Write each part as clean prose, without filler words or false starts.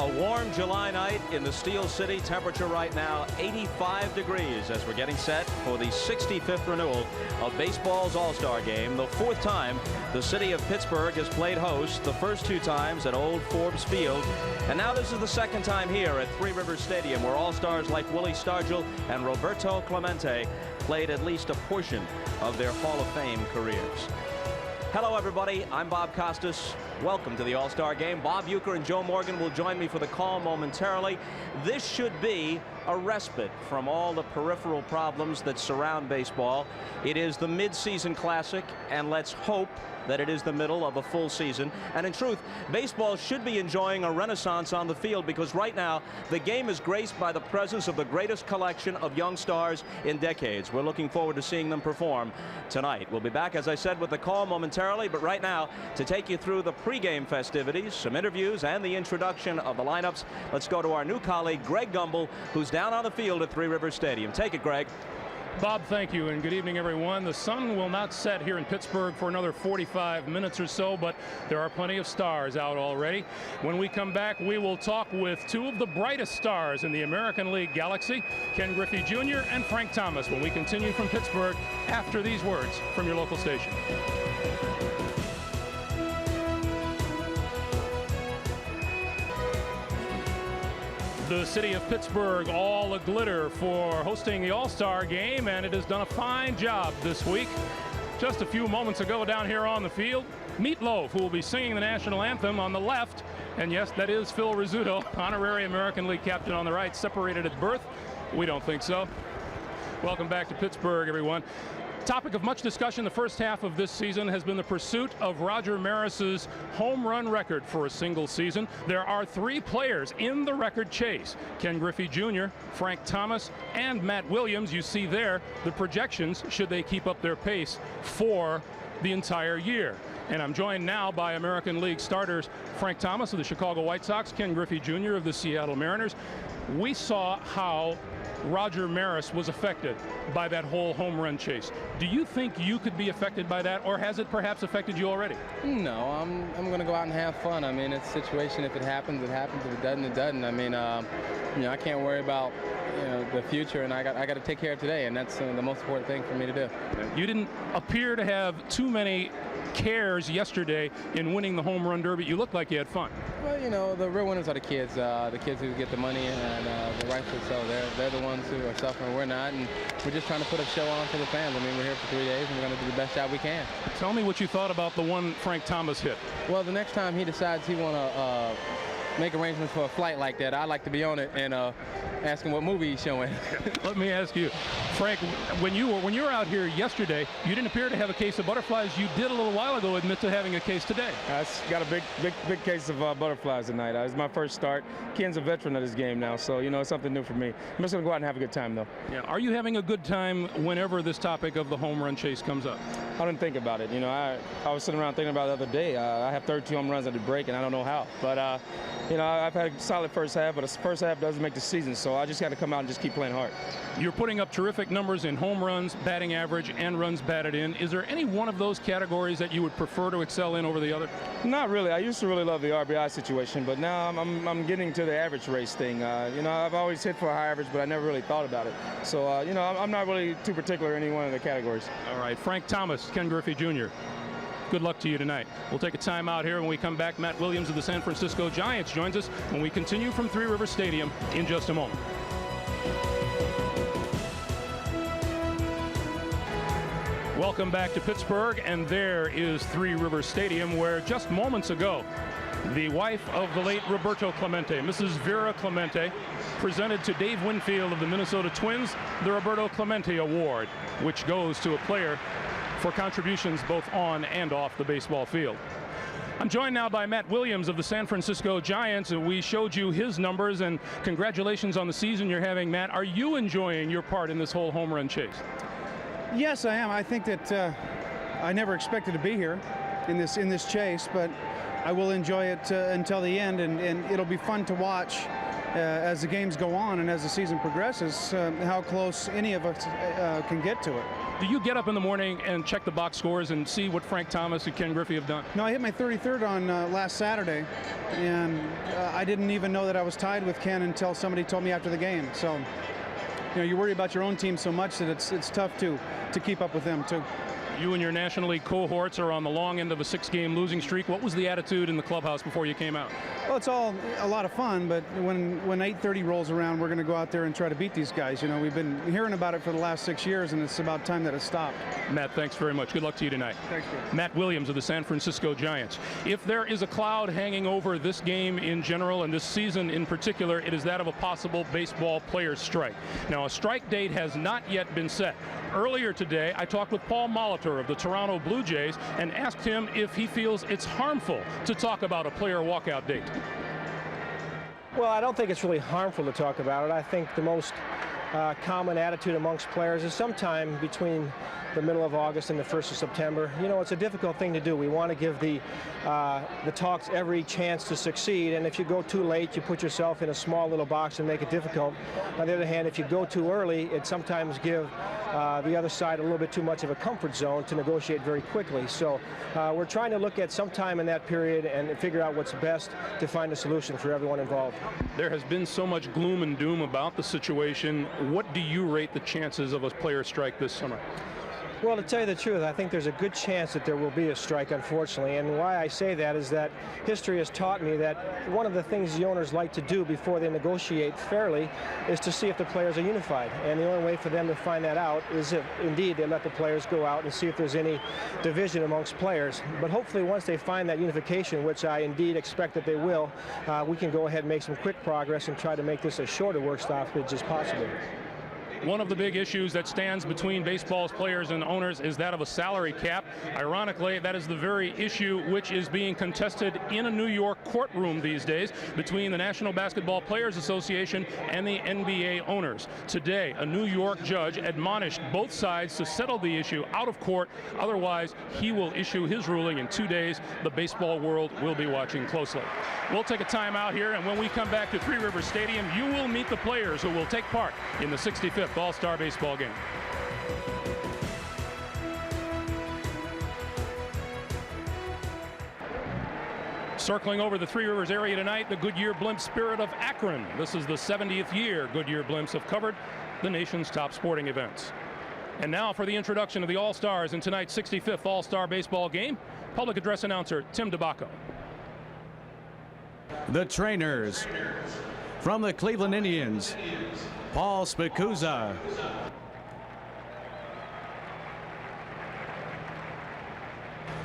A warm July night in the Steel City. Temperature right now 85 degrees as we're getting set for the 65th renewal of baseball's All-Star Game. The fourth time the city of Pittsburgh has played host, the first two times at Old Forbes Field. And now this is the second time here at Three Rivers Stadium, where All-Stars like Willie Stargell and Roberto Clemente played at least a portion of their Hall of Fame careers. Hello, everybody. I'm Bob Costas. Welcome to the All-Star Game. Bob Uecker and Joe Morgan will join me for the call momentarily. This should be a respite from all the peripheral problems that surround baseball. It is the mid-season classic, and let's hope that it is the middle of a full season. And in truth, baseball should be enjoying a renaissance on the field, because right now the game is graced by the presence of the greatest collection of young stars in decades. We're looking forward to seeing them perform tonight. We'll be back, as I said, with the call momentarily, but right now, to take you through the pregame festivities, some interviews, and the introduction of the lineups, let's go to our new colleague, Greg Gumbel, who's down on the field at Three Rivers Stadium. Take it, Greg. Bob, thank you, and good evening, everyone. The sun will not set here in Pittsburgh for another 45 minutes or so, but there are plenty of stars out already. When we come back, we will talk with two of the brightest stars in the American League galaxy, Ken Griffey Jr. and Frank Thomas, when we continue from Pittsburgh after these words from your local station. The city of Pittsburgh all a glitter for hosting the All-Star Game, and it has done a fine job this week. Just a few moments ago down here on the field, Meatloaf, who will be singing the national anthem on the left, and yes, that is Phil Rizzuto, honorary American League captain on the right, separated at birth. We don't think so. Welcome back to Pittsburgh, everyone. Topic of much discussion the first half of this season has been the pursuit of Roger Maris's home run record for a single season. There are three players in the record chase: Ken Griffey Jr., Frank Thomas, and Matt Williams. You see there the projections, should they keep up their pace for the entire year. And I'm joined now by American League starters Frank Thomas of the Chicago White Sox, Ken Griffey Jr. of the Seattle Mariners. We saw how Roger Maris was affected by that whole home run chase. Do you think you could be affected by that, or has it perhaps affected you already? No, I'm going to go out and have fun. I mean, it's a situation. If it happens, it happens. If it doesn't, it doesn't. I mean, I can't worry about the future, and I got to take care of today, and that's the most important thing for me to do. You didn't appear to have too many cares yesterday in winning the home run derby. You looked like you had fun. Well, the real winners are the kids who get the money, and the rightfully so. They're the ones who are suffering. We're not, and we're just trying to put a show on for the fans. I mean, we're here for 3 days, and we're going to do the best job we can. Tell me what you thought about the one Frank Thomas hit. Well, the next time he decides he want to make arrangements for a flight like that, I'd like to be on it and ask him what movie he's showing. Let me ask you, Frank, when you were out here yesterday, you didn't appear to have a case of butterflies. You did a little while ago admit to having a case today. I got a big case of butterflies tonight. It's my first start. Ken's a veteran of this game now, so it's something new for me. I'm just gonna go out and have a good time, though. Yeah. Are you having a good time whenever this topic of the home run chase comes up? I didn't think about it. I was sitting around thinking about it the other day. I have 32 home runs at the break, and I don't know how. But I've had a solid first half, but the first half doesn't make the season, so I just got to come out and just keep playing hard. You're putting up terrific numbers in home runs, batting average, and runs batted in. Is there any one of those categories that you would prefer to excel in over the other? Not really. I used to really love the RBI situation, but now I'm getting to the average race thing. I've always hit for a high average, but I never really thought about it. So, I'm not really too particular in any one of the categories. All right. Frank Thomas, Ken Griffey Jr., good luck to you tonight. We'll take a time out here. When we come back, Matt Williams of the San Francisco Giants joins us when we continue from Three Rivers Stadium in just a moment. Welcome back to Pittsburgh, and there is Three Rivers Stadium, where just moments ago, the wife of the late Roberto Clemente, Mrs. Vera Clemente, presented to Dave Winfield of the Minnesota Twins the Roberto Clemente Award, which goes to a player for contributions both on and off the baseball field. I'm joined now by Matt Williams of the San Francisco Giants. We showed you his numbers, and congratulations on the season you're having, Matt. Are you enjoying your part in this whole home run chase? Yes, I am. I think that I never expected to be here in this chase, but I will enjoy it until the end, and it'll be fun to watch as the games go on and as the season progresses, how close any of us can get to it. Do you get up in the morning and check the box scores and see what Frank Thomas and Ken Griffey have done? No, I hit my 33rd on last Saturday, and I didn't even know that I was tied with Ken until somebody told me after the game. So, you know, you worry about your own team so much that it's tough to keep up with them too. You and your National League cohorts are on the long end of a 6-game losing streak. What was the attitude in the clubhouse before you came out? Well, it's all a lot of fun, but when 8:30 rolls around, we're going to go out there and try to beat these guys. You know, we've been hearing about it for the last 6 years, and it's about time that it stopped. Matt, thanks very much. Good luck to you tonight. Thanks, Chris. Matt Williams of the San Francisco Giants. If there is a cloud hanging over this game in general and this season in particular, it is that of a possible baseball players' strike. Now, a strike date has not yet been set. Earlier today, I talked with Paul Molitor of the Toronto Blue Jays and asked him if he feels it's harmful to talk about a player walkout date. Well, I don't think it's really harmful to talk about it. I think the most common attitude amongst players is sometime between the middle of August and the 1st of September. You know, it's a difficult thing to do. We want to give the talks every chance to succeed, and if you go too late, you put yourself in a small little box and make it difficult. On the other hand, if you go too early, it sometimes gives the other side a little bit too much of a comfort zone to negotiate very quickly. So we're trying to look at some time in that period and figure out what's best to find a solution for everyone involved. There has been so much gloom and doom about the situation. What do you rate the chances of a player strike this summer? Well, to tell you the truth, I think there's a good chance that there will be a strike, unfortunately. And why I say that is that history has taught me that one of the things the owners like to do before they negotiate fairly is to see if the players are unified. And the only way for them to find that out is if, indeed, they let the players go out and see if there's any division amongst players. But hopefully, once they find that unification, which I indeed expect that they will, we can go ahead and make some quick progress and try to make this as short a work stoppage as possible. One of the big issues that stands between baseball's players and owners is that of a salary cap. Ironically, that is the very issue which is being contested in a New York courtroom these days between the National Basketball Players Association and the NBA owners. Today, a New York judge admonished both sides to settle the issue out of court. Otherwise, he will issue his ruling in 2 days. The baseball world will be watching closely. We'll take a timeout here, and when we come back to Three Rivers Stadium, you will meet the players who will take part in the 65th All-Star Baseball Game. Circling over the Three Rivers area tonight, the Goodyear Blimp Spirit of Akron. This is the 70th year Goodyear Blimps have covered the nation's top sporting events. And now for the introduction of the All-Stars in tonight's 65th All-Star Baseball Game, public address announcer Tim DeBacco. The trainers from the Cleveland Indians, Paul Spicuzza.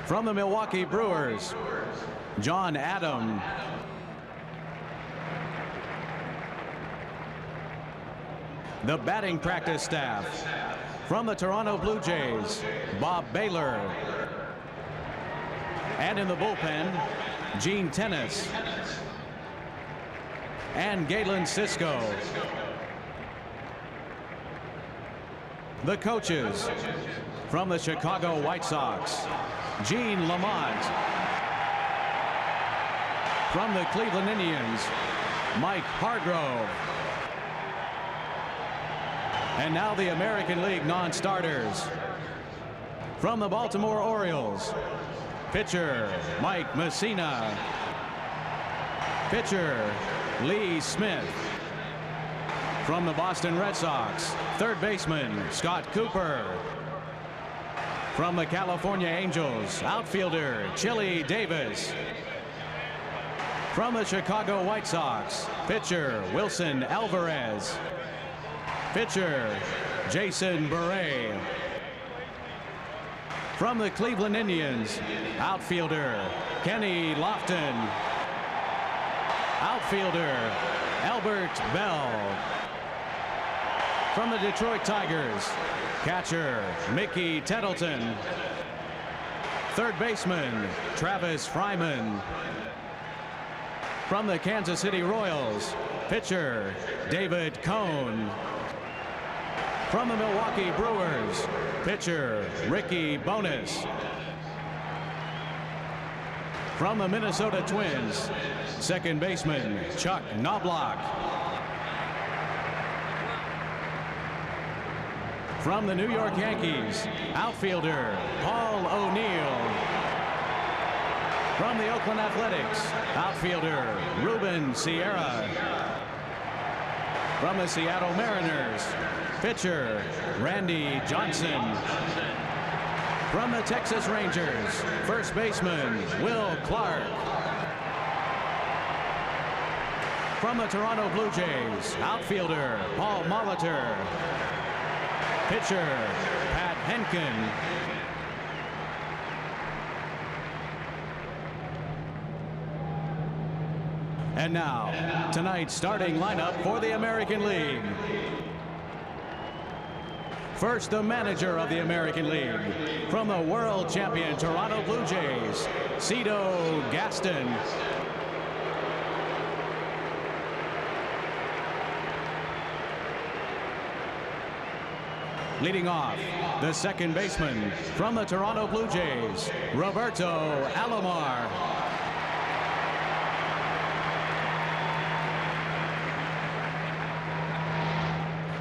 From the Milwaukee Brewers, John Adam. The batting practice staff from the Toronto Blue Jays, Bob Baylor. And in the bullpen, Gene Tennis and Galen Cisco. The coaches from the Chicago White Sox, Gene Lamont. From the Cleveland Indians, Mike Hargrove. And now the American League non-starters. From the Baltimore Orioles, pitcher Mike Messina. Pitcher Lee Smith. From the Boston Red Sox, third baseman Scott Cooper. From the California Angels, outfielder Chili Davis. From the Chicago White Sox, pitcher Wilson Alvarez. Pitcher Jason Bure. From the Cleveland Indians, outfielder Kenny Lofton. Outfielder Albert Bell. From the Detroit Tigers, catcher Mickey Tettleton. Third baseman Travis Fryman. From the Kansas City Royals, pitcher David Cone. From the Milwaukee Brewers, pitcher Ricky Bonas. From the Minnesota Twins, second baseman Chuck Knobloch. From the New York Yankees, outfielder Paul O'Neill. From the Oakland Athletics, outfielder Ruben Sierra. From the Seattle Mariners, pitcher Randy Johnson. From the Texas Rangers, first baseman Will Clark. From the Toronto Blue Jays, outfielder Paul Molitor. Pitcher Pat Henkin. And now, tonight's starting lineup for the American League. First, the manager of the American League. From the world champion Toronto Blue Jays, Cito Gaston. Leading off, the second baseman from the Toronto Blue Jays, Roberto Alomar.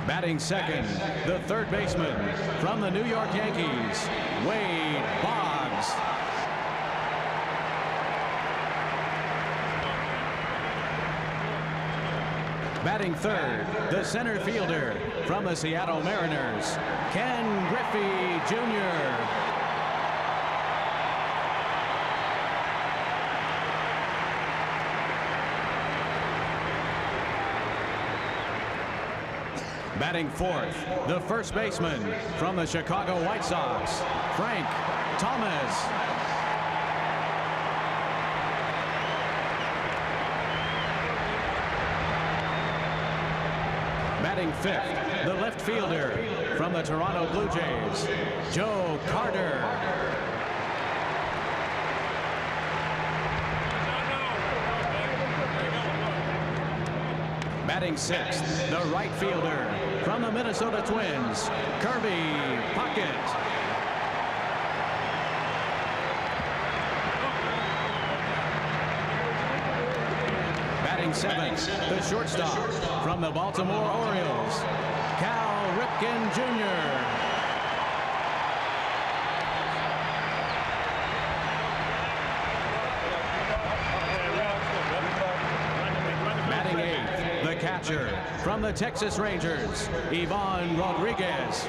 Batting second, the third baseman from the New York Yankees, Wade Boggs. Batting third, the center fielder from the Seattle Mariners, Ken Griffey Jr. Batting fourth, the first baseman from the Chicago White Sox, Frank Thomas. Batting fifth, the left fielder from the Toronto Blue Jays, Joe Carter. Batting sixth, the right fielder from the Minnesota Twins, Kirby Puckett. Batting seventh, the shortstop from the Baltimore Orioles, Cal Ripken Jr. Batting eighth, the catcher from the Texas Rangers, Ivan Rodriguez.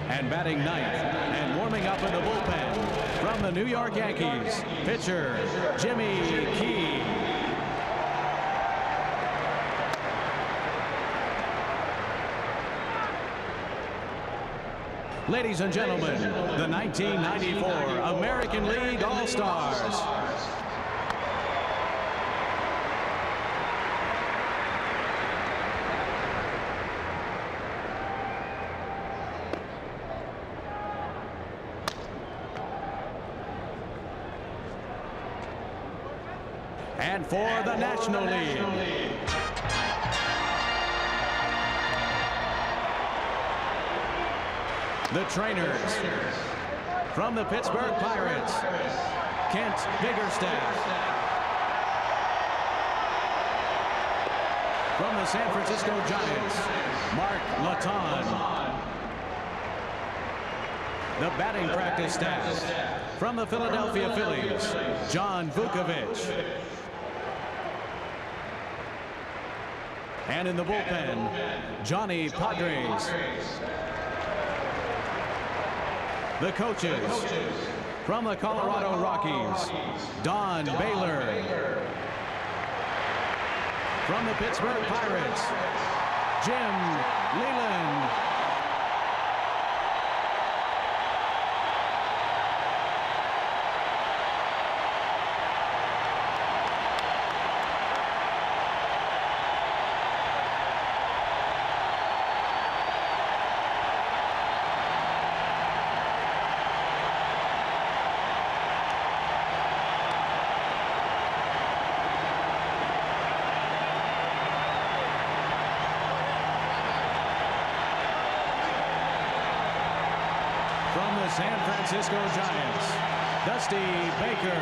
And batting ninth and warming up in the bullpen from the New York Yankees, pitcher Jimmy Key. Ladies and gentlemen, the 1994 American League All-Stars. And for the National League, the trainers from the Pittsburgh Pirates, Kent Biggerstaff. From the San Francisco Giants, Mark Laton. The batting practice staff from the Philadelphia Phillies, John Vukovich. And in the bullpen, Johnny Padres. The coaches from the Colorado Rockies, Don Baylor. From the Pittsburgh Pirates, Jim Leland. San Francisco Giants, Dusty Baker.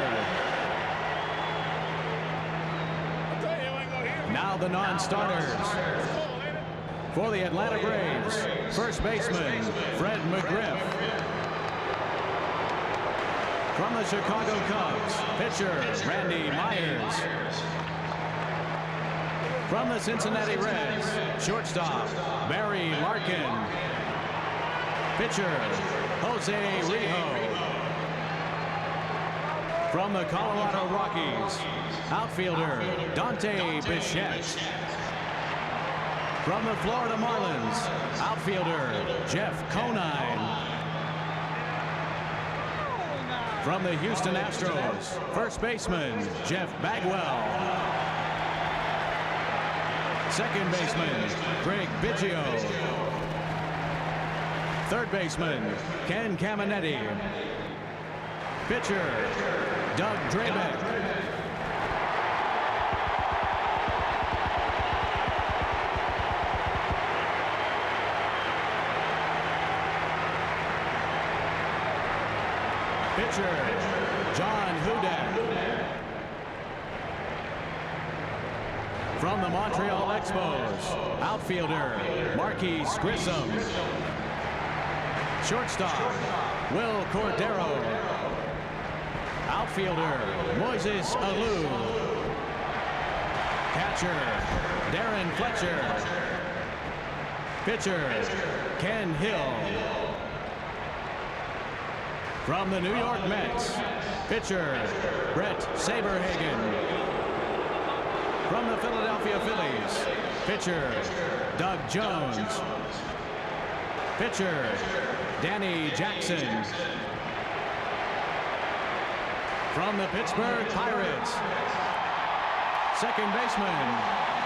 Now the non-starters. For the Atlanta Braves, first baseman Fred McGriff. From the Chicago Cubs, pitcher Randy Myers. From the Cincinnati Reds, shortstop Barry Larkin. Pitcher Jose Rijo. From the Colorado Rockies, outfielder Dante Bichette. From the Florida Marlins, outfielder Jeff Conine. From the Houston Astros, first baseman Jeff Bagwell. Second baseman Greg Biggio. Third baseman Ken Caminetti. Pitcher Doug Drabeck. Pitcher John Hudak. From the Montreal Expos, outfielder Marquise Grissom. Shortstop Will Cordero. Outfielder Moises Alou. Catcher Darren Fletcher. Pitcher Ken Hill. From the New York Mets, pitcher Brett Saberhagen. From the Philadelphia Phillies, pitcher Doug Jones. Pitcher Danny Jackson. From the Pittsburgh Pirates, second baseman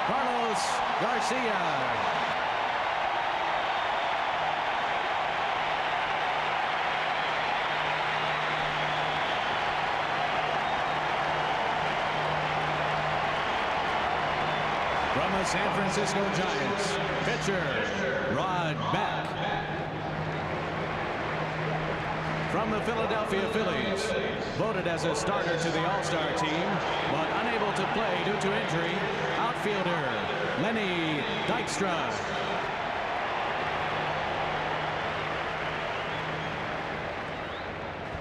Carlos Garcia. From the San Francisco Giants, pitcher Rod Beck. From the Philadelphia Phillies, voted as a starter to the All-Star team, but unable to play due to injury, outfielder Lenny Dykstra.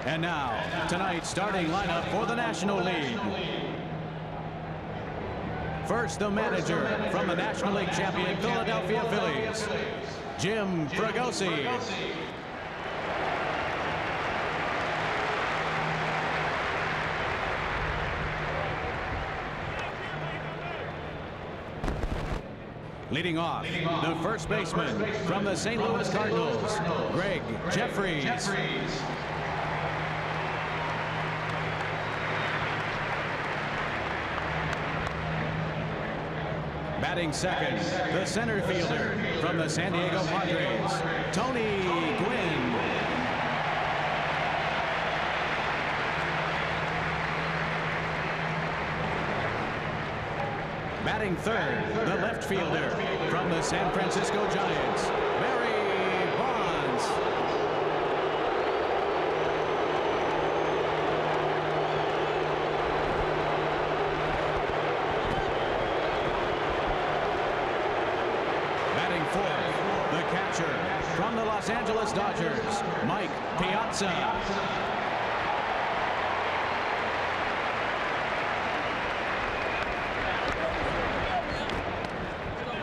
And now, tonight's starting lineup for the National League. First, the manager from the National League champion Philadelphia Phillies, Jim Fregosi. Leading off, the first baseman from the St. Louis Cardinals, Greg Jeffries. Batting second, the center fielder from the San Diego Padres, Tony Gwynn. Batting third, the left fielder from the San Francisco Giants, Barry Bonds. Batting fourth, the catcher from the Los Angeles Dodgers, Mike Piazza.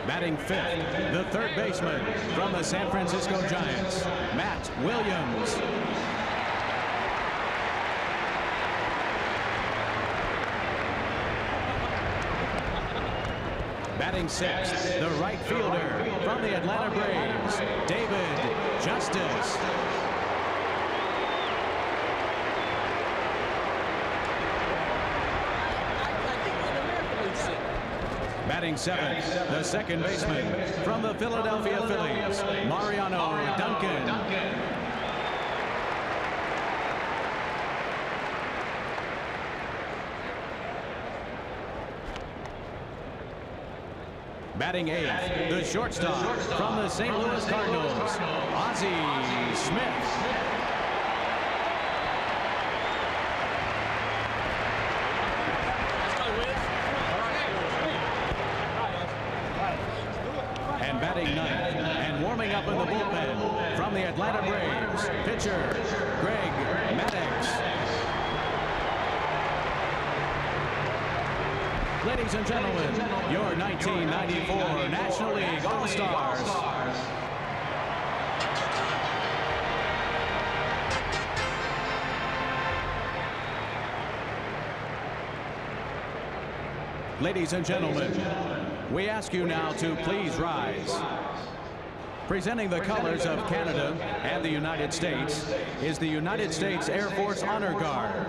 Batting fifth, the third baseman from the San Francisco Giants, Matt Williams. Batting sixth, the right fielder from the Atlanta Braves, David Justice. Batting seventh, the second baseman from the Philadelphia Phillies, Mariano Duncan. Batting eighth, the shortstop from the St. Louis Cardinals, Ozzie Smith. and batting ninth and warming up in the bullpen from the Atlanta Braves, pitcher Greg Maddux. Ladies and gentlemen, your 1994 National League All-Stars. Ladies and gentlemen, we ask you now to please rise. Presenting the colors of Canada and the United States is the United States Air Force Honor Guard.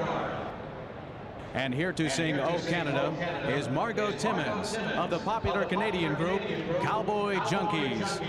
And here to sing "Oh Canada" is Margot Timmons of the popular Canadian group Cowboy Junkies.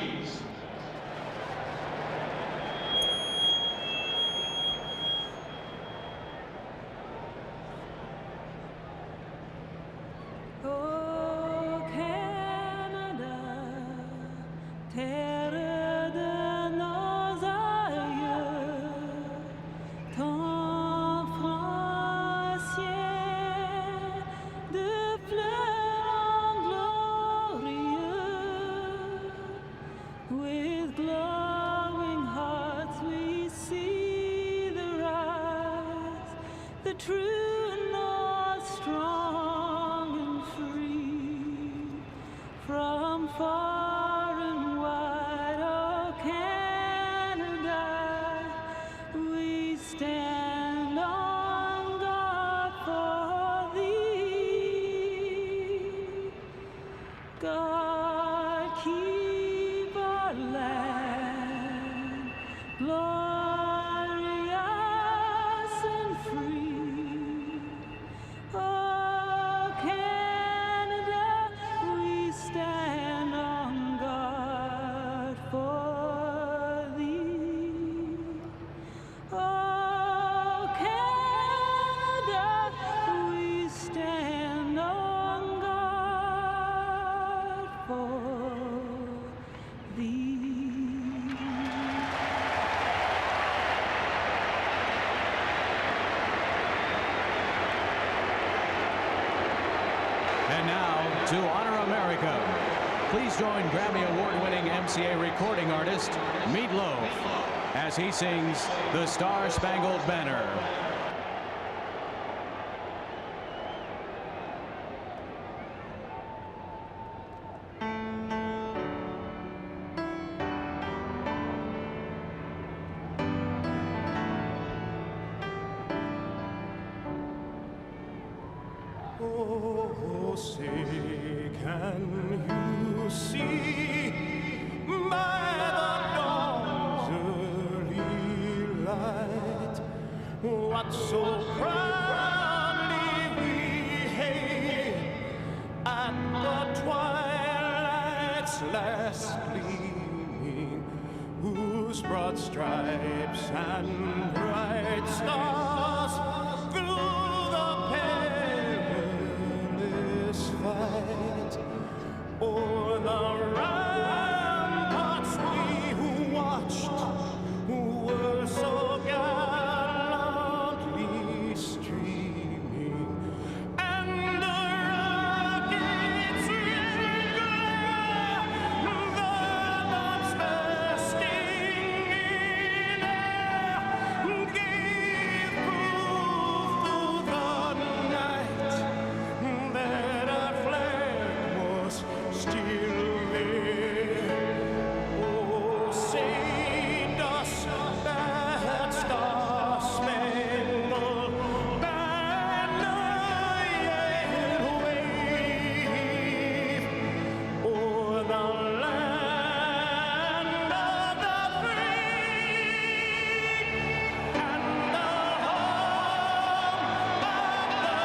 And now, to honor America, please join Grammy Award-winning MCA recording artist Meat Loaf as he sings the Star-Spangled Banner. Oh, say, can you see by the dawn's early light what so proudly we hailed at the twilight's last gleaming, whose broad stripes and bright stars through the fight o'er the ramparts we who watched, who were so gallantly streaming, and the rockets red glare, the bombs bursting in air, gave proof through the night that our flag was still there. Oh, say does that star-spangled banner yet wave o'er the land of the free and the home of the brave?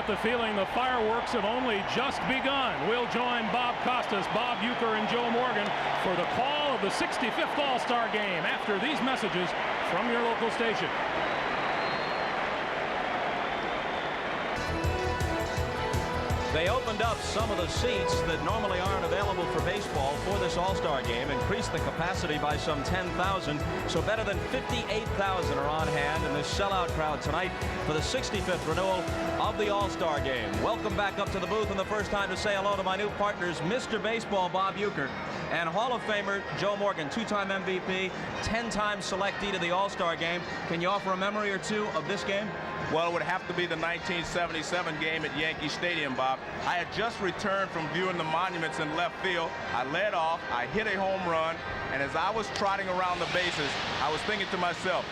get the feeling the fireworks have only just begun. We'll join Bob Costas, Bob Uecker, and Joe Morgan for the call of the 65th All-Star Game after these messages from your local station. They opened up some of the seats that normally aren't available for baseball for this All-Star Game, increased the capacity by some 10,000, so better than 58,000 are on hand in this sellout crowd tonight for the 65th renewal of the All-Star Game. Welcome back up to the booth, and the first time to say hello to my new partners, Mr. Baseball Bob Uecker and Hall of Famer Joe Morgan, 2-time MVP, 10-time selectee to the All-Star Game. Can you offer a memory or two of this game? Well, it would have to be the 1977 game at Yankee Stadium, Bob. I had just returned from viewing the monuments in left field. I led off, I hit a home run, and as I was trotting around the bases, I was thinking to myself,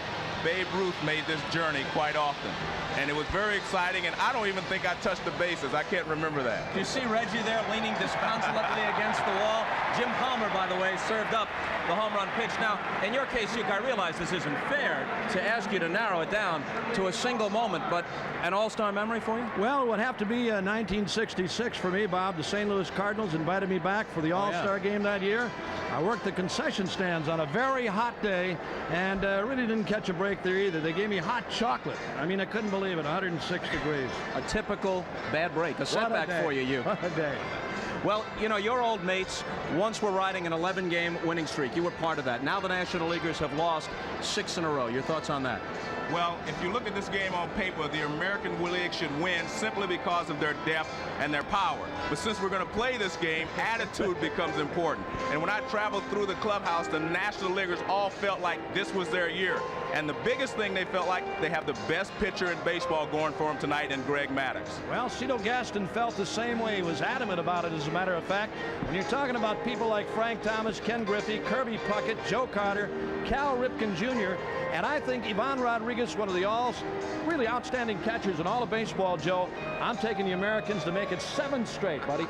Babe Ruth made this journey quite often. And it was very exciting, and I don't even think I touched the bases. I can't remember that. Do you see Reggie there leaning disconsolately against the wall? Jim Palmer, by the way, served up the home run pitch. Now, in your case, Uecker, I realize this isn't fair to ask you to narrow it down to a single moment, but an All-Star memory for you? Well, it would have to be 1966 for me, Bob. The St. Louis Cardinals invited me back for the All-Star game that year. I worked the concession stands on a very hot day and really didn't catch a break there either. They gave me hot chocolate. I mean, I couldn't believe it, 106 degrees. A typical bad break, a setback for you. What a day. Well, you know, your old mates once were riding an 11-game winning streak. You were part of that. Now the National Leaguers have lost 6 in a row. Your thoughts on that? Well, if you look at this game on paper, the American League should win simply because of their depth and their power. But since we're going to play this game, attitude becomes important. And when I traveled through the clubhouse, the National Leaguers all felt like this was their year. And the biggest thing they felt like, they have the best pitcher in baseball going for them tonight in Greg Maddux. Well, Cito Gaston felt the same way. He was adamant about it, as a matter of fact. When you're talking about people like Frank Thomas, Ken Griffey, Kirby Puckett, Joe Carter, Cal Ripken Jr., and I think Ivan Rodriguez, one of the really outstanding catchers in all of baseball, Joe. I'm taking the Americans to make it 7 straight, buddy.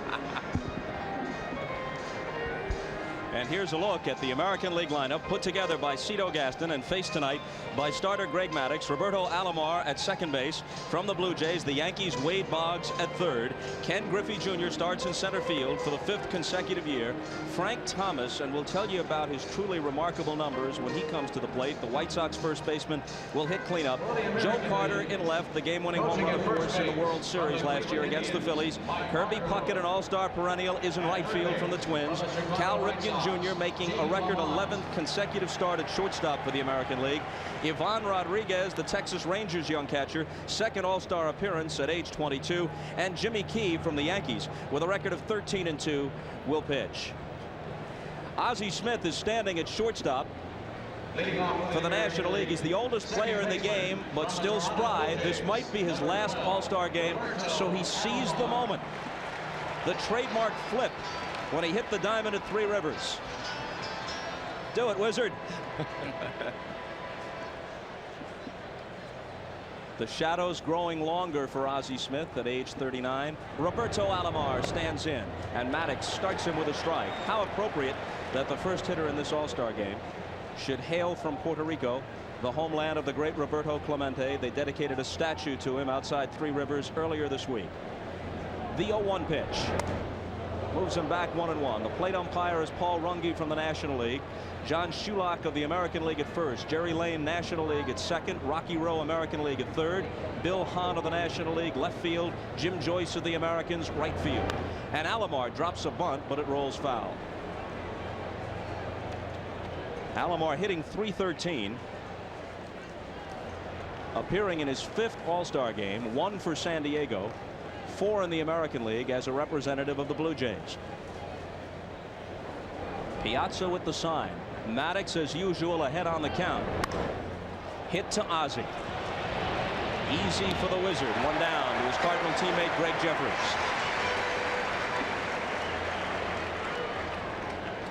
And here's a look at the American League lineup put together by Cito Gaston and faced tonight by starter Greg Maddux, Roberto Alomar at second base. From the Blue Jays, the Yankees, Wade Boggs at third. Ken Griffey Jr. starts in center field for the 5th consecutive year. Frank Thomas, and we'll tell you about his truly remarkable numbers when he comes to the plate. The White Sox first baseman will hit cleanup. Joe Carter in left, the game-winning home run, of course, in the World Series last year against the Phillies. Kirby Puckett, an all-star perennial, is in right field from the Twins. Cal Ripken Jr. making a record 11th consecutive start at shortstop for the American League. Ivan Rodriguez, the Texas Rangers young catcher, second all-star appearance at age 22. And Jimmy Key from the Yankees, with a record of 13-2, will pitch. Ozzie Smith is standing at shortstop for the National League. He's the oldest player in the game, but still spry. This might be his last all-star game, so he seized the moment. The trademark flip when he hit the diamond at Three Rivers. Do it, Wizard. The shadows growing longer for Ozzie Smith at age 39. Roberto Alomar stands in, and Maddux starts him with a strike. How appropriate that the first hitter in this All-Star game should hail from Puerto Rico, the homeland of the great Roberto Clemente. They dedicated a statue to him outside Three Rivers earlier this week. The 0-1 pitch. Moves him back 1-1. The plate umpire is Paul Runge from the National League. John Shulock of the American League at first. Jerry Lane, National League, at second. Rocky Rowe, American League, at third. Bill Hahn of the National League, left field. Jim Joyce of the Americans, right field. And Alomar drops a bunt, but it rolls foul. Alomar hitting .313. Appearing in his 5th All-Star game, 1 for San Diego, 4 in the American League as a representative of the Blue Jays. Piazza with the sign. Maddux, as usual, ahead on the count. Hit to Ozzie. Easy for the Wizard. 1 down to his Cardinal teammate Greg Jeffers.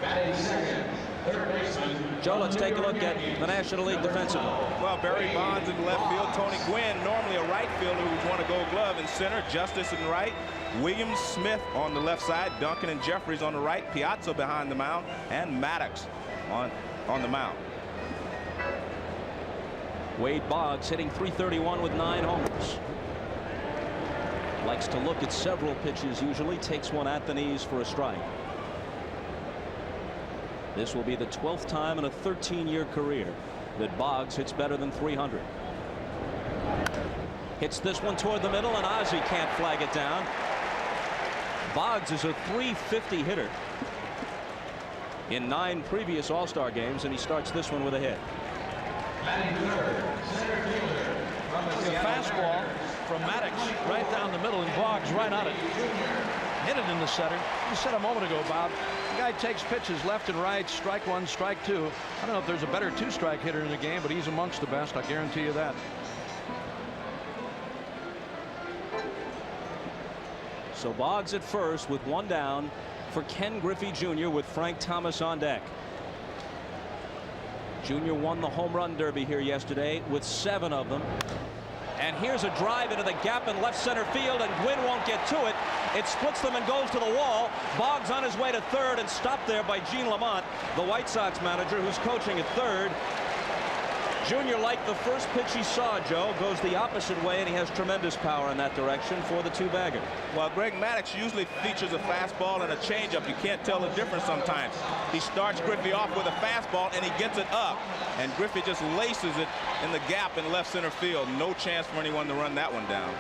Batting second, third baseman. Joe, let's take a look at the National League defensively. Well, Barry Bonds in left field, Tony Gwynn, normally a right fielder who's won a Gold Glove, in center, Justice in right, Williams, Smith on the left side, Duncan and Jeffries on the right, Piazza behind the mound, and Maddux on the mound. Wade Boggs hitting .331 with 9 homers. Likes to look at several pitches, usually takes one at the knees for a strike. This will be the 12th time in a 13-year career that Boggs hits better than 300. Hits this one toward the middle, and Ozzie can't flag it down. Boggs is a .350 hitter in 9 previous All-Star games, and he starts this one with a hit. The fastball from Maddox right down the middle, and Boggs right on it. Hit it in the center. You said a moment ago, Bob, the guy takes pitches left and right, strike one, strike two. I don't know if there's a better 2-strike hitter in the game, but he's amongst the best. I guarantee you that. So Boggs at first with one down for Ken Griffey Jr. with Frank Thomas on deck. Jr. won the home run derby here yesterday with 7 of them. And here's a drive into the gap in left center field, and Gwynn won't get to it. It splits them and goes to the wall. Boggs on his way to third and stopped there by Gene Lamont, the White Sox manager, who's coaching at third. Junior, like the first pitch he saw, Joe, goes the opposite way, and he has tremendous power in that direction for the 2-bagger. Well, Greg Maddux usually features a fastball and a changeup. You can't tell the difference sometimes. He starts Griffey off with a fastball, and he gets it up. And Griffey just laces it in the gap in left center field. No chance for anyone to run that one down.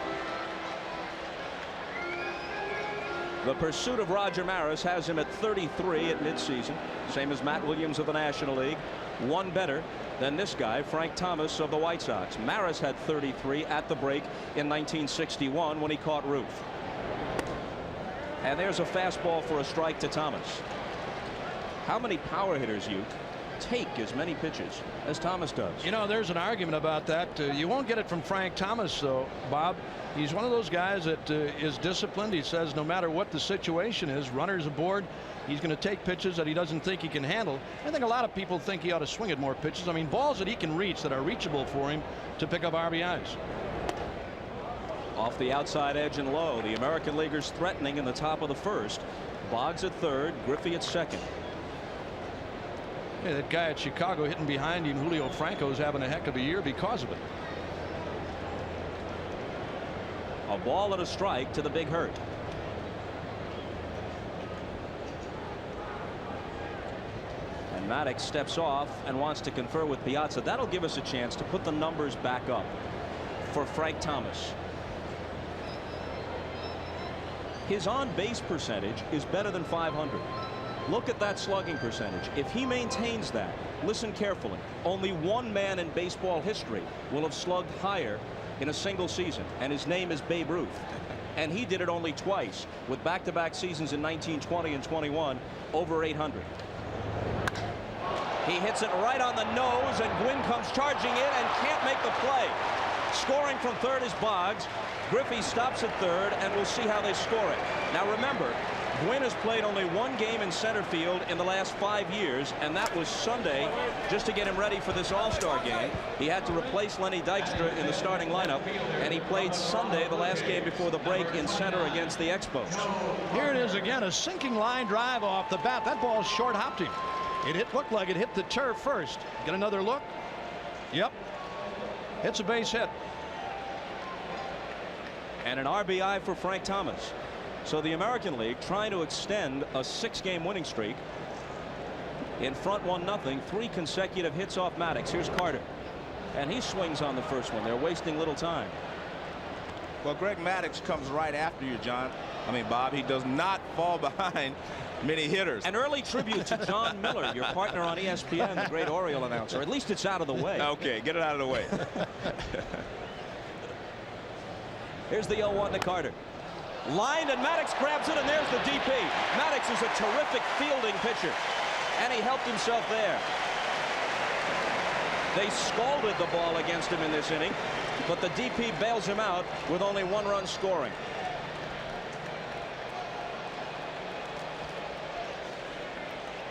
The pursuit of Roger Maris has him at 33 at midseason, same as Matt Williams of the National League. One better than this guy, Frank Thomas of the White Sox. Maris had 33 at the break in 1961 when he caught Ruth. And there's a fastball for a strike to Thomas. How many power hitters, you take as many pitches as Thomas does? You know, there's an argument about that. You won't get it from Frank Thomas, though, Bob. He's one of those guys that is disciplined. He says no matter what the situation is, runners aboard, he's going to take pitches that he doesn't think he can handle. I think a lot of people think he ought to swing at more pitches. I mean, balls that he can reach that are reachable for him to pick up RBIs. Off the outside edge and low, the American Leaguers threatening in the top of the first. Boggs at third, Griffey at second. Yeah, that guy at Chicago hitting behind him, Julio Franco, is having a heck of a year because of it. A ball and a strike to the Big Hurt. And Maddox steps off and wants to confer with Piazza. That'll give us a chance to put the numbers back up for Frank Thomas. His on-base percentage is better than .500. Look at that slugging percentage. If he maintains that, listen carefully, only one man in baseball history will have slugged higher in a single season, and his name is Babe Ruth. And he did it only twice, with back-to-back seasons in 1920 and 21, over 800. He hits it right on the nose, and Gwynn comes charging in and can't make the play. Scoring from third is Boggs. Griffey stops at third, and we'll see how they score it. Now remember, Gwynn has played only one game in center field in the last 5 years, and that was Sunday, just to get him ready for this All-Star game. He had to replace Lenny Dykstra in the starting lineup, and he played Sunday, the last game before the break, in center against the Expos. Here it is again, a sinking line drive off the bat. That ball short hopped him. Looked like it hit the turf first. Get another look. Yep. Hits a base hit. And an RBI for Frank Thomas. So the American League trying to extend a 6-game winning streak. In front 1-0, 3 consecutive hits off Maddox. Here's Carter, and he swings on the first one. They're wasting little time. Well, Greg Maddux comes right after you, Bob. He does not fall behind many hitters. An early tribute to John Miller, your partner on ESPN, the great Oriole announcer. At least it's out of the way. Okay, get it out of the way. Here's the 0-1 to Carter. Lined, and Maddox grabs it, and there's the DP. Maddox is a terrific fielding pitcher, and he helped himself there. They scalded the ball against him in this inning, but the DP bails him out with only 1 run scoring.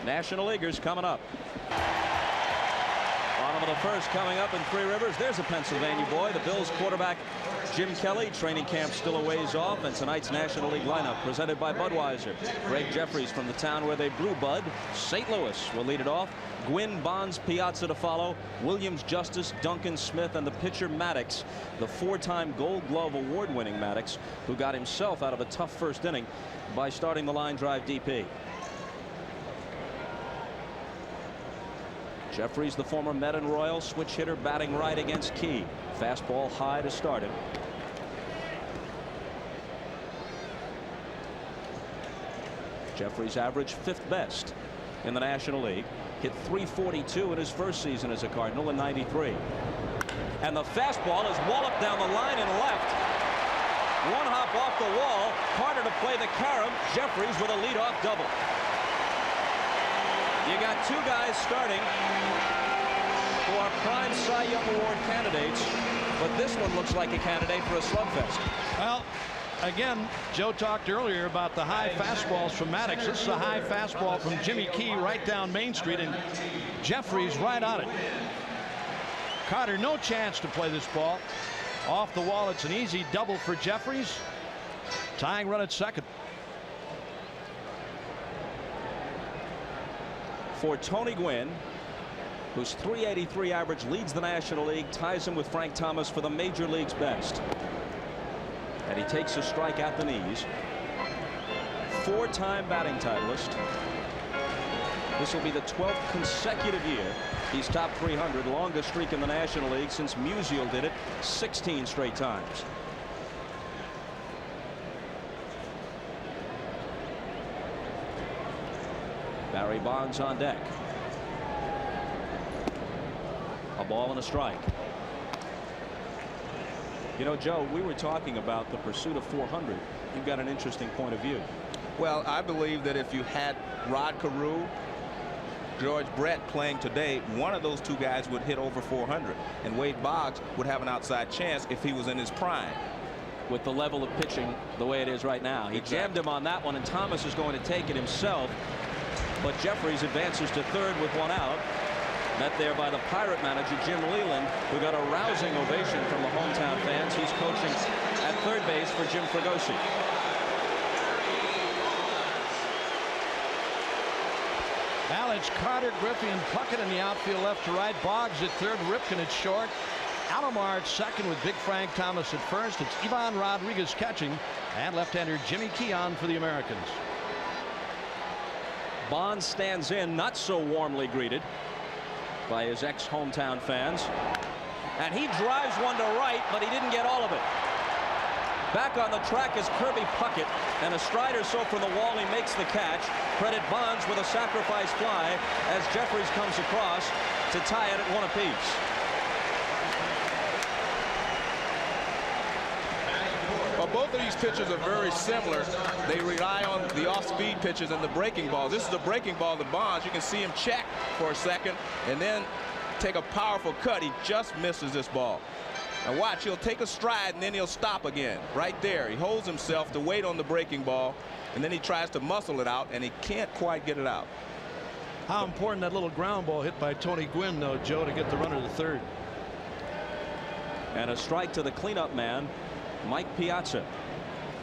National Leaguers coming up. Bottom of the first coming up in Three Rivers. There's a Pennsylvania boy, the Bills quarterback Jim Kelly. Training camp still a ways off, and tonight's National League lineup presented by Budweiser. Greg Jeffries from the town where they brew Bud, St. Louis, will lead it off. Gwynn, Bonds, Piazza to follow. Williams, Justice, Duncan, Smith, and the pitcher Maddox, the 4-time Gold Glove award-winning Maddox, who got himself out of a tough first inning by starting the line drive DP. Jeffries, the former Met and Royal switch hitter, batting right against Key. Fastball high to start it. Jeffries averaged 5th best in the National League. Hit .342 in his first season as a Cardinal in '93. And the fastball is walloped down the line and left. One hop off the wall. Carter to play the carom. Jeffries with a leadoff double. You got 2 guys starting who are prime Cy Young Award candidates, but this one looks like a candidate for a slugfest. Well, again, Joe talked earlier about the high fastballs from Maddox. This is a high fastball from Jimmy Key right down Main Street, and Jeffries right on it. Carter no chance to play this ball. Off the wall, it's an easy double for Jeffries. Tying run at second. For Tony Gwynn, whose .383 average leads the National League, ties him with Frank Thomas for the Major League's best. And he takes a strike at the knees. 4-time batting titleist. This will be the 12th consecutive year he's top 300, longest streak in the National League since Musial did it 16 straight times. Barry Bonds on deck. A ball and a strike. You know, Joe, we were talking about the pursuit of 400. You've got an interesting point of view. Well, I believe that if you had Rod Carew, George Brett playing today, one of those 2 guys would hit over 400, and Wade Boggs would have an outside chance if he was in his prime. With the level of pitching the way it is right now. He jammed him on that one, and Thomas is going to take it himself. But Jeffries advances to third with 1 out. Met there by the Pirate manager, Jim Leland, who got a rousing ovation from the hometown fans. He's coaching at third base for Jim Fregosi. Now it's Carter, Griffey, and Puckett in the outfield left to right. Boggs at third, Ripken at short. Alomar at second with Big Frank Thomas at first. It's Ivan Rodriguez catching, and left-hander Jimmy Key on for the Americans. Bonds stands in, not so warmly greeted by his ex-hometown fans. And he drives one to right, but he didn't get all of it. Back on the track is Kirby Puckett, and a stride or so from the wall, he makes the catch. Credit Bonds with a sacrifice fly as Jeffries comes across to tie it at 1 apiece. Well, both of these pitches are very similar. They rely on the off-speed pitches and the breaking ball. This is a breaking ball to Bonds. You can see him check for a second and then take a powerful cut. He just misses this ball. And watch, he'll take a stride and then he'll stop again. Right there. He holds himself to wait on the breaking ball, and then he tries to muscle it out, and he can't quite get it out. How important that little ground ball hit by Tony Gwynn, though, Joe, to get the runner to third. And a strike to the cleanup man, Mike Piazza.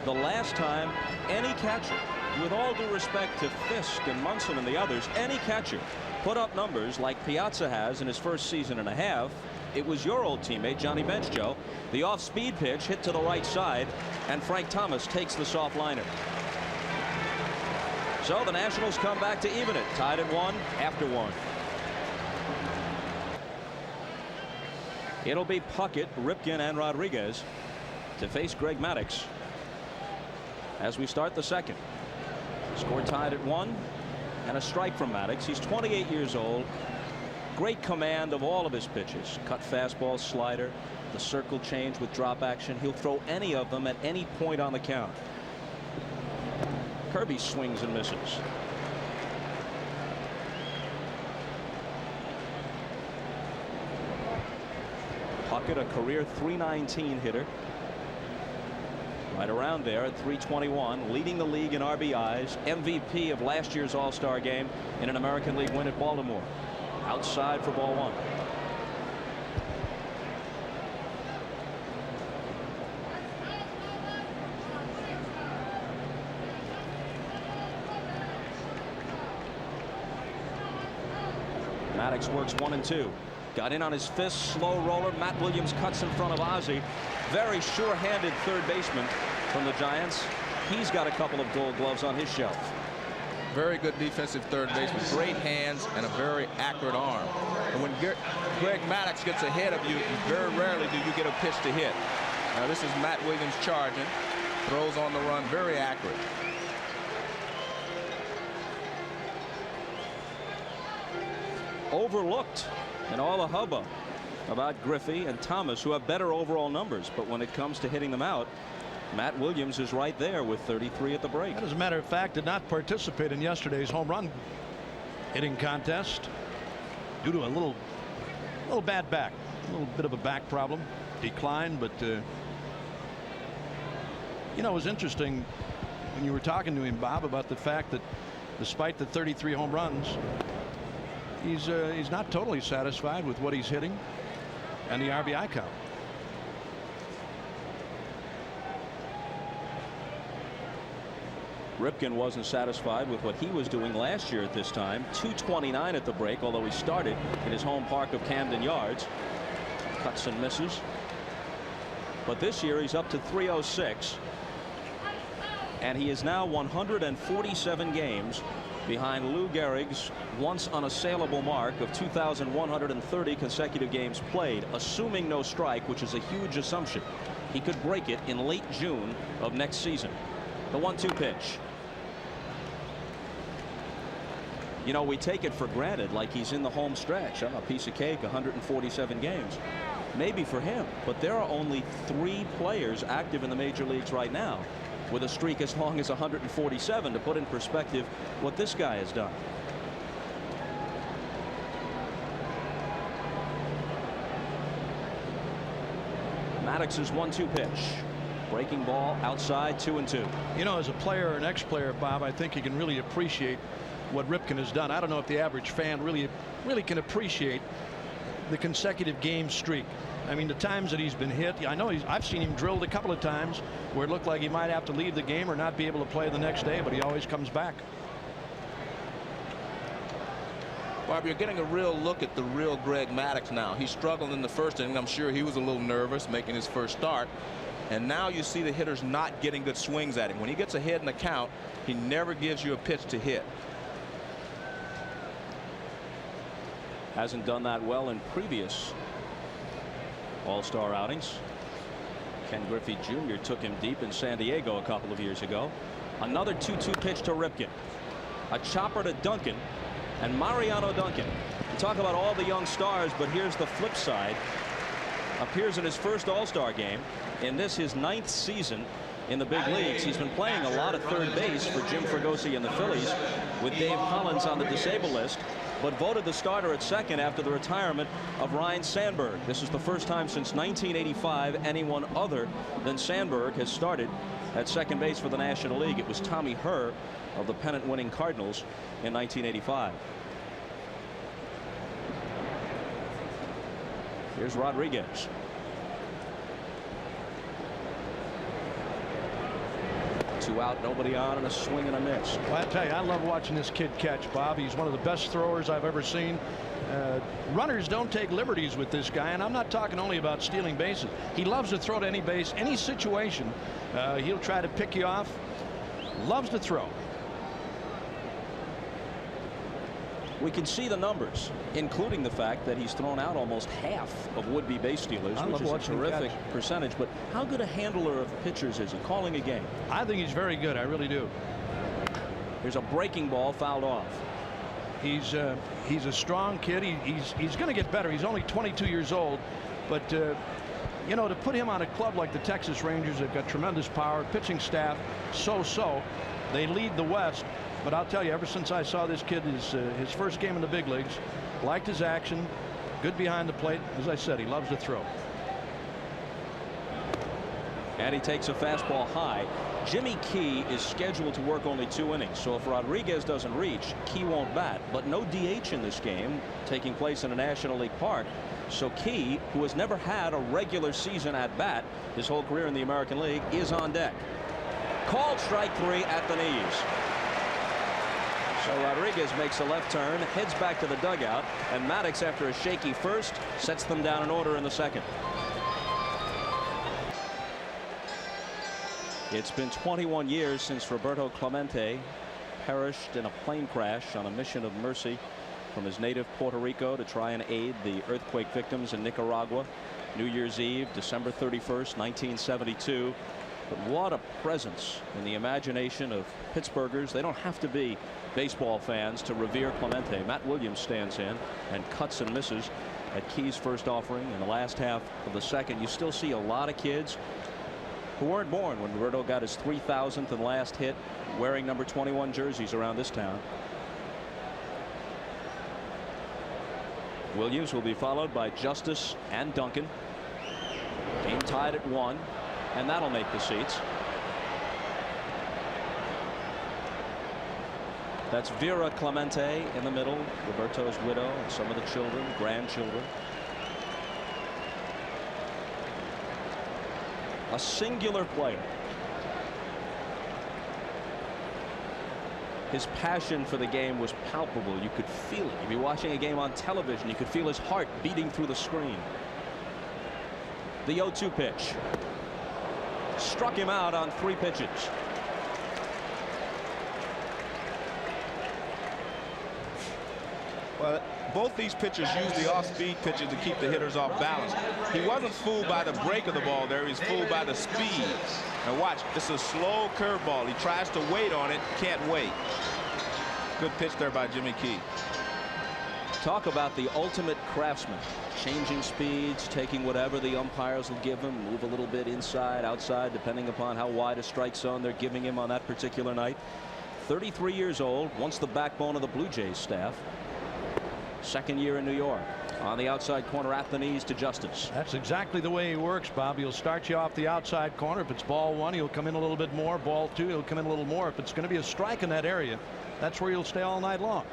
The last time any catcher, with all due respect to Fisk and Munson and the others, any catcher put up numbers like Piazza has in his first season and a half, it was your old teammate Johnny Bench, Joe. The off-speed pitch hit to the right side, and Frank Thomas takes the soft liner. So the Nationals come back to even it, tied at 1 after 1. It'll be Puckett, Ripken, and Rodriguez to face Greg Maddox as we start the second. Score tied at 1, and a strike from Maddox. He's 28 years old. Great command of all of his pitches. Cut fastball, slider, the circle change with drop action. He'll throw any of them at any point on the count. Kirby swings and misses. Puckett, a career .319 hitter. Right around there at .321, leading the league in RBIs, MVP of last year's All-Star game in an American League win at Baltimore. Outside for ball 1. Maddox works 1 and 2. Got in on his fist, slow roller. Matt Williams cuts in front of Ozzie. Very sure-handed third baseman from the Giants. He's got a couple of Gold Gloves on his shelf. Very good defensive third baseman. Great hands and a very accurate arm. And when Greg Maddux gets ahead of you, very rarely do you get a pitch to hit. Now this is Matt Williams charging. Throws on the run, very accurate. Overlooked in all the hubbub about Griffey and Thomas, who have better overall numbers, but when it comes to hitting them out, Matt Williams is right there with 33 at the break. As a matter of fact, did not participate in yesterday's home run hitting contest due to a little bad back, a little bit of a back problem. Declined, but you know, it was interesting when you were talking to him, Bob, about the fact that despite the 33 home runs, he's not totally satisfied with what he's hitting and the RBI count. Ripken wasn't satisfied with what he was doing last year at this time. 229 at the break, although he started in his home park of Camden Yards. Cuts and misses. But this year he's up to 306. And he is now 147 games behind Lou Gehrig's once unassailable mark of 2,130 consecutive games played, assuming no strike, which is a huge assumption. He could break it in late June of next season. The 1-2 pitch. You know, we take it for granted like he's in the home stretch. A piece of cake, 147 games. Maybe for him, but there are only 3 players active in the major leagues right now with a streak as long as 147, to put in perspective what this guy has done. Maddox's 1-2 pitch. Breaking ball outside, 2-2. You know, as a player or an ex-player, Bob, I think you can really appreciate what Ripken has done. I don't know if the average fan really can appreciate the consecutive game streak. I mean, the times that he's been hit, I know I've seen him drilled a couple of times where it looked like he might have to leave the game or not be able to play the next day, but he always comes back. Bob, you're getting a real look at the real Greg Maddux now. He struggled in the first inning. I'm sure he was a little nervous making his first start. And now you see the hitters not getting good swings at him. When he gets ahead in the count, he never gives you a pitch to hit. Hasn't done that well in previous All-Star outings. Ken Griffey Jr. took him deep in San Diego a couple of years ago. Another 2-2 pitch to Ripken. A chopper to Duncan, and Mariano Duncan. We talk about all the young stars, but here's the flip side. Appears in his first All-Star game. In this, his 9th season in the big leagues. He's been playing a lot of third base for Jim Fregosi and the Phillies, with Dave Collins on the disabled list, but voted the starter at second after the retirement of Ryne Sandberg. This is the first time since 1985 anyone other than Sandberg has started at second base for the National League. It was Tommy Herr of the pennant-winning Cardinals in 1985. Here's Rodriguez. Two out, nobody on, and a swing and a miss. Well, I tell you, I love watching this kid catch, Bob. He's one of the best throwers I've ever seen. Runners don't take liberties with this guy, and I'm not talking only about stealing bases. He loves to throw to any base, any situation. He'll try to pick you off. Loves to throw. We can see the numbers, including the fact that he's thrown out almost half of would-be base stealers, which is a terrific percentage. But how good a handler of pitchers is he? Calling a game. I think he's very good. I really do. Here's a breaking ball fouled off. He's a strong kid. He's going to get better. He's only 22 years old, but you know, to put him on a club like the Texas Rangers, they've got tremendous power, pitching staff, so they lead the West. But I'll tell you, ever since I saw this kid his first game in the big leagues, liked his action, good behind the plate. As I said, he loves to throw. And he takes a fastball high. Jimmy Key is scheduled to work only 2 innings, so if Rodriguez doesn't reach, Key won't bat. But no DH in this game, taking place in a National League park. So Key, who has never had a regular season at bat his whole career in the American League, is on deck. Called strike 3 at the knees. So Rodriguez makes a left turn, heads back to the dugout, and Maddox, after a shaky first, sets them down in order in the second. It's been 21 years since Roberto Clemente perished in a plane crash on a mission of mercy from his native Puerto Rico to try and aid the earthquake victims in Nicaragua. New Year's Eve, December 31st, 1972. But what a presence in the imagination of Pittsburghers. They don't have to be baseball fans to revere Clemente. Matt Williams stands in and cuts and misses at Key's first offering in the last half of the second. You still see a lot of kids who weren't born when Roberto got his 3,000th and last hit wearing number 21 jerseys around this town. Williams will be followed by Justice and Duncan. Game tied at 1, and that'll make the seats. That's Vera Clemente in the middle, Roberto's widow, and some of the children, grandchildren. A singular player. His passion for the game was palpable. You could feel it. You'd be watching a game on television. You could feel his heart beating through the screen. The 0-2 pitch. Struck him out on 3 pitches. Well, both these pitchers use the off-speed pitches to keep the hitters off balance. He wasn't fooled by the break of the ball there. He was fooled by the speed. And watch, this is a slow curveball. He tries to wait on it, can't wait. Good pitch there by Jimmy Key. Talk about the ultimate craftsman. Changing speeds, taking whatever the umpires will give him, move a little bit inside, outside, depending upon how wide a strike zone they're giving him on that particular night. 33 years old, once the backbone of the Blue Jays staff. Second year in New York. On the outside corner at the knees to Justice. That's exactly the way he works, Bob. He'll start you off the outside corner. If it's ball 1, he'll come in a little bit more. Ball 2, he'll come in a little more. If it's going to be a strike in that area, that's where he'll stay all night long.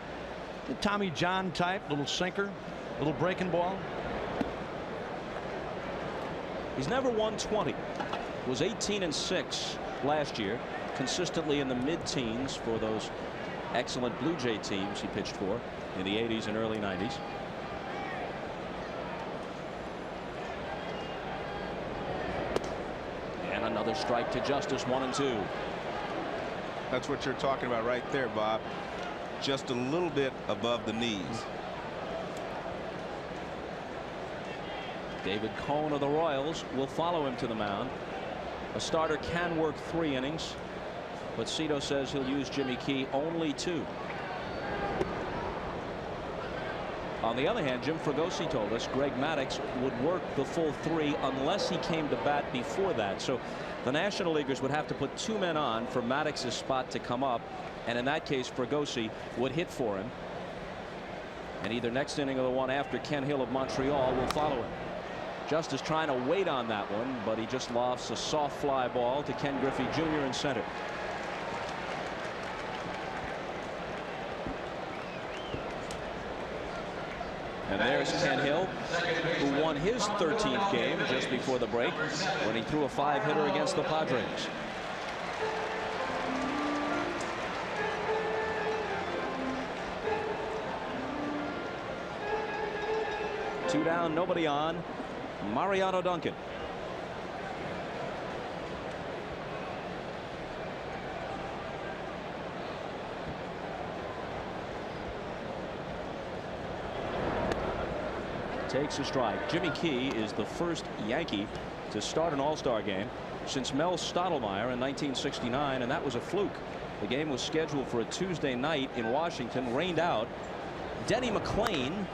The Tommy John type, little sinker, little breaking ball. He's never won 20. Was 18-6 last year, consistently in the mid-teens for those excellent Blue Jay teams he pitched for in the 80s and early 90s. And another strike to Justice, 1-2. That's what you're talking about right there, Bob. Just a little bit above the knees. David Cohn of the Royals will follow him to the mound. A starter can work 3 innings, but Cito says he'll use Jimmy Key only 2. On the other hand, Jim Fregosi told us Greg Maddux would work the full 3 unless he came to bat before that. So the National Leaguers would have to put 2 men on for Maddox's spot to come up, and in that case Fregosi would hit for him. And either next inning or the one after, Ken Hill of Montreal will follow him. Justice trying to wait on that one, but he just lofts a soft fly ball to Ken Griffey Jr. in center. And there's Ken Hill, who won his 13th game just before the break when he threw a 5-hitter against the Padres. Two down, nobody on. Mariano Duncan. Takes a strike. Jimmy Key is the first Yankee to start an All-Star game since Mel Stottlemyre in 1969, and that was a fluke. The game was scheduled for a Tuesday night in Washington, rained out. Denny McLain.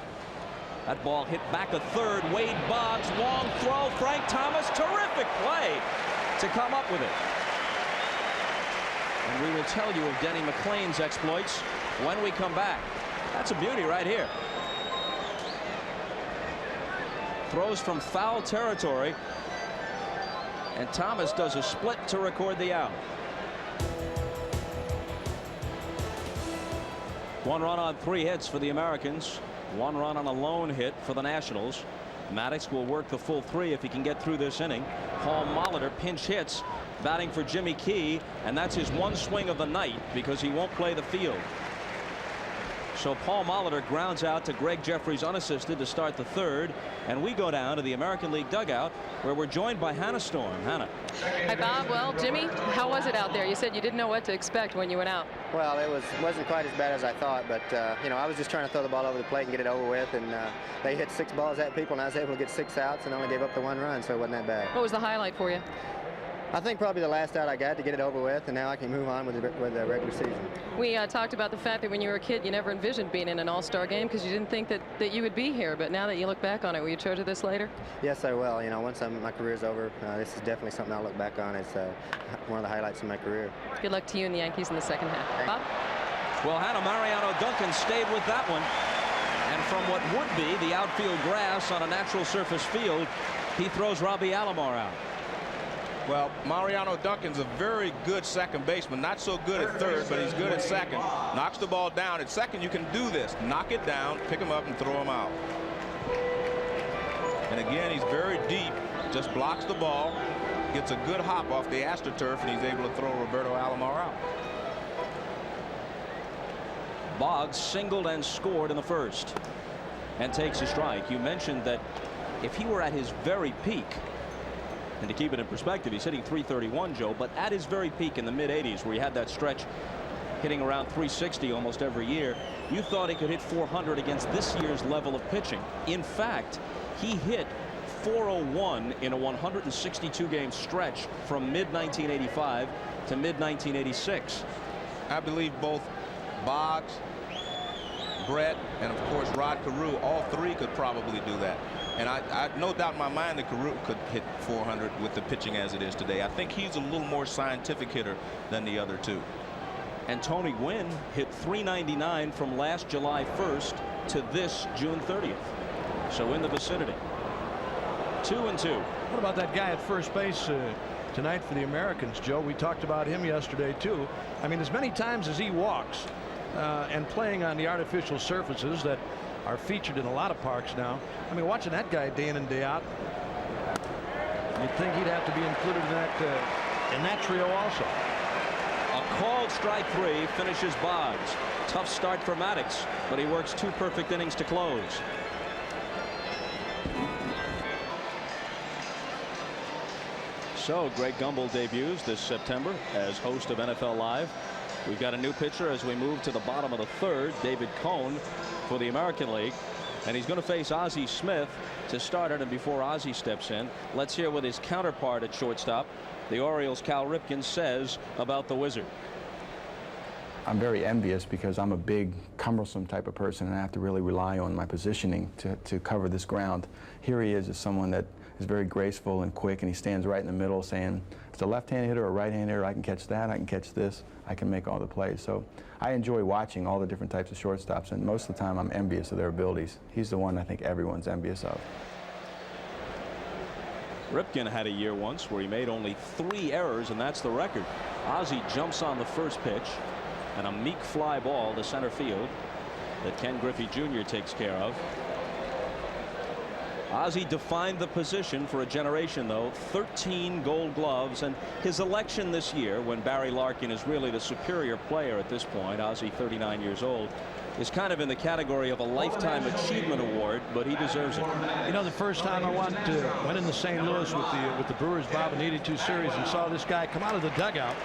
That ball hit back a third. Wade Boggs, long throw. Frank Thomas, terrific play to come up with it. And we will tell you of Denny McLain's exploits when we come back. That's a beauty right here. Throws from foul territory, and Thomas does a split to record the out. 1 run on 3 hits for the Americans. 1 run on a lone hit for the Nationals. Maddox will work the full 3 if he can get through this inning. Paul Molitor pinch hits, batting for Jimmy Key, and that's his 1 swing of the night because he won't play the field. So Paul Molitor grounds out to Greg Jeffries unassisted to start the third, and we go down to the American League dugout where we're joined by Hannah Storm. Hannah. Hi, Bob. Well, Jimmy, how was it out there? You said you didn't know what to expect when you went out. Well, it wasn't quite as bad as I thought, but you know, I was just trying to throw the ball over the plate and get it over with, and they hit 6 balls at people, and I was able to get 6 outs and only gave up the 1 run, so it wasn't that bad. What was the highlight for you? I think probably the last out I got to get it over with, and now I can move on with the regular season. We talked about the fact that when you were a kid, you never envisioned being in an all-star game because you didn't think that you would be here. But now that you look back on it, will you treasure this later? Yes, I will. You know, once my career's over, this is definitely something I'll look back on as one of the highlights of my career. Good luck to you and the Yankees in the second half. Bob? Well, Hannah, Mariano Duncan stayed with that one. And from what would be the outfield grass on a natural surface field, he throws Robbie Alomar out. Well, Mariano Duncan's a very good second baseman. Not so good at third, but he's good at second. Knocks the ball down. At second, you can do this. Knock it down, pick him up, and throw him out. And again, he's very deep. Just blocks the ball, gets a good hop off the AstroTurf, and he's able to throw Roberto Alomar out. Boggs singled and scored in the first and takes a strike. You mentioned that if he were at his very peak, and to keep it in perspective, he's hitting .331, Joe, but at his very peak in the mid-80s, where he had that stretch hitting around .360 almost every year, you thought he could hit .400 against this year's level of pitching. In fact, he hit .401 in a 162-game stretch from mid-1985 to mid-1986. I believe both Boggs, Brett, and of course Rod Carew, all three could probably do that. And I no doubt in my mind that Carew could hit .400 with the pitching as it is today. I think he's a little more scientific hitter than the other two. And Tony Gwynn hit .399 from last July 1st to this June 30th. So in the vicinity. 2-2. What about that guy at first base tonight for the Americans, Joe? We talked about him yesterday too. I mean, as many times as he walks and playing on the artificial surfaces that are featured in a lot of parks now. I mean, watching that guy day in and day out, you'd think he'd have to be included in that trio also. A called strike 3 finishes Boggs. Tough start for Maddox, but he works 2 perfect innings to close. So Greg Gumbel debuts this September as host of NFL Live. We've got a new pitcher as we move to the bottom of the third, David Cohn for the American League, and he's going to face Ozzie Smith to start it. And before Ozzie steps in, let's hear what his counterpart at shortstop, the Orioles' Cal Ripken, says about the Wizard. I'm very envious because I'm a big, cumbersome type of person, and I have to really rely on my positioning to cover this ground. Here he is someone that is very graceful and quick, and he stands right in the middle saying, if it's a left-hand hitter or a right-hand hitter, I can catch that, I can catch this, I can make all the plays. So I enjoy watching all the different types of shortstops, and most of the time I'm envious of their abilities. He's the one I think everyone's envious of. Ripken had a year once where he made only 3 errors, and that's the record. Ozzie jumps on the first pitch, and a meek fly ball to center field that Ken Griffey Jr. takes care of. Ozzie defined the position for a generation, though. 13 Gold Gloves, and his election this year, when Barry Larkin is really the superior player at this point, Ozzie 39 years old, is kind of in the category of a Lifetime Achievement Award, but he deserves it. You know, the first time I went into St. Louis with the Brewers Bob in the '82 series and saw this guy come out of the dugout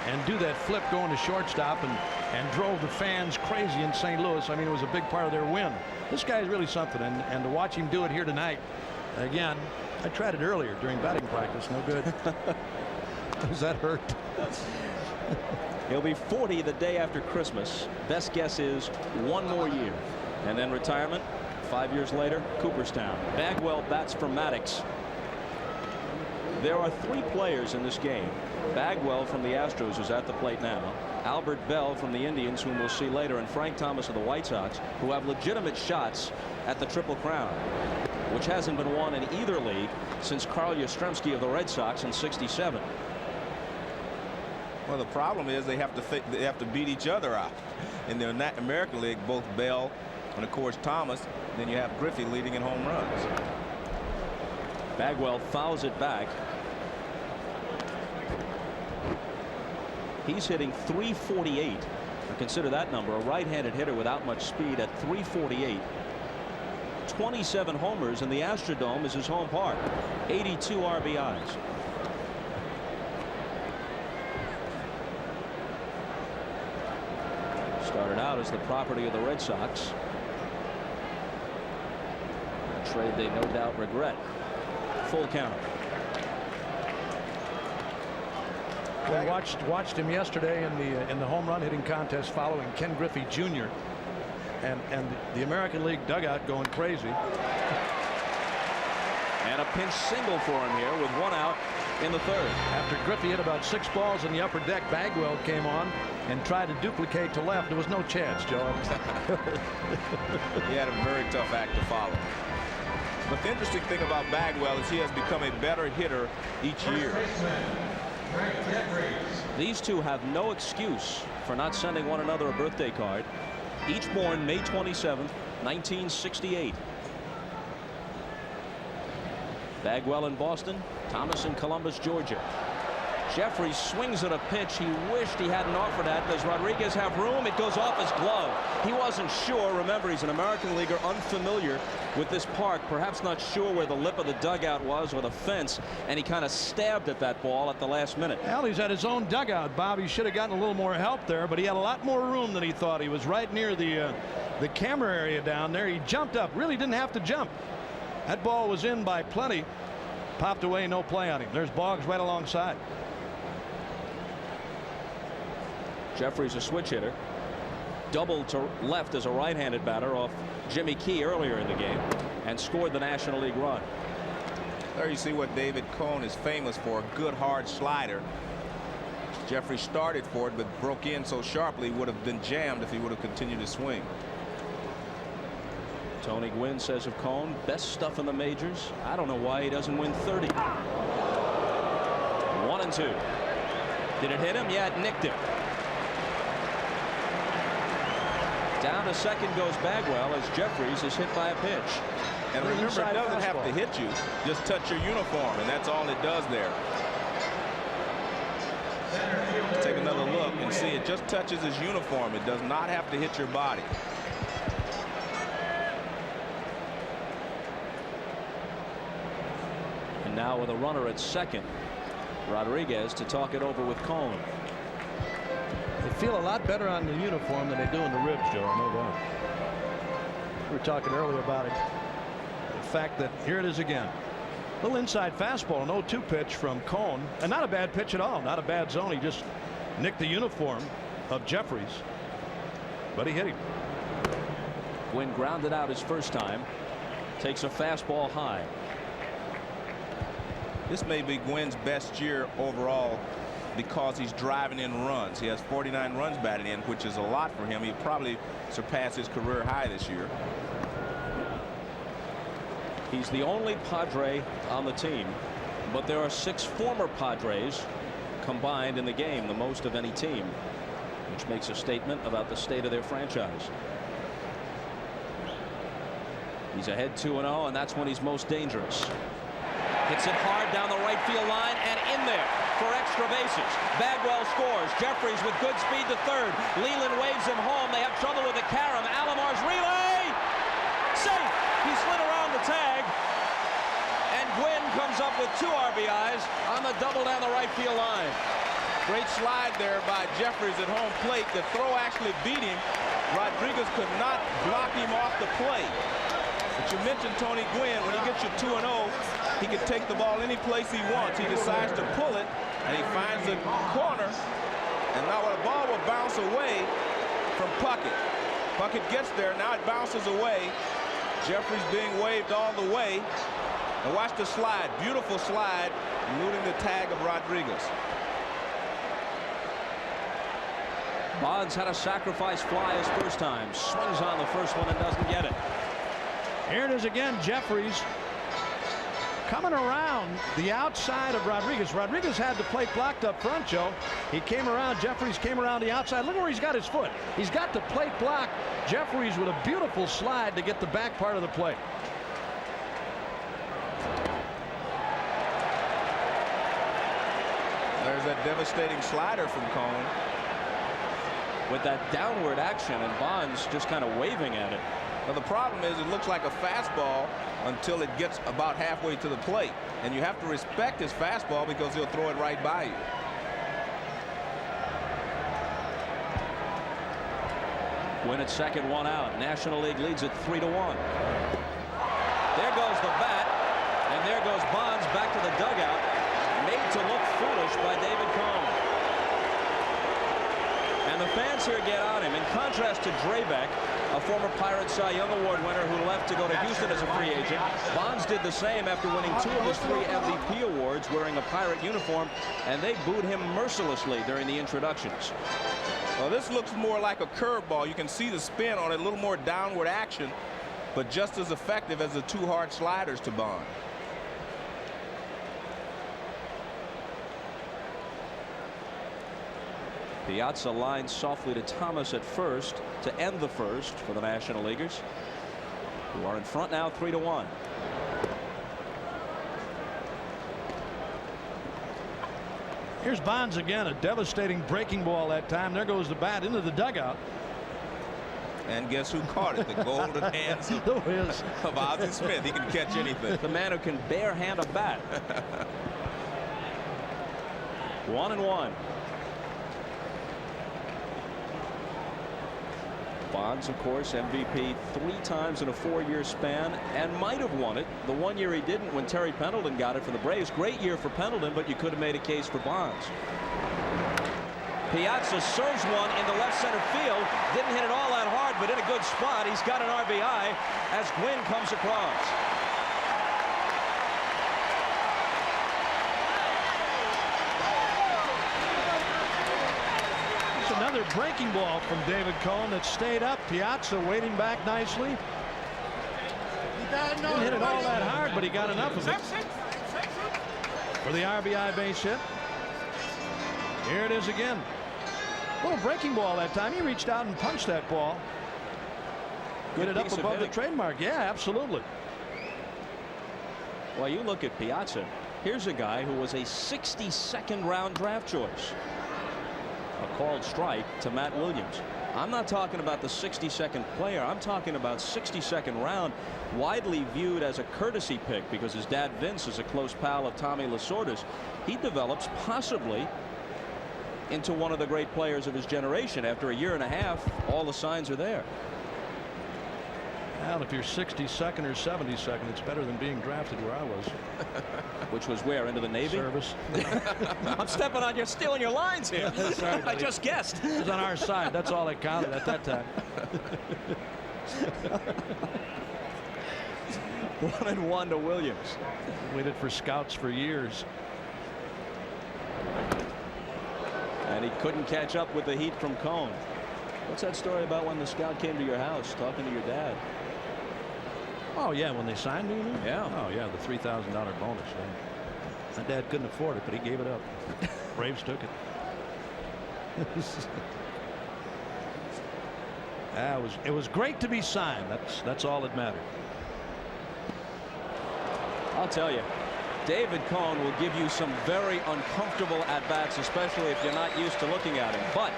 and do that flip going to shortstop and drove the fans crazy in St. Louis. I mean, it was a big part of their win. This guy is really something, and to watch him do it here tonight, again, I tried it earlier during batting practice. No good. Does that hurt? He'll be 40 the day after Christmas. Best guess is 1 more year. And then retirement 5 years later, Cooperstown. Bagwell bats for Maddox. There are 3 players in this game. Bagwell from the Astros, who's at the plate now. Albert Bell from the Indians, whom we'll see later, and Frank Thomas of the White Sox, who have legitimate shots at the Triple Crown, which hasn't been won in either league since Carl Yastrzemski of the Red Sox in '67. Well, the problem is they have to beat each other out. In the American League, both Bell and, of course, Thomas. Then you have Griffey leading in home runs. Bagwell fouls it back. He's hitting .348 Consider that number, a right-handed hitter without much speed at 348. 27 homers, and the Astrodome is his home park. 82 RBIs. Started out as the property of the Red Sox. A trade they no doubt regret. Full count. We watched him yesterday in the home run hitting contest following Ken Griffey Jr. and the American League dugout going crazy. And a pinch single for him here with 1 out in the 3rd. After Griffey hit about 6 balls in the upper deck, Bagwell came on and tried to duplicate to left. There was no chance, Joe. He had a very tough act to follow. But the interesting thing about Bagwell is he has become a better hitter each year. These two have no excuse for not sending one another a birthday card. Each born May 27th, 1968. Bagwell in Boston, Thomas in Columbus, Georgia. Jeffries swings at a pitch he wished he hadn't offered at. Does Rodriguez have room? It goes off his glove. He wasn't sure. Remember, he's an American leaguer, unfamiliar with this park, perhaps not sure where the lip of the dugout was or the fence, and he kind of stabbed at that ball at the last minute. Well, he's at his own dugout, Bob. He should have gotten a little more help there, but he had a lot more room than he thought. He was right near the camera area down there. He jumped up, really didn't have to jump. That ball was in by plenty. Popped away, no play on him. There's Boggs right alongside. Jeffries a switch hitter. Doubled to left as a right-handed batter off Jimmy Key earlier in the game and scored the National League run. There you see what David Cone is famous for, a good hard slider. Jeffries started for it but broke in so sharply, would have been jammed if he would have continued to swing. Tony Gwynn says of Cone, best stuff in the majors. I don't know why he doesn't win 30. 1-2. Did it hit him? Yeah, it nicked him. Down to second goes Bagwell as Jeffries is hit by a pitch. And remember, it doesn't have to hit you. Just touch your uniform, and that's all it does there. Take another look and see it just touches his uniform. It does not have to hit your body. And now with a runner at second, Rodriguez to talk it over with Cone. They feel a lot better on the uniform than they do in the ribs, Joe. I know that. We were talking earlier about it. The fact that here it is again. Little inside fastball, an 0-2 pitch from Cone, and not a bad pitch at all. Not a bad zone. He just nicked the uniform of Jeffries, but he hit him. Gwynn grounded out his first time. Takes a fastball high. This may be Gwynn's best year overall because he's driving in runs. He has 49 runs batted in, which is a lot for him. He probably surpassed his career high this year. He's the only Padre on the team, but there are 6 former Padres combined in the game, the most of any team, which makes a statement about the state of their franchise. He's ahead 2-0, and that's when he's most dangerous. Hits it hard down the right field line and in there for extra bases. Bagwell scores. Jeffries with good speed to third. Leland waves him home. They have trouble with the carom. Alomar's relay. Safe. He slid around the tag. And Gwynn comes up with 2 RBIs on the double down the right field line. Great slide there by Jeffries at home plate. The throw actually beat him. Rodriguez could not block him off the plate. But you mentioned Tony Gwynn. When he gets you 2-0, he can take the ball any place he wants. He decides to pull it, and he finds the corner. And now the ball will bounce away from Puckett. Puckett gets there. Now it bounces away. Jeffries being waved all the way. And watch the slide. Beautiful slide, eluding the tag of Rodriguez. Bonds had a sacrifice fly his first time. Swings on the first one and doesn't get it. Here it is again. Jeffries coming around the outside of Rodriguez. Rodriguez had the plate blocked up front, Joe. He came around. Jeffries came around the outside. Look where he's got his foot. He's got the plate blocked. Jeffries with a beautiful slide to get the back part of the plate. There's that devastating slider from Cone. with that downward action, and Bonds just kind of waving at it. Well, the problem is it looks like a fastball until it gets about halfway to the plate, and you have to respect his fastball because he'll throw it right by you. Gwynn at second, one out. National League leads it 3-1. There goes the bat, and there goes Bonds back to the dugout, made to look foolish by David Cone. And the fans here get on him. In contrast to Drabek, a former Pirates Cy Young Award winner who left to go to Houston as a free agent, Bonds did the same after winning 2 of his 3 MVP awards wearing a Pirate uniform, and they booed him mercilessly during the introductions. Well, this looks more like a curveball. You can see the spin on it, a little more downward action, but just as effective as the 2 hard sliders to Bonds. Piazza lines softly to Thomas at first to end the first for the National Leaguers, who are in front now 3-1. Here's Bonds again, a devastating breaking ball that time. There goes the bat into the dugout. And guess who caught it? The golden hands of Ozzie Smith. He can catch anything. The man who can bare hand a bat. 1-1. Bonds, of course, MVP 3 times in a 4-year span, and might have won it. The 1 year he didn't, when Terry Pendleton got it for the Braves. Great year for Pendleton, but you could have made a case for Bonds. Piazza serves one in the left center field. Didn't hit it all that hard, but in a good spot. He's got an RBI as Gwynn comes across. Another breaking ball from David Cone that stayed up. Piazza waiting back nicely. Didn't hit it all that hard, but he got enough of it for the RBI base hit. Here it is again. Little breaking ball that time. He reached out and punched that ball. Get it up above the trademark. Yeah, absolutely. Well, you look at Piazza. Here's a guy who was a 62nd round draft choice. A called strike to Matt Williams. I'm not talking about the 62nd player. I'm talking about 62nd round, widely viewed as a courtesy pick because his dad Vince is a close pal of Tommy Lasorda's. He develops possibly into one of the great players of his generation. After a year and a half, all the signs are there. Well, if you're 62nd or 72nd, it's better than being drafted where I was. Which was where? Into the Navy? Service. I'm stepping on you, stealing your lines here. Sorry, I just guessed. It was on our side. That's all that counted at that time. 1-1 to Williams. Waited for scouts for years. And he couldn't catch up with the heat from Cone. What's that story about when the scout came to your house talking to your dad? Oh, yeah, when they signed me? Yeah. Oh, yeah, the $3,000 bonus. Yeah. My dad couldn't afford it, but he gave it up. Braves took it. It was great to be signed. That's all that mattered. I'll tell you, David Cone will give you some very uncomfortable at-bats, especially if you're not used to looking at him. But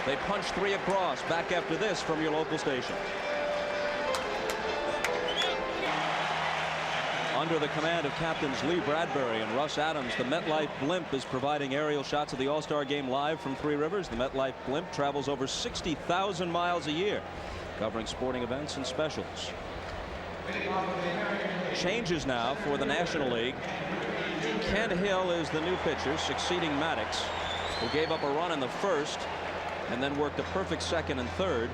they punch 3 across. Back after this from your local station. Under the command of captains Lee Bradbury and Russ Adams, the MetLife Blimp is providing aerial shots of the All-Star Game live from Three Rivers. The MetLife Blimp travels over 60,000 miles a year, covering sporting events and specials. Changes now for the National League. Ken Hill is the new pitcher, succeeding Maddox, who gave up a run in the first and then worked a perfect second and third.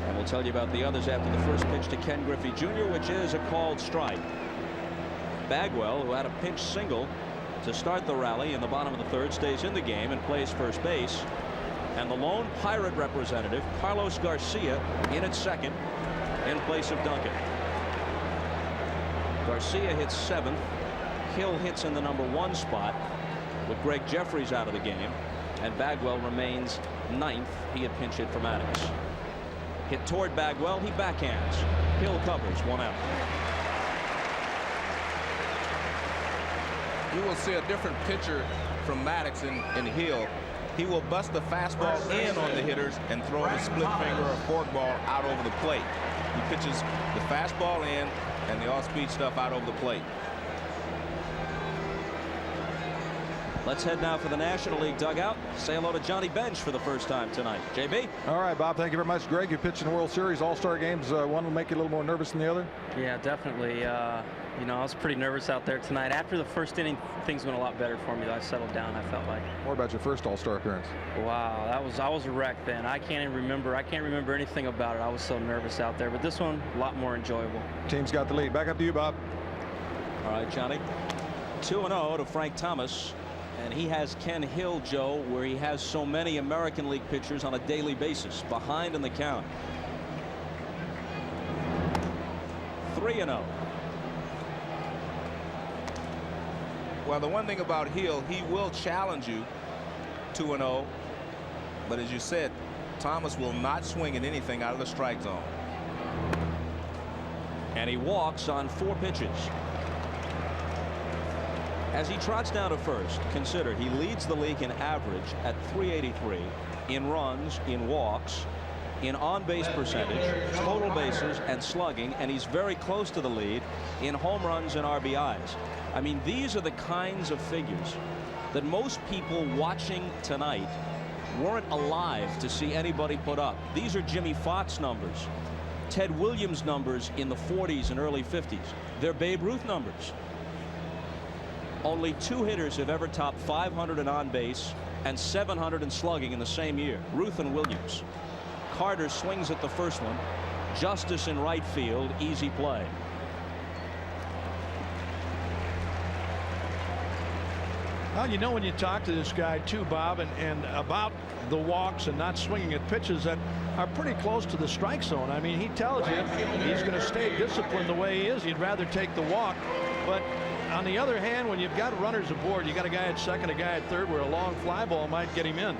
And we'll tell you about the others after the first pitch to Ken Griffey Jr., which is a called strike. Bagwell, who had a pinch single to start the rally in the bottom of the third, stays in the game and plays first base. And the lone Pirate representative, Carlos Garcia, in at second in place of Duncan. Garcia hits 7th. Hill hits in the #1 spot with Greg Jeffries out of the game, and Bagwell remains 9th. He had pinch hit for Maddox. Hit toward Bagwell, he backhands. Hill covers, 1 out. You will see a different pitcher from Maddox in Hill. He will bust the fastball in on the hitters and throw the split finger or forkball out over the plate. He pitches the fastball in and the off-speed stuff out over the plate. Let's head now for the National League dugout. Say hello to Johnny Bench for the first time tonight. JB? All right, Bob, thank you very much. Greg, you pitched in the World Series All-Star games. One will make you a little more nervous than the other? Yeah, definitely. You know, I was pretty nervous out there tonight. After the first inning, things went a lot better for me. I settled down, I felt like. What about your first All-Star appearance? Wow, I was a wreck then. I can't remember anything about it. I was so nervous out there. But this one, a lot more enjoyable. Team's got the lead. Back up to you, Bob. All right, Johnny. 2-0 to Frank Thomas. And he has Ken Hill, Joe, where he has so many American League pitchers on a daily basis, behind in the count. 3-0. Well, the one thing about Hill, he will challenge you 2-0. But as you said, Thomas will not swing at anything out of the strike zone. And he walks on 4 pitches. As he trots down to first, consider he leads the league in average at .383, in runs, in walks, in on-base percentage, total bases, and slugging, and he's very close to the lead in home runs and RBIs. I mean, these are the kinds of figures that most people watching tonight weren't alive to see anybody put up. These are Jimmy Foxx numbers, Ted Williams numbers in the 40s and early 50s. They're Babe Ruth numbers. Only 2 hitters have ever topped 500 in on base and 700 in slugging in the same year, Ruth and Williams. Carter swings at the first one. Justice in right field, easy play. Well, you know, when you talk to this guy too, Bob, and about the walks and not swinging at pitches that are pretty close to the strike zone. I mean, he tells you he's going to stay disciplined the way he is. He'd rather take the walk. But on the other hand, when you've got runners aboard, you got a guy at second, a guy at third, where a long fly ball might get him in.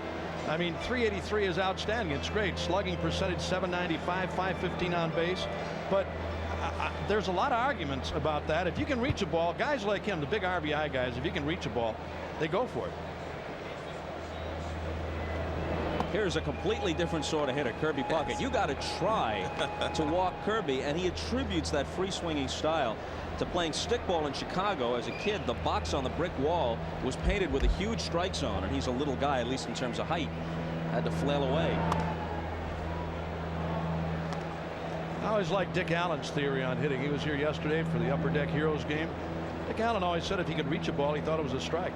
I mean, .383 is outstanding. It's great. Slugging percentage .795, .515 on base. But there's a lot of arguments about that. If you can reach a ball, guys like him, the big RBI guys, if you can reach a ball, they go for it. Here's a completely different sort of hitter, Kirby Puckett. Yes. You got to try to walk Kirby, and he attributes that free swinging style to playing stickball in Chicago as a kid. The box on the brick wall was painted with a huge strike zone, and he's a little guy, at least in terms of height. Had to flail away. I always liked Dick Allen's theory on hitting. He was here yesterday for the Upper Deck Heroes game. Dick Allen always said if he could reach a ball, he thought it was a strike.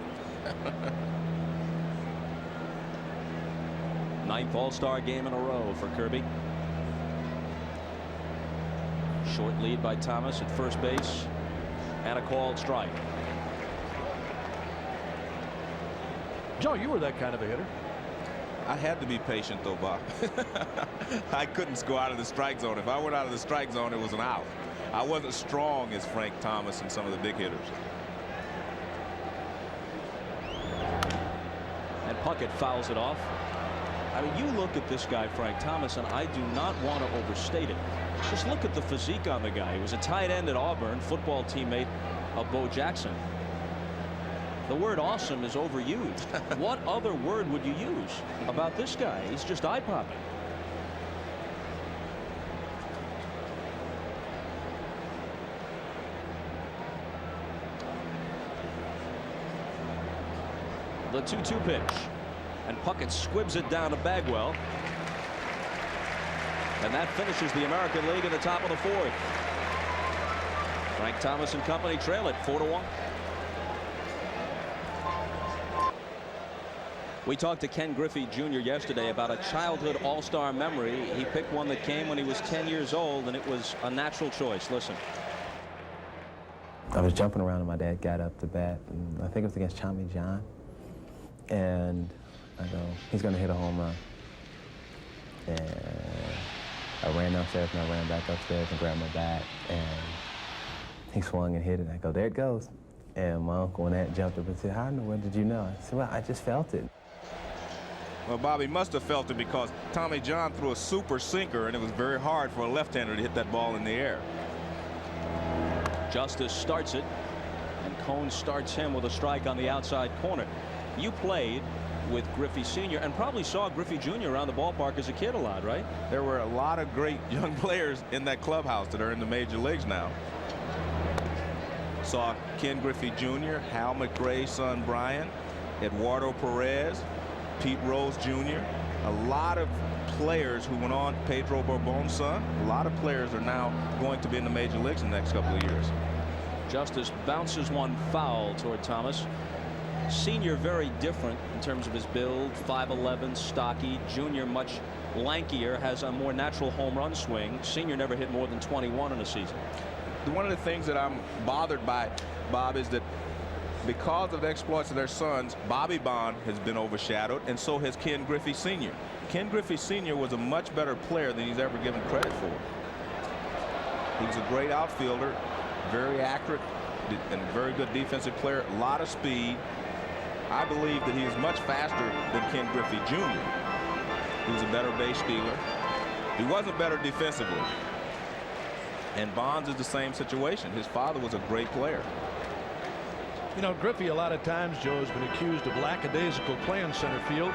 9th All-Star game in a row for Kirby. Short lead by Thomas at first base, and a called strike. Joe, you were that kind of a hitter. I had to be patient, though, Bob. I couldn't go out of the strike zone. If I went out of the strike zone, it was an out. I wasn't strong as Frank Thomas and some of the big hitters. And Puckett fouls it off. I mean, you look at this guy, Frank Thomas, and I do not want to overstate it. Just look at the physique on the guy. He was a tight end at Auburn, football teammate of Bo Jackson. The word awesome is overused. What other word would you use about this guy? He's just eye-popping. The 2-2 pitch. And Puckett squibs it down to Bagwell. And that finishes the American League in the top of the 4th. Frank Thomas and company trail it 4-1. We talked to Ken Griffey Jr. yesterday about a childhood all-star memory. He picked one that came when he was 10 years old, and it was a natural choice. Listen. I was jumping around and my dad got up to bat, and I think it was against Tommy John. And I go, he's going to hit a home run. And I ran downstairs and I ran back upstairs and grabbed my bat, and he swung and hit it. I go, there it goes. And my uncle and aunt jumped up and said, how in the world did you know? I said, well, I just felt it. Well, Bobby must have felt it because Tommy John threw a super sinker, and it was very hard for a left-hander to hit that ball in the air. Justice starts it, and Cone starts him with a strike on the outside corner. You played with Griffey Sr. and probably saw Griffey Jr. around the ballpark as a kid a lot, right? There were a lot of great young players in that clubhouse that are in the major leagues now. Saw Ken Griffey Jr., Hal McRae's son Brian, Eduardo Perez, Pete Rose Jr. A lot of players who went on, Pedro Bourbone's son, a lot of players are now going to be in the major leagues in the next couple of years. Justice bounces one foul toward Thomas. Senior very different in terms of his build, 5'11", stocky. Junior much lankier, has a more natural home run swing. Senior never hit more than 21 in a season. One of the things that I'm bothered by, Bob, is that because of the exploits of their sons, Bobby Bond has been overshadowed, and so has Ken Griffey Sr. Ken Griffey Sr. was a much better player than he's ever given credit for. He was a great outfielder, very accurate, and very good defensive player, a lot of speed. I believe that he is much faster than Ken Griffey Jr. He was a better base stealer. He wasn't better defensively. And Bonds is the same situation. His father was a great player. You know, Griffey a lot of times, Joe, has been accused of lackadaisical play in center field,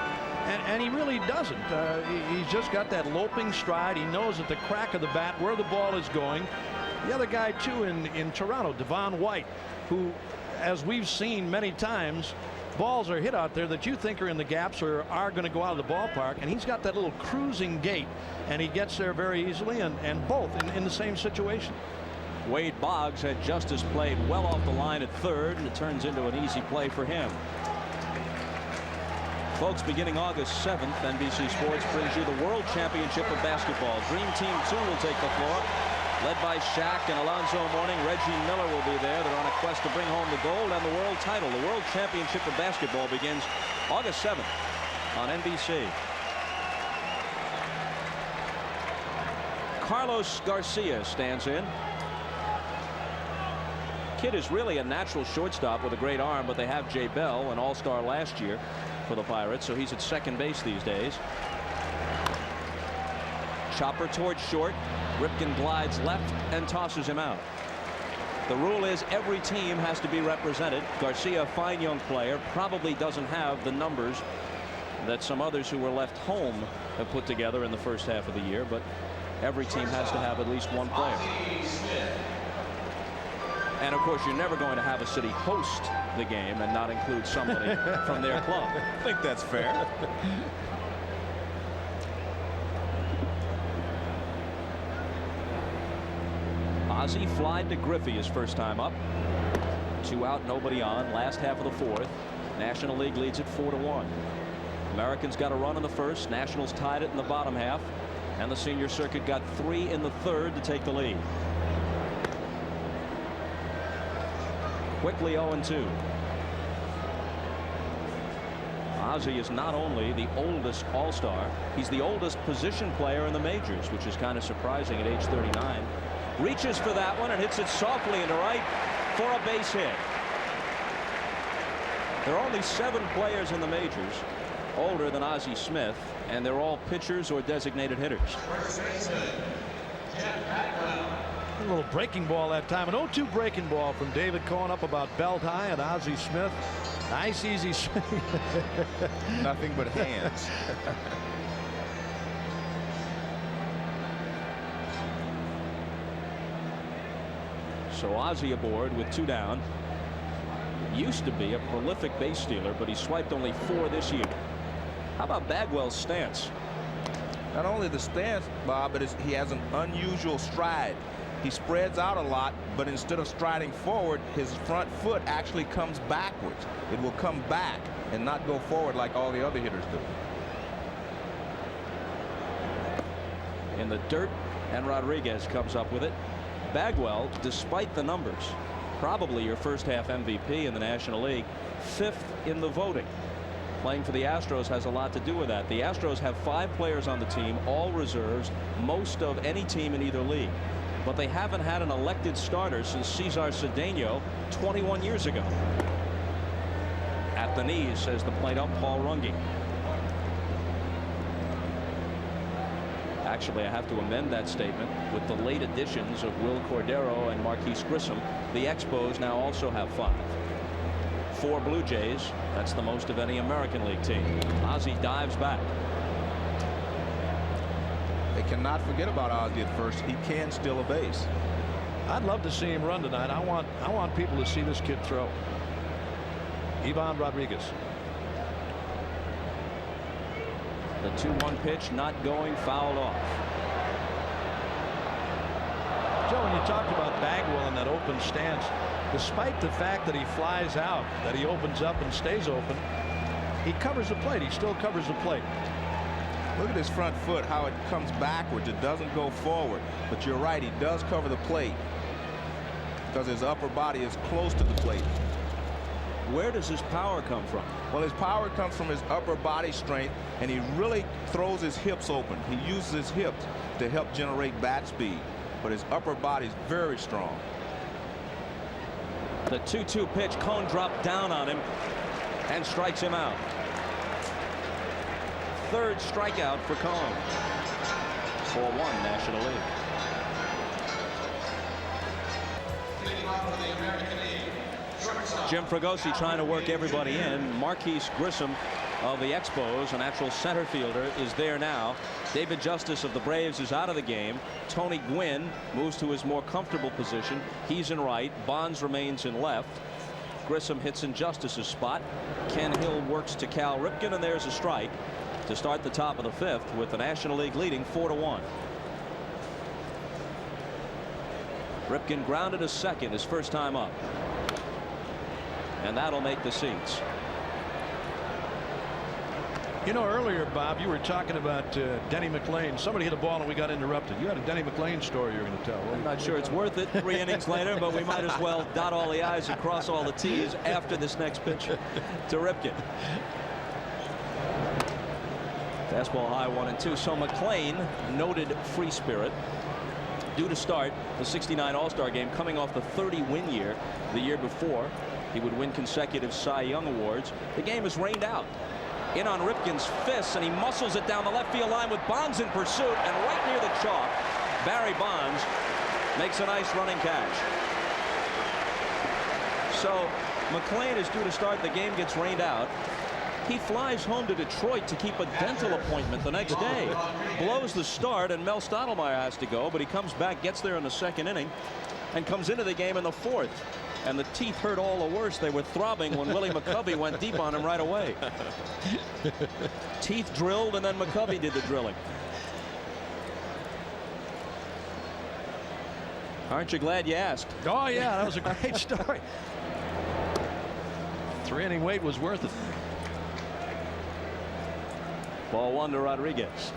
and he really doesn't. He's just got that loping stride. He knows at the crack of the bat where the ball is going. The other guy, too, in Toronto, Devon White, who, as we've seen many times, balls are hit out there that you think are in the gaps or are going to go out of the ballpark, and he's got that little cruising gait, and he gets there very easily, and both in the same situation. Wade Boggs had Justice played well off the line at third, and it turns into an easy play for him. Folks, beginning August 7th, NBC Sports brings you the World Championship of Basketball. Dream Team 2 will take the floor. Led by Shaq and Alonzo Mourning, Reggie Miller will be there. They're on a quest to bring home the gold and the world title. The World Championship of Basketball begins August 7th on NBC. Carlos Garcia stands in. Kid is really a natural shortstop with a great arm, but they have Jay Bell, an all-star last year for the Pirates, so he's at second base these days. Chopper towards short. Ripken glides left and tosses him out. The rule is every team has to be represented. Garcia, a fine young player, probably doesn't have the numbers that some others who were left home have put together in the first half of the year, but every team has to have at least one player. And of course, you're never going to have a city host the game and not include somebody from their club. I think that's fair. Ozzie flied to Griffey his first time up. 2 out, nobody on. Last half of the fourth. National League leads it 4-1. Americans got a run in the first. Nationals tied it in the bottom half. And the senior circuit got 3 in the third to take the lead. Quickly 0-2. Ozzie is not only the oldest All-Star, he's the oldest position player in the majors, which is kind of surprising at age 39. Reaches for that one and hits it softly into right for a base hit. There are only 7 players in the majors older than Ozzie Smith, and they're all pitchers or designated hitters. A little breaking ball that time. An 0-2 breaking ball from David Cohen up about belt high, and Ozzie Smith. Nice easy swing. Nothing but hands. So Ozzie aboard with 2 down. Used to be a prolific base stealer, but he swiped only 4 this year. How about Bagwell's stance? Not only the stance, Bob, but he has an unusual stride. He spreads out a lot, but instead of striding forward, his front foot actually comes backwards. It will come back and not go forward like all the other hitters do. In the dirt, and Rodriguez comes up with it. Bagwell, despite the numbers, probably your first half MVP in the National League, 5th in the voting. Playing for the Astros has a lot to do with that. The Astros have 5 players on the team, all reserves, most of any team in either league. But they haven't had an elected starter since Cesar Cedeno 21 years ago. At the knees, says the plate ump Paul Runge. Actually, I have to amend that statement. With the late additions of Will Cordero and Marquise Grissom, the Expos now also have 5. 4 Blue Jays. That's the most of any American League team. Ozzie dives back. They cannot forget about Ozzie at first. He can steal a base. I'd love to see him run tonight. I want people to see this kid throw. Ivan Rodriguez. The 2-1 pitch not going, fouled off. Joe, when you talked about Bagwell in that open stance, despite the fact that he flies out, that he opens up and stays open, he covers the plate. He still covers the plate. Look at his front foot, how it comes backwards. It doesn't go forward. But you're right, he does cover the plate because his upper body is close to the plate. Where does his power come from? Well, his power comes from his upper body strength, and he really throws his hips open. He uses his hips to help generate bat speed, but his upper body is very strong. The 2-2 pitch, Cone dropped down on him and strikes him out. 3rd strikeout for Cone. 4-1 National League. Jim Fregosi trying to work everybody in. Marquise Grissom of the Expos, a natural center fielder, is there now. David Justice of the Braves is out of the game. Tony Gwynn moves to his more comfortable position. He's in right. Bonds remains in left. Grissom hits in Justice's spot. Ken Hill works to Cal Ripken, and there's a strike to start the top of the 5th with the National League leading 4-1. Ripken grounded a second his first time up. And that'll make the seats. You know, earlier, Bob, you were talking about Denny McLain. Somebody hit a ball and we got interrupted. You had a Denny McLain story you were going to tell. I'm not sure it's worth it 3 innings later, but we might as well dot all the I's and cross all the T's after this next pitch to Ripken. Fastball high, 1-2. So McLain, noted free spirit, due to start the '69 All-Star game, coming off the 30-win year the year before. He would win consecutive Cy Young awards. The game is rained out. In on Ripken's fists, and he muscles it down the left field line with Bonds in pursuit, and right near the chalk, Barry Bonds makes a nice running catch. So McLain is due to start. The game gets rained out. He flies home to Detroit to keep a dental appointment the next day. Blows the start, and Mel Stottlemyre has to go, but he comes back, gets there in the 2nd inning, and comes into the game in the 4th. And the teeth hurt all the worse. They were throbbing when Willie McCovey went deep on him right away. Teeth drilled, and then McCovey did the drilling. Aren't you glad you asked? Oh, yeah, that was a great story. 3-inning wait was worth it. Ball 1 to Rodriguez.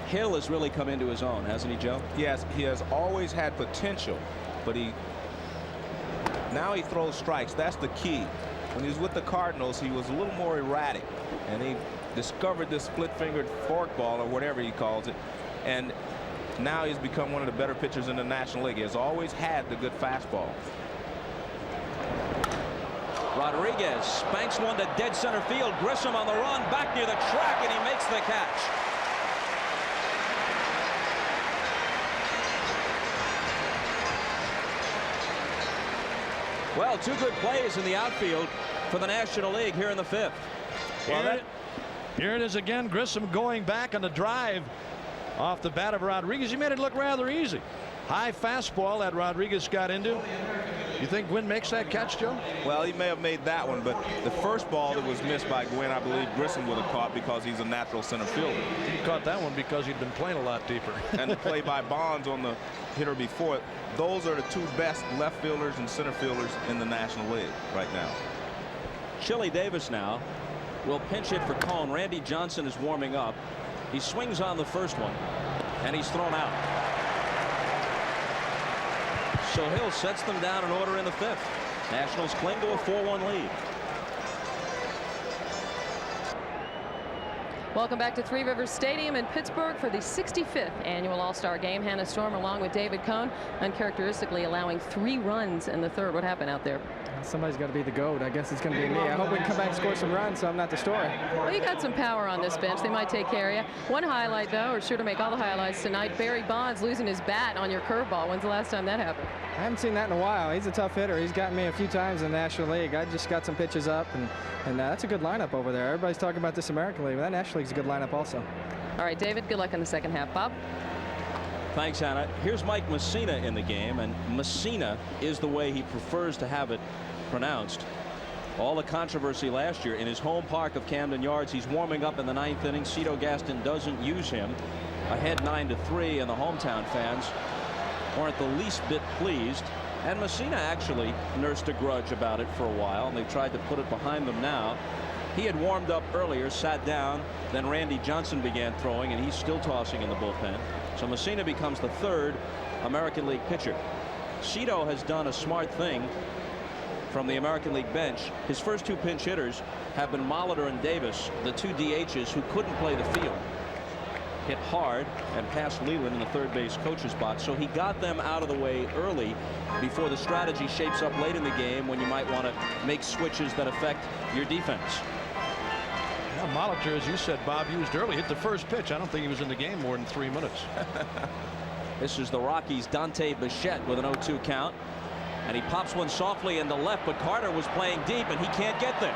Hill has really come into his own, hasn't he, Joe? Yes, he has always had potential, but now he throws strikes. That's the key. When he was with the Cardinals, he was a little more erratic, and he discovered this split-fingered forkball, or whatever he calls it, and now he's become one of the better pitchers in the National League. He has always had the good fastball. Rodriguez spanks one to dead center field. Grissom on the run, back near the track, and he makes the catch. Well, 2 good plays in the outfield for the National League here in the 5th. Well, here it is again. Grissom going back on the drive off the bat of Rodriguez. He made it look rather easy. High fastball that Rodriguez got into. You think Gwynn makes that catch, Joe? Well, he may have made that one, but the first ball that was missed by Gwynn, I believe Grissom would have caught because he's a natural center fielder. He caught that one because he'd been playing a lot deeper. And the play by Bonds on the hitter before it. Those are the 2 best left fielders and center fielders in the National League right now. Chili Davis now will pinch hit for Cone. Randy Johnson is warming up. He swings on the first one, and he's thrown out. So Hill sets them down in order in the 5th. Nationals cling to a 4-1 lead. Welcome back to Three Rivers Stadium in Pittsburgh for the 65th annual All-Star game. Hannah Storm along with David Cone, uncharacteristically allowing 3 runs in the 3rd. What happened out there? somebody's got to be the GOAT. I guess it's going to be me. I hope we can come back and score some runs so I'm not the story. Well, you got some power on this bench. They might take care of you. One highlight, though, or sure to make all the highlights tonight, Barry Bonds losing his bat on your curveball. When's the last time that happened? I haven't seen that in a while. He's a tough hitter. He's gotten me a few times in the National League. I just got some pitches up, and that's a good lineup over there. Everybody's talking about this American League, but that National League's a good lineup also. All right, David, good luck in the second half. Bob? Thanks, Hannah. Here's Mike Messina in the game, and Messina is the way he prefers to have it pronounced. All the controversy last year in his home park of Camden Yards. He's warming up in the 9th inning. Cito Gaston doesn't use him. Ahead 9-3, and the hometown fans weren't the least bit pleased. And Messina actually nursed a grudge about it for a while, and they tried to put it behind them now. He had warmed up earlier, sat down, then Randy Johnson began throwing, and he's still tossing in the bullpen. So Messina becomes the 3rd American League pitcher. Cito has done a smart thing from the American League bench. His first 2 pinch hitters have been Molitor and Davis, the 2 DHs who couldn't play the field. Hit hard and passed Leland in the third base coach's box. So he got them out of the way early before the strategy shapes up late in the game when you might want to make switches that affect your defense. Yeah, Molitor, as you said, Bob, used early, hit the first pitch. I don't think he was in the game more than 3 minutes. This is the Rockies' Dante Bichette with an 0-2 count. And he pops one softly into left, but Carter was playing deep, and he can't get there.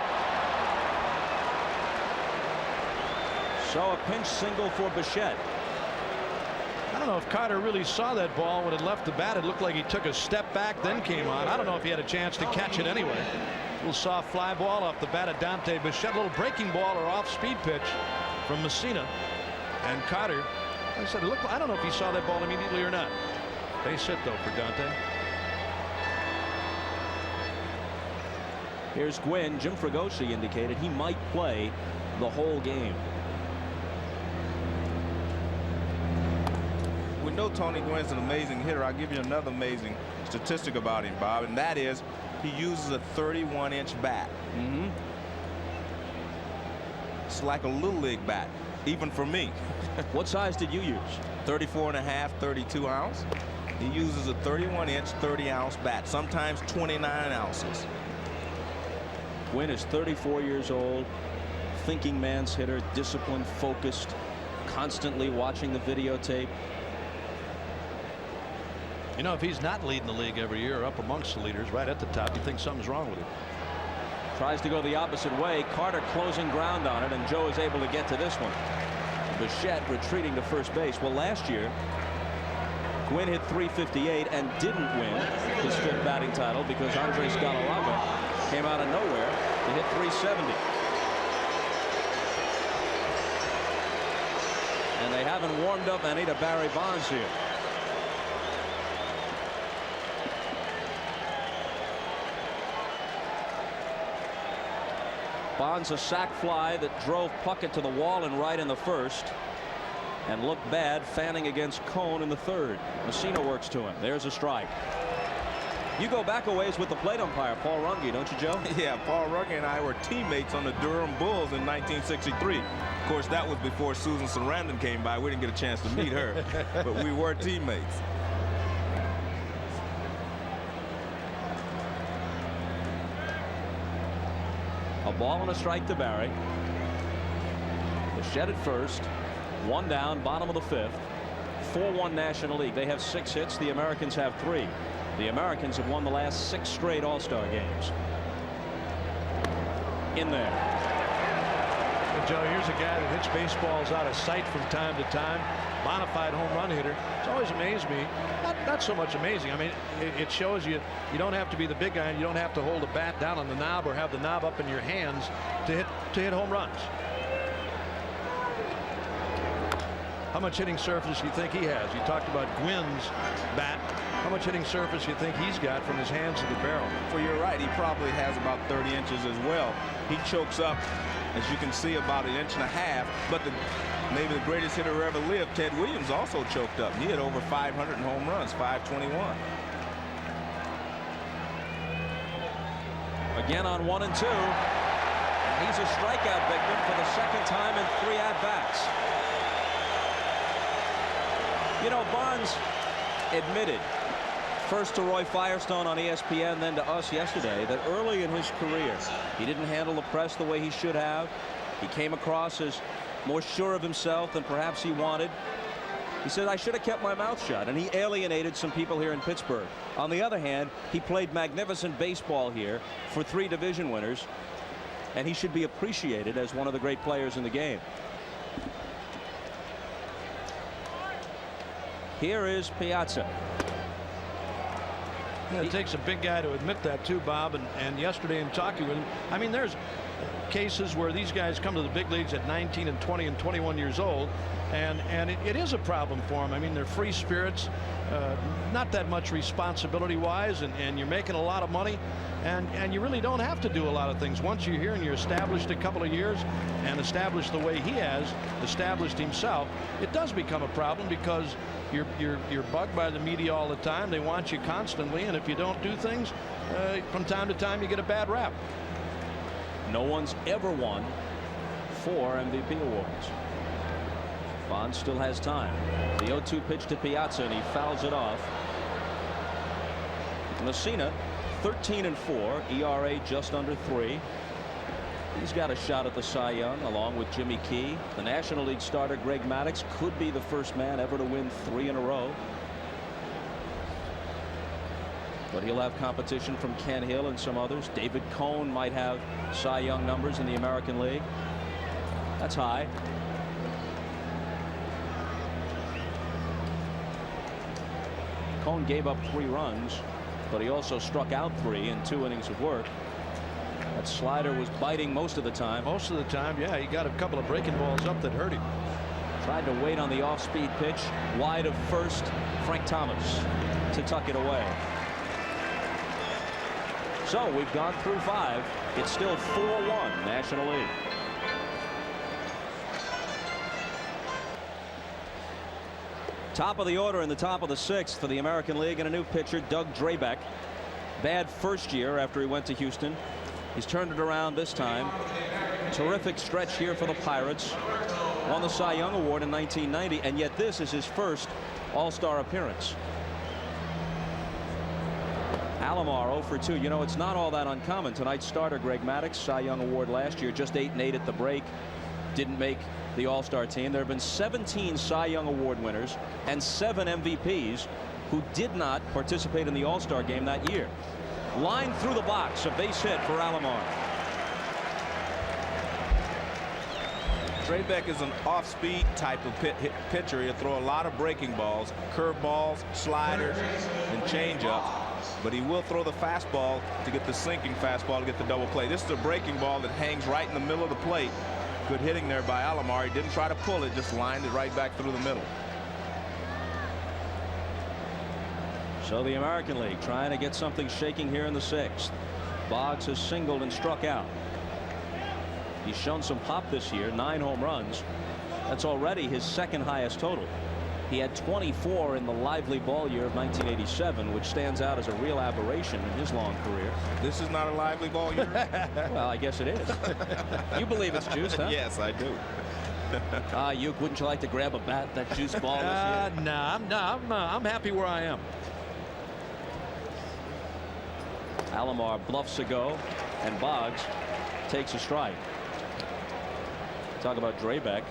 So a pinch single for Bichette. I don't know if Carter really saw that ball when it left the bat. It looked like he took a step back, then came on. I don't know if he had a chance to catch it anyway. A little soft fly ball off the bat of Dante Bichette. A little breaking ball or off-speed pitch from Messina. And Carter, like I said, I don't know if he saw that ball immediately or not. Base hit, though, for Dante. Here's Gwynn. Jim Fregosi indicated he might play the whole game. We know Tony Gwynn's an amazing hitter. I'll give you another amazing statistic about him, Bob, and that is he uses a 31-inch bat. It's like a little league bat, even for me. What size did you use? 34.5, 32 ounce. He uses a 31-inch, 30-ounce bat, sometimes 29 ounces. Gwynn is 34 years old, thinking man's hitter, disciplined, focused, constantly watching the videotape. You know, if he's not leading the league every year, up amongst the leaders, right at the top, you think something's wrong with him. Tries to go the opposite way. Carter closing ground on it, and Joe is able to get to this one. Bichette retreating to first base. Well, last year, Gwynn hit .358 and didn't win his 5th batting title because Andres Galarraga came out of nowhere to hit .370. And they haven't warmed up any to Barry Bonds here. Bonds a sac fly that drove Puckett to the wall and right in the 1st and looked bad fanning against Cone in the 3rd. Messina works to him. There's a strike. You go back a ways with the plate umpire, Paul Runge, don't you, Joe? Yeah, Paul Runge and I were teammates on the Durham Bulls in 1963. Of course, that was before Susan Sarandon came by. We didn't get a chance to meet her, but we were teammates. A ball and a strike to Barry. Bichette at first. 1 down, bottom of the 5th. 4-1 National League. They have 6 hits. The Americans have 3. The Americans have won the last 6 straight All-Star games. In there. Well, Joe, here's a guy that hits baseballs out of sight from time to time. Bona fide home run hitter. It's always amazed me. Not so much amazing. I mean, it shows you don't have to be the big guy, and you don't have to hold a bat down on the knob or have the knob up in your hands to hit home runs. How much hitting surface do you think he has? You talked about Gwynn's bat. How much hitting surface do you think he's got from his hands to the barrel? Well, you're right. He probably has about 30 inches as well. He chokes up, as you can see, about 1.5 inches. But maybe the greatest hitter who ever lived, Ted Williams, also choked up. He had over 500 in home runs, 521. Again on 1 and 2. And he's a strikeout victim for the 2nd time in 3 at-bats. You know, Bonds admitted First to Roy Firestone on ESPN, then to us yesterday, that early in his career, he didn't handle the press the way he should have. He came across as more sure of himself than perhaps he wanted. He said, I should have kept my mouth shut, and he alienated some people here in Pittsburgh. On the other hand, he played magnificent baseball here for 3 division winners, and he should be appreciated as one of the great players in the game. Here is Piazza. Yeah, it takes a big guy to admit that too, Bob, and yesterday in talking with him, I mean, there's cases where these guys come to the big leagues at 19 and 20 and 21 years old, and it is a problem for them. I mean, they're free spirits, not that much responsibility wise, and you're making a lot of money, and you really don't have to do a lot of things. Once you're here and you're established a couple of years and established the way he has established himself, it does become a problem because you're bugged by the media all the time. They want you constantly, and if you don't do things, from time to time you get a bad rap. No one's ever won 4 MVP awards. Bonds still has time. The 0-2 pitch to Piazza, and he fouls it off. Messina, 13 and 4, ERA just under 3. He's got a shot at the Cy Young along with Jimmy Key. The National League starter Greg Maddux could be the first man ever to win 3 in a row. But he'll have competition from Ken Hill and some others. David Cone might have Cy Young numbers in the American League. That's high. Cone gave up 3 runs, but he also struck out 3 in 2 innings of work. That slider was biting most of the time. Most of the time, yeah. He got a couple of breaking balls up that hurt him. Tried to wait on the off-speed pitch. Wide of first, Frank Thomas to tuck it away. So we've gone through 5. It's still 4-1 National League. Top of the order in the top of the 6th for the American League, and a new pitcher, Doug Drabek. Bad first year after he went to Houston. He's turned it around this time. Terrific stretch here for the Pirates. Won the Cy Young Award in 1990, and yet this is his first All-Star appearance. Alomar 0 for 2. You know, it's not all that uncommon. Tonight's starter Greg Maddux, Cy Young Award last year, just 8 and 8 at the break. Didn't make the All-Star team. There have been 17 Cy Young Award winners and 7 MVPs who did not participate in the All-Star game that year. Line through the box, a base hit for Alomar. Drabek is an off-speed type of pitcher. He'll throw a lot of breaking balls, curve balls, sliders, and changeups. But he will throw the fastball to get the sinking fastball to get the double play. This is a breaking ball that hangs right in the middle of the plate. Good hitting there by Alomar. He didn't try to pull it, just lined it right back through the middle. So the American League trying to get something shaking here in the 6th. Boggs has singled and struck out. He's shown some pop this year, 9 home runs. That's already his 2nd highest total. He had 24 in the lively ball year of 1987, which stands out as a real aberration in his long career. This is not a lively ball year? Well, I guess it is. You believe it's juiced, huh? Yes, I do. Wouldn't you like to grab a bat, that juice ball this year? I'm happy where I am. Alomar bluffs a go, and Boggs takes a strike. Talk about Drabek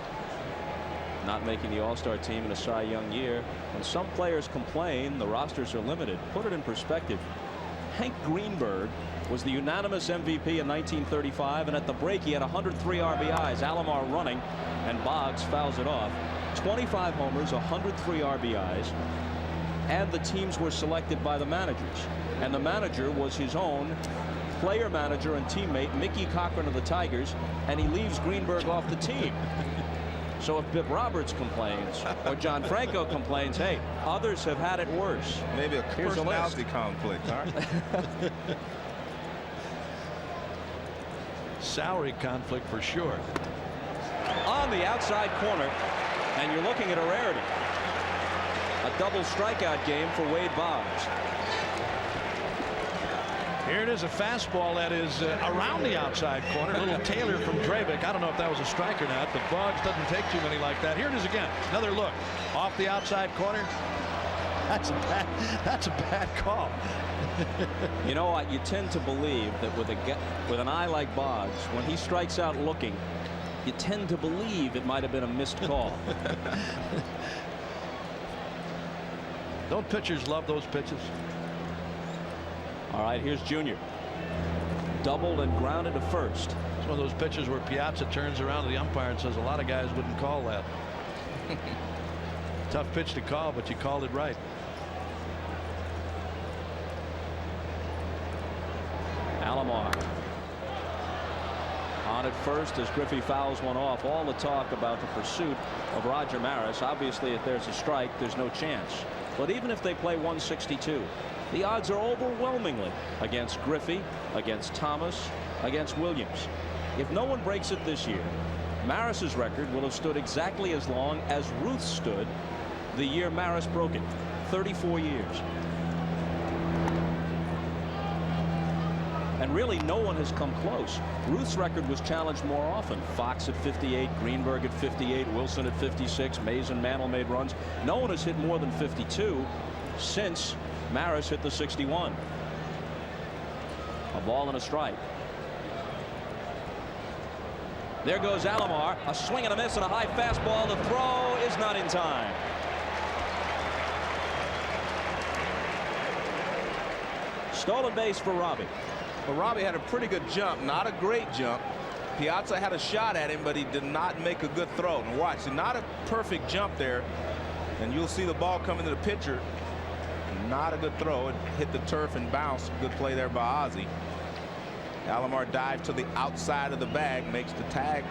not making the All-Star team in a Cy Young year. When some players complain the rosters are limited, put it in perspective. Hank Greenberg was the unanimous MVP in 1935, and at the break he had 103 RBIs. Alomar running, and Boggs fouls it off. 25 homers, 103 RBIs, and the teams were selected by the managers, and the manager was his own player manager and teammate Mickey Cochran of the Tigers, and he leaves Greenberg off the team. So if Bip Roberts complains or John Franco complains, hey, others have had it worse. Maybe a personality conflict, huh? Salary conflict for sure. On the outside corner, and you're looking at a rarity. A double strikeout game for Wade Boggs. Here it is, a fastball that is around the outside corner. A little Taylor from Drabek. I don't know if that was a strike or not, but Boggs doesn't take too many like that. Here it is again. Another look off the outside corner. That's a bad call. You know what? You tend to believe that with an eye like Boggs, when he strikes out looking, you tend to believe it might have been a missed call. Don't pitchers love those pitches? All right, here's Junior. Doubled and grounded to first. It's one of those pitches where Piazza turns around to the umpire and says a lot of guys wouldn't call that. Tough pitch to call, but you called it right. Alomar on at first as Griffey fouls one off. All the talk about the pursuit of Roger Maris. Obviously, if there's a strike, there's no chance. But even if they play 162, the odds are overwhelmingly against Griffey, against Thomas, against Williams. If no one breaks it this year, Maris's record will have stood exactly as long as Ruth's stood the year Maris broke it, 34 years. And really, no one has come close. Ruth's record was challenged more often. Fox at 58, Greenberg at 58, Wilson at 56, Mays and Mantle made runs. No one has hit more than 52 since Maris hit the 61. A ball and a strike. There goes Alomar. A swing and a miss and a high fastball. The throw is not in time. Stolen base for Robbie. Well, Robbie had a pretty good jump, not a great jump. Piazza had a shot at him, but he did not make a good throw. And watch, not a perfect jump there. And you'll see the ball come into the pitcher. Not a good throw. It hit the turf and bounced. Good play there by Ozzie. Alomar dived to the outside of the bag, makes the tag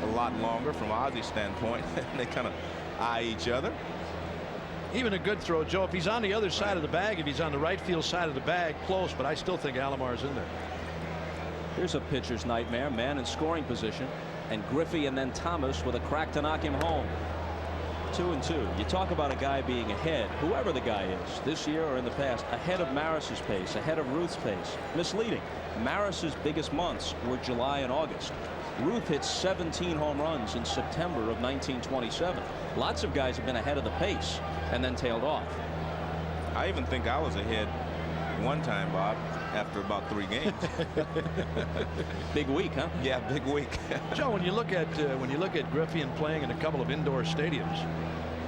a lot longer from Ozzie's standpoint. They kind of eye each other. Even a good throw, Joe, if he's on the other side of the bag, if he's on the right field side of the bag, close, but I still think Alomar's in there. Here's a pitcher's nightmare. Man in scoring position, and Griffey and then Thomas with a crack to knock him home. 2-2. You talk about a guy being ahead, whoever the guy is, this year or in the past, ahead of Maris's pace, ahead of Ruth's pace. Misleading. Maris's biggest months were July and August. Ruth hit 17 home runs in September of 1927. Lots of guys have been ahead of the pace and then tailed off. I even think I was ahead one time, Bob, after about 3 games. Big week, huh? Yeah, big week. Joe, when you look at Griffey and playing in a couple of indoor stadiums,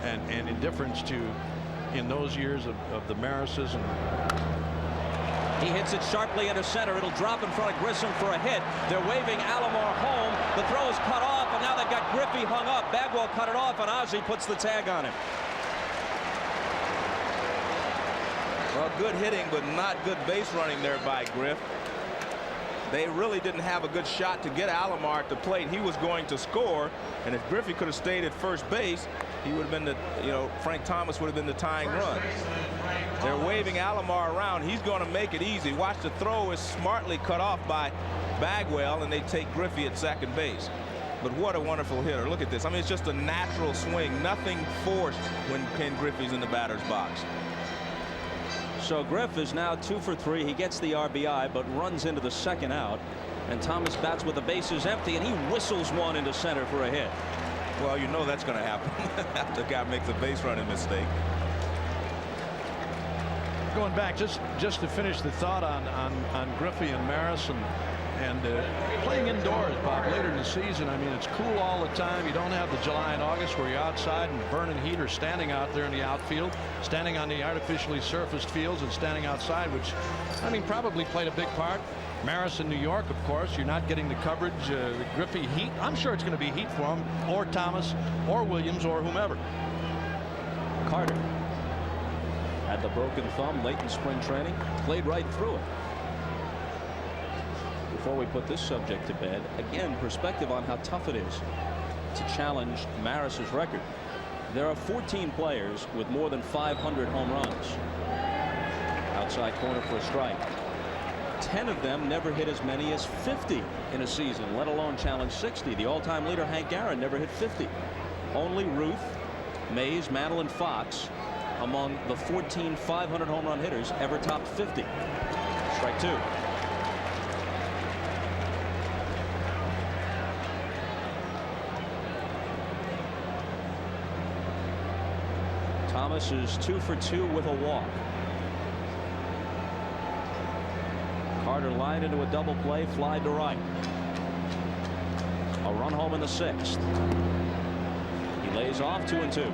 and in difference to in those years of the Marises and. He hits it sharply into center. It'll drop in front of Grissom for a hit. They're waving Alomar home. The throw is cut off, and now they've got Griffey hung up. Bagwell cut it off, and Ozzie puts the tag on him. Well, good hitting, but not good base running there by Griff. They really didn't have a good shot to get Alomar at the plate. He was going to score, and if Griffey could have stayed at first base, he would have been Frank Thomas would have been the tying run. They're waving Alomar around. He's going to make it easy. Watch, the throw is smartly cut off by Bagwell, and they take Griffey at second base. But what a wonderful hitter. Look at this. I mean, it's just a natural swing. Nothing forced when Ken Griffey's in the batter's box. So Griff is now 2 for 3. He gets the RBI, but runs into the second out. And Thomas bats with the bases empty, and he whistles one into center for a hit. Well, you know that's going to happen after the guy makes a base running mistake. Going back, just to finish the thought on Griffey and Maris and playing indoors, Bob, later in the season. I mean, it's cool all the time. You don't have the July and August where you're outside and burning heat or standing out there in the outfield, standing on the artificially surfaced fields and standing outside, which, I mean, probably played a big part. Maris in New York, of course, you're not getting the coverage. The Griffey heat, I'm sure it's going to be heat for him, or Thomas, or Williams, or whomever. Carter had the broken thumb late in spring training, played right through it. Before we put this subject to bed, again, perspective on how tough it is to challenge Maris's record. There are 14 players with more than 500 home runs. Outside corner for a strike. 10 of them never hit as many as 50 in a season, let alone challenge 60. The all-time leader, Hank Aaron, never hit 50. Only Ruth, Mays, Mantle, and Fox among the 14 500 home run hitters ever topped 50. Strike 2. Thomas is 2 for 2 with a walk. Carter lined into a double play, fly to right. A run home in the 6th. He lays off 2-2.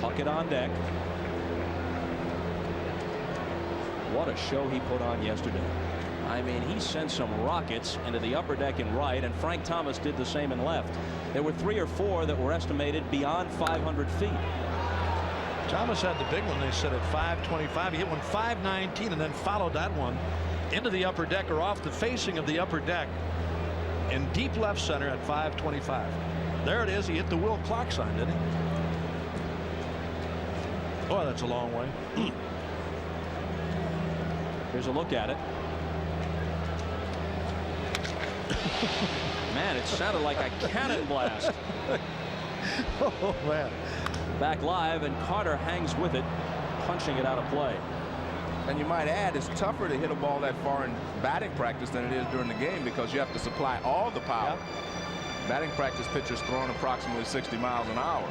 Puckett on deck. What a show he put on yesterday. I mean, he sent some rockets into the upper deck in right, and Frank Thomas did the same in left. There were 3 or 4 that were estimated beyond 500 feet. Thomas had the big one, they said, at 525. He hit one 519 and then followed that one into the upper deck or off the facing of the upper deck in deep left center at 525. There it is. He hit the Will Clark sign, didn't he? Oh, that's a long way. Here's a look at it. Man, it sounded like a cannon blast. Oh, man. Back live, and Carter hangs with it, punching it out of play. And you might add, it's tougher to hit a ball that far in batting practice than it is during the game because you have to supply all the power. Yeah. Batting practice pitchers throwing approximately 60 miles an hour.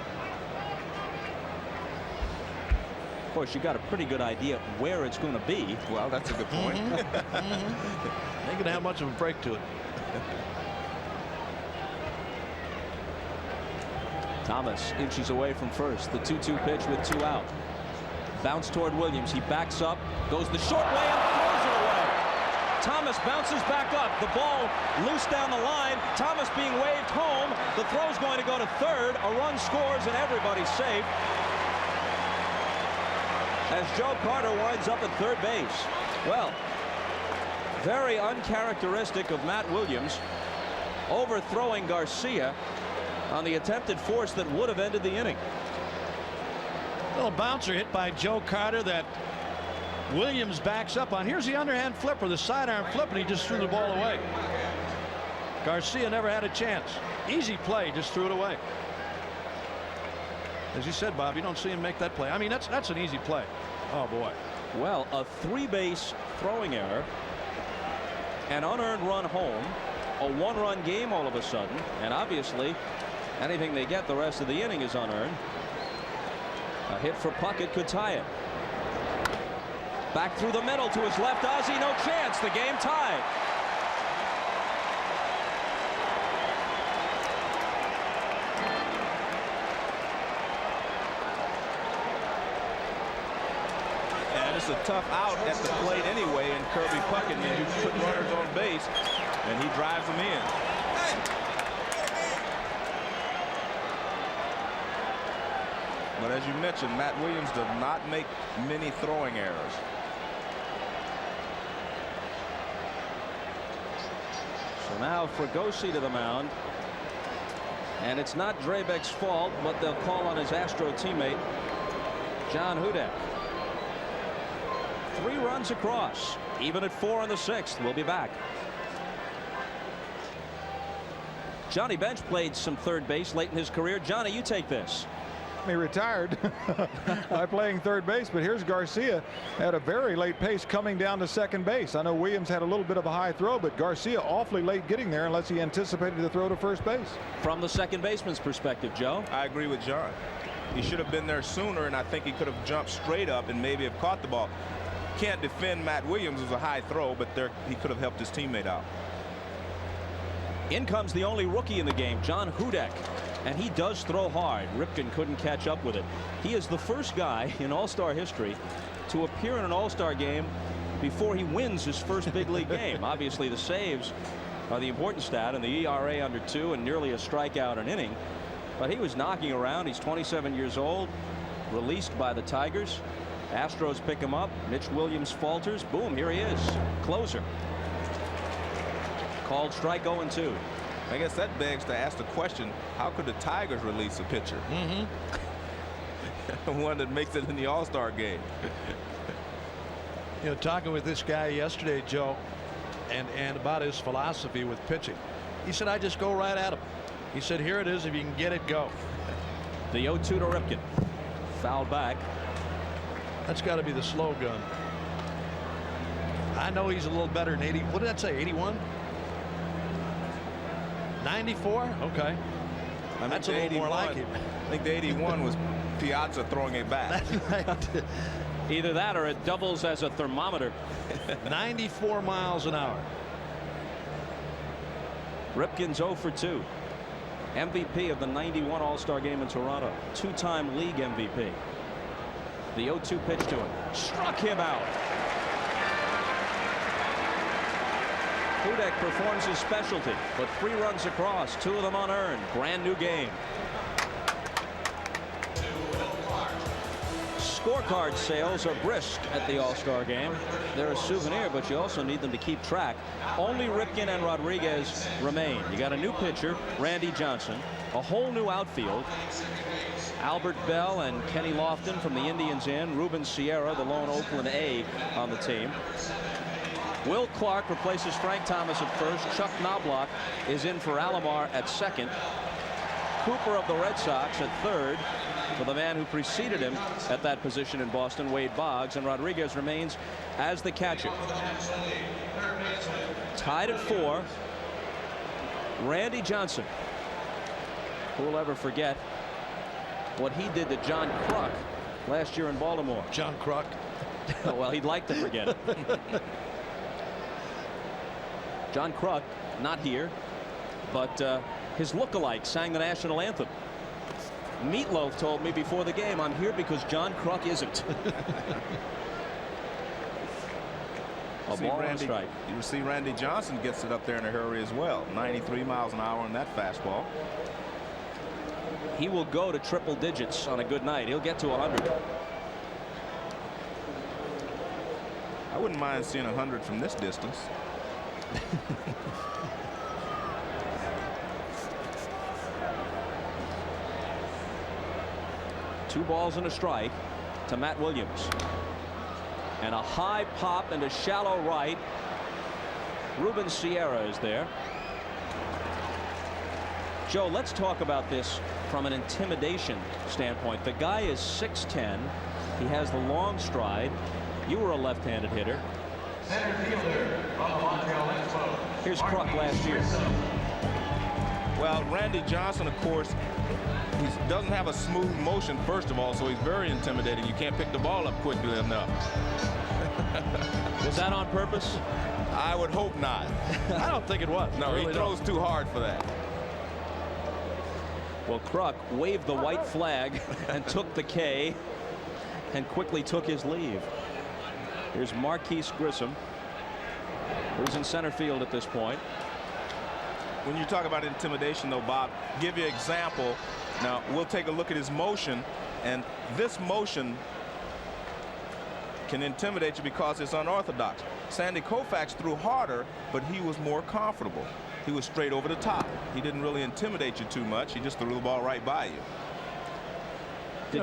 Of course, you got a pretty good idea where it's going to be. Well, that's a good point. Ain't going to have much of a break to it. Thomas inches away from first. The 2-2 pitch with 2 out. Bounce toward Williams. He backs up, goes the short way, and throws it away. Thomas bounces back up. The ball loose down the line. Thomas being waved home. The throw's going to go to third. A run scores, and everybody's safe. As Joe Carter winds up at third base. Well, very uncharacteristic of Matt Williams, overthrowing Garcia on the attempted force that would have ended the inning. Little bouncer hit by Joe Carter that Williams backs up on. Here's the underhand flipper, the sidearm flip, and he just threw the ball away. Garcia never had a chance. Easy play, just threw it away. As you said, Bob, you don't see him make that play. I mean, that's an easy play. Oh, boy. Well, a 3-base throwing error, an unearned run home, a 1-run game all of a sudden, and obviously anything they get the rest of the inning is unearned. A hit for Puckett could tie it. Back through the middle to his left. Ozzie, no chance. The game tied. And it's a tough out at the plate anyway, and Kirby Puckett, and you put runners on base, and he drives them in. But as you mentioned, Matt Williams does not make many throwing errors. So now Fregosi to the mound. And it's not Drabek's fault, but they'll call on his Astro teammate, John Hudek. 3 runs across, even at 4 in the 6th. We'll be back. Johnny Bench played some third base late in his career. Johnny, you take this. He retired by playing third base, but here's Garcia at a very late pace coming down to second base. I know Williams had a little bit of a high throw, but Garcia awfully late getting there unless he anticipated the throw to first base. From the second baseman's perspective, Joe. I agree with John. He should have been there sooner, and I think he could have jumped straight up and maybe have caught the ball. Can't defend Matt Williams as a high throw, but he could have helped his teammate out. In comes the only rookie in the game, John Hudek. And he does throw hard. Ripken couldn't catch up with it. He is the first guy in All-Star history to appear in an All-Star game before he wins his first big league game. Obviously, the saves are the important stat, and the ERA under 2 and nearly a strikeout an inning. But he was knocking around. He's 27 years old, released by the Tigers. Astros pick him up. Mitch Williams falters. Boom, here he is. Closer. Called strike 0-2. I guess that begs to ask the question, how could the Tigers release a pitcher? One that makes it in the All-Star game. You know, talking with this guy yesterday, Joe, and about his philosophy with pitching. He said, I just go right at him. He said, here it is. If you can get it, go. The 0-2 to Ripken. Fouled back. That's got to be the slow gun. I know he's a little better than 80. What did that say, 81? 94? Okay. That's a little more like it. I think the 81 was Piazza throwing it back. Either that or it doubles as a thermometer. 94 miles an hour. Ripken's 0 for 2. MVP of the 91 All-Star game in Toronto. Two-time league MVP. The 0-2 pitch to him. Struck him out. Hudek performs his specialty, but 3 runs across, 2 of them unearned. Brand new game. Scorecard sales are brisk at the All-Star game. They're a souvenir, but you also need them to keep track. Only Ripken and Rodriguez remain. You got a new pitcher, Randy Johnson, a whole new outfield. Albert Bell and Kenny Lofton from the Indians in. Ruben Sierra, the lone Oakland A on the team. Will Clark replaces Frank Thomas at first. Chuck Knobloch is in for Alomar at second. Cooper of the Red Sox at third for the man who preceded him at that position in Boston, Wade Boggs, and Rodriguez remains as the catcher. Tied at 4, Randy Johnson. Who will ever forget what he did to John Kruk last year in Baltimore? John Kruk? Well, he'd like to forget it. John Kruk, not here, but his lookalike sang the national anthem. Meatloaf told me before the game, I'm here because John Kruk isn't. A ball and a strike. You see Randy Johnson gets it up there in a hurry as well. 93 miles an hour on that fastball. He will go to triple digits on a good night. He'll get to 100. I wouldn't mind seeing 100 from this distance. 2 balls and a strike to Matt Williams. And a high pop and a shallow right. Ruben Sierra is there. Joe, let's talk about this from an intimidation standpoint. The guy is 6'10". He has the long stride. You were a left-handed hitter. Here's Kruk last year. Well, Randy Johnson, of course, he doesn't have a smooth motion, first of all, so he's very intimidating. You can't pick the ball up quickly enough. Was that on purpose? I would hope not. I don't think it was. No, really he throws too hard for that. Well, Kruk waved the white flag and took the K and quickly took his leave. Here's Marquise Grissom, who's in center field at this point. When you talk about intimidation, though, Bob, give you an example. Now, we'll take a look at his motion, and this motion can intimidate you because it's unorthodox. Sandy Koufax threw harder, but he was more comfortable. He was straight over the top. He didn't really intimidate you too much. He just threw the ball right by you.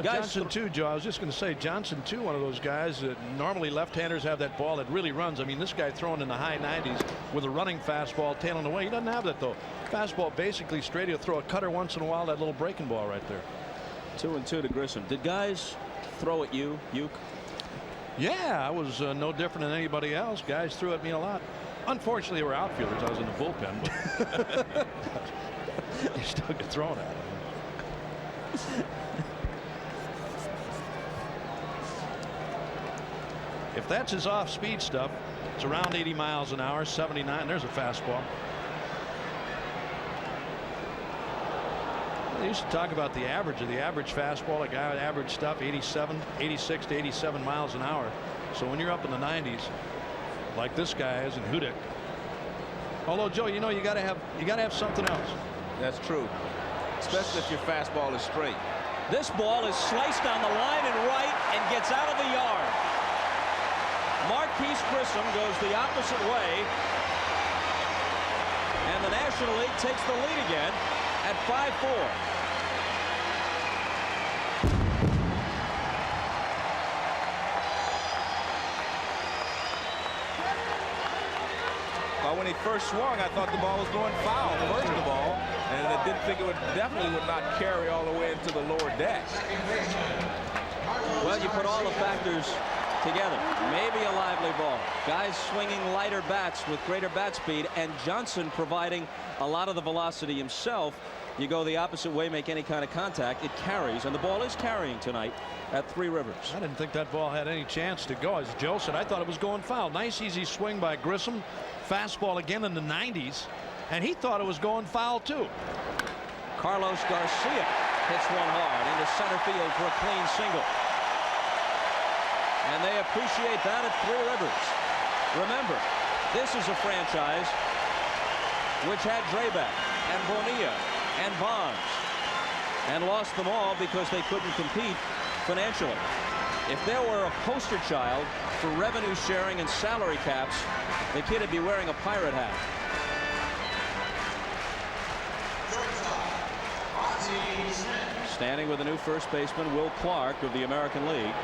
Johnson too, Joe. I was just going to say Johnson too, one of those guys that normally left-handers have that ball that really runs. I mean, this guy throwing in the high 90s with a running fastball tailing away. He doesn't have that though. Fastball basically straight. He'll throw a cutter once in a while. That little breaking ball right there. 2-2 to Grissom. Did guys throw at you, Uke? Yeah, I was no different than anybody else. Guys threw at me a lot. Unfortunately, they were outfielders. I was in the bullpen, but you still get thrown at. If that's his off-speed stuff, it's around 80 miles an hour, 79. There's a fastball. They used to talk about the average fastball. A guy with average stuff, 86 to 87 miles an hour. So when you're up in the 90s, like this guy is in Hudek. Although, Joe, you know, you got to have something else. That's true, especially if your fastball is straight. This ball is sliced down the line and right and gets out of the yard. Marquise Grissom goes the opposite way, and the National League takes the lead again at 5-4. Well, when he first swung, I thought the ball was going foul, first of all, and I didn't think it definitely would not carry all the way into the lower deck. Well, you put all the factors together. Maybe a lively ball. Guys swinging lighter bats with greater bat speed, and Johnson providing a lot of the velocity himself. You go the opposite way, make any kind of contact, it carries, and the ball is carrying tonight at Three Rivers. I didn't think that ball had any chance to go. As Joe said, I thought it was going foul. Nice easy swing by Grissom. Fastball again in the 90s, and he thought it was going foul too. Carlos Garcia hits one hard into center field for a clean single. And they appreciate that at Three Rivers. Remember, this is a franchise which had Drabek and Bonilla and Bonds and lost them all because they couldn't compete financially. If there were a poster child for revenue sharing and salary caps, the kid would be wearing a pirate hat. Standing with the new first baseman, Will Clark of the American League.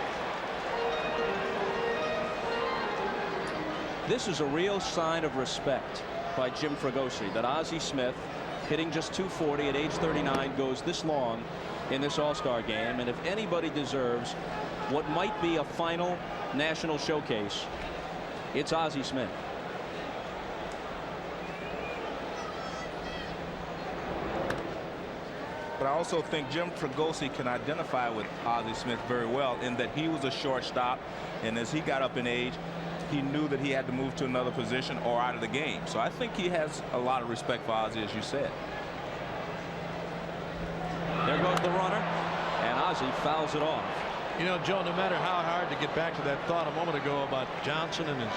This is a real sign of respect by Jim Fregosi that Ozzie Smith, hitting just .240 at age 39, goes this long in this All-Star game. And if anybody deserves what might be a final national showcase, it's Ozzie Smith. But I also think Jim Fregosi can identify with Ozzie Smith very well in that he was a shortstop, and as he got up in age, he knew that he had to move to another position or out of the game. So I think he has a lot of respect for Ozzie, as you said. There goes the runner, and Ozzie fouls it off. You know, Joe, no matter how hard to get back to that thought a moment ago about Johnson and his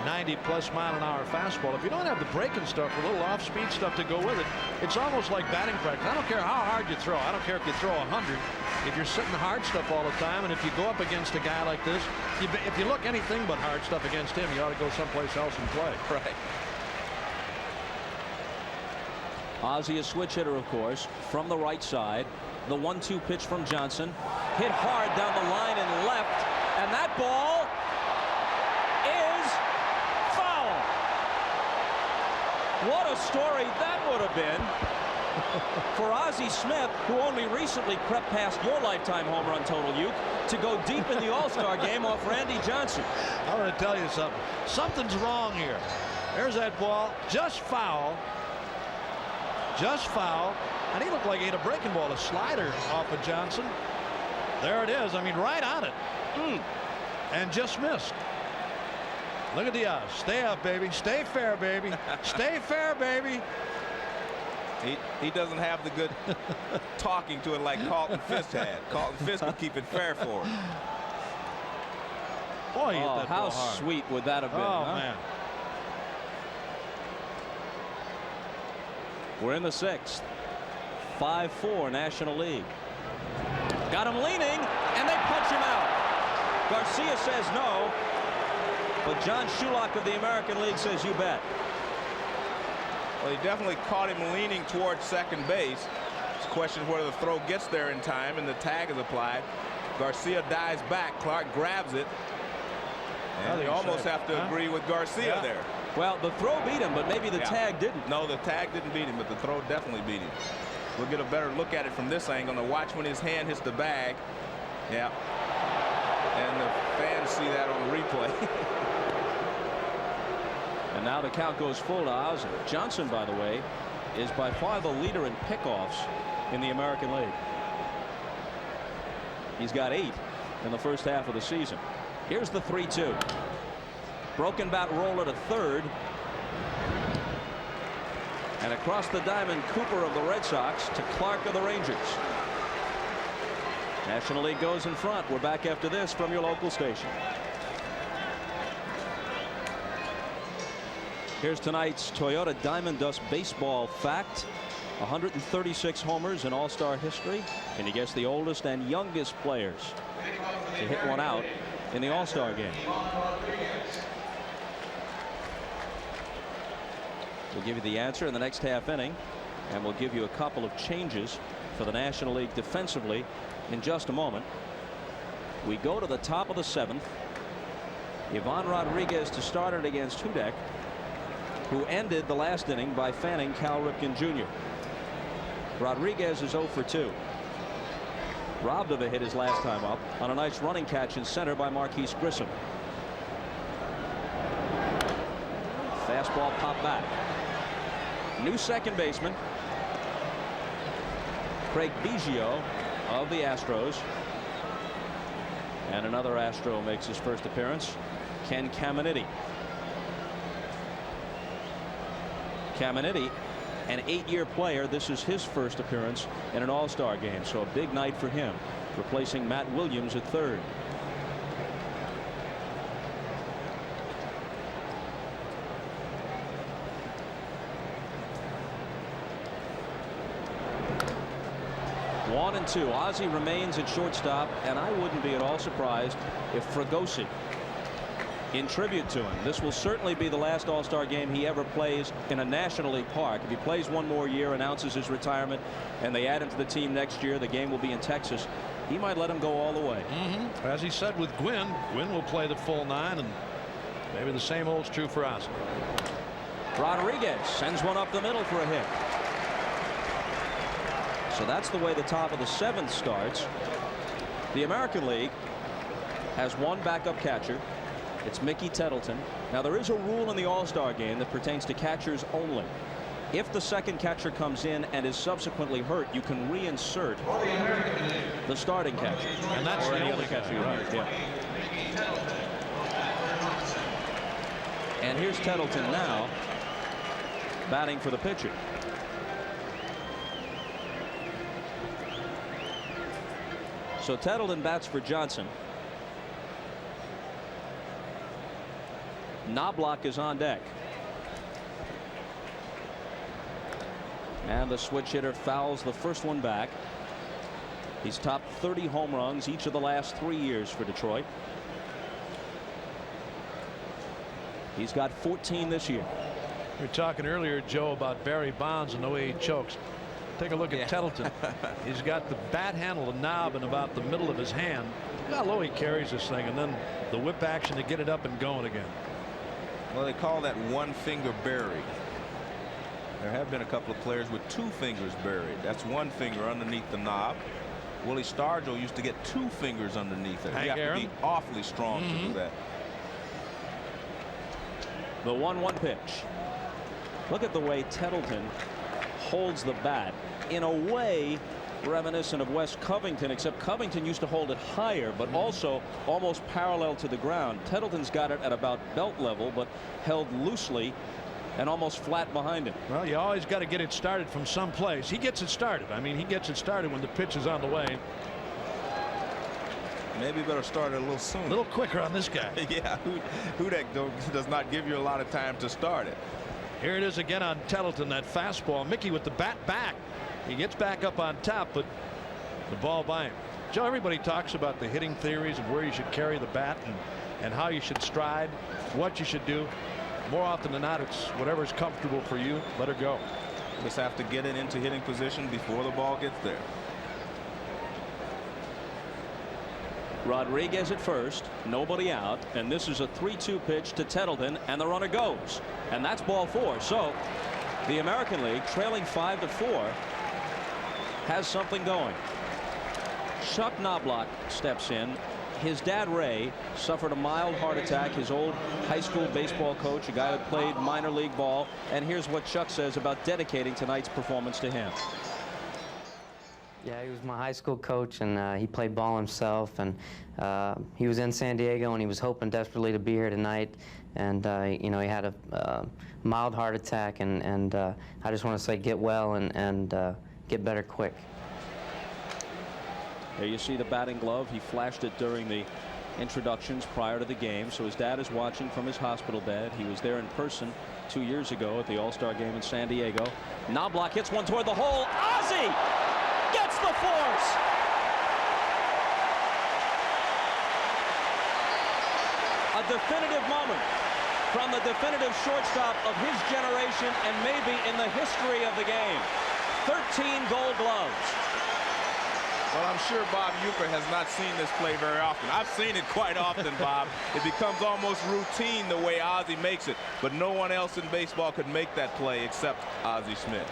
90+ mile-an-hour fastball, if you don't have the breaking stuff, a little off-speed stuff to go with it, it's almost like batting practice. I don't care how hard you throw. I don't care if you throw 100. If you're sitting hard stuff all the time, and if you go up against a guy like this, if you look anything but hard stuff against him, you ought to go someplace else and play. Right. Ozzie, a switch hitter, of course, from the right side. The 1-2 pitch from Johnson. Hit hard down the line and left, and that ball is foul. What a story that would have been for Ozzie Smith, who only recently crept past your lifetime home run total, Uke, to go deep in the All-Star game off Randy Johnson. I want to tell you something. Something's wrong here. There's that ball, just foul. Just foul. And he looked like he had a breaking ball, a slider off of Johnson. There it is. I mean, right on it. And just missed. Look at the odds. Stay up, baby. Stay fair, baby. Stay fair, baby. He doesn't have the good talking to it like Carlton Fisk had. Carlton Fisk would keep it fair for him. Boy, he hit that how ball hard. sweet would that have been? Oh, huh? man. We're in the 6th. 5-4 National League. Got him leaning, and they punch him out. Garcia says no, but John Shulock of the American League says you bet. Well, he definitely caught him leaning towards second base. It's a question of whether the throw gets there in time, and the tag is applied. Garcia dives back. Clark grabs it. And they almost have to agree with Garcia there. Well, the throw beat him, but maybe the tag didn't. No, the tag didn't beat him, but the throw definitely beat him. We'll get a better look at it from this angle. Now watch when his hand hits the bag. Yeah. And the fans see that on the replay. And now the count goes full to Ozzie. Johnson, by the way, is by far the leader in pickoffs in the American League. He's got 8 in the first half of the season. Here's the 3-2. Broken bat roller to third. And across the diamond, Cooper of the Red Sox to Clark of the Rangers. National League goes in front. We're back after this from your local station. Here's tonight's Toyota Diamond Dust baseball fact. 136 homers in All-Star history. Can you guess the oldest and youngest players to hit one out in the All-Star game? We'll give you the answer in the next half inning, and we'll give you a couple of changes for the National League defensively in just a moment. We go to the top of the 7th. Ivan Rodriguez to start it against Hudek, who ended the last inning by fanning Cal Ripken Jr. Rodriguez is 0 for 2. Robbed of a hit his last time up on a nice running catch in center by Marquise Grissom. Fastball popped back. New second baseman, Craig Biggio of the Astros. And another Astro makes his first appearance, Ken Caminiti. Caminiti, an 8-year player. This is his first appearance in an All-Star game, so a big night for him, replacing Matt Williams at third. One and two. Ozzie remains at shortstop, and I wouldn't be at all surprised if Fregosi, in tribute to him, this will certainly be the last All-Star game he ever plays in a National League park. If he plays one more year, announces his retirement, and they add him to the team next year, the game will be in Texas, he might let him go all the way. As he said with Gwynn, Gwynn will play the full 9, and maybe the same holds true for Ozzie. Rodriguez sends one up the middle for a hit. So that's the way the top of the 7th starts. The American League has one backup catcher. It's Mickey Tettleton. Now, there is a rule in the All-Star game that pertains to catchers only. If the second catcher comes in and is subsequently hurt, you can reinsert the starting catcher. And that's or the any only other catcher you guy, use. Yeah. And here's Tettleton now batting for the pitcher. So Tettleton bats for Johnson. Knobloch is on deck. And the switch hitter fouls the first one back. He's topped 30 home runs each of the last 3 years for Detroit. He's got 14 this year. We were talking earlier, Joe, about Barry Bonds and the way he chokes. Take a look at Tettleton. He's got the bat handle, the knob, in about the middle of his hand. Look how low he carries this thing, and then the whip action to get it up and going again. Well, they call that one finger buried. There have been a couple of players with 2 fingers buried. That's one finger underneath the knob. Willie Stargell used to get 2 fingers underneath it. You have to be awfully strong to do that. The 1-1 pitch. Look at the way Tettleton holds the bat, in a way reminiscent of Wes Covington, except Covington used to hold it higher, but also almost parallel to the ground. Tettleton's got it at about belt level, but held loosely and almost flat behind him. Well, you always got to get it started from someplace. He gets it started. I mean, he gets it started when the pitch is on the way. Maybe better start it a little sooner. A little quicker on this guy. Yeah, Hudak does not give you a lot of time to start it. Here it is again on Tettleton, that fastball. Mickey with the bat back. He gets back up on top, but the ball by him. Joe, everybody talks about the hitting theories of where you should carry the bat and how you should stride, what you should do. More often than not, it's whatever's comfortable for you. Let her go. Just have to get it into hitting position before the ball gets there. Rodriguez at first, nobody out, and this is a 3-2 pitch to Tettleton, and the runner goes, and that's ball 4. So the American League, trailing 5-4, has something going. Chuck Knobloch steps in. His dad, Ray, suffered a mild heart attack. His old high school baseball coach, a guy who played minor league ball, and here's what Chuck says about dedicating tonight's performance to him. Yeah, he was my high school coach, and he played ball himself, and he was in San Diego, and he was hoping desperately to be here tonight, and you know, he had a mild heart attack, and I just want to say get well and get better quick. There you see the batting glove. He flashed it during the introductions prior to the game, so his dad is watching from his hospital bed. He was there in person 2 years ago at the All-Star game in San Diego. Knobloch hits one toward the hole. Ozzie gets the force. A definitive moment from the definitive shortstop of his generation and maybe in the history of the game. 13 Gold Gloves. Well, I'm sure Bob Uecker has not seen this play very often. I've seen it quite often, Bob. It becomes almost routine the way Ozzie makes it, but no one else in baseball could make that play except Ozzie Smith.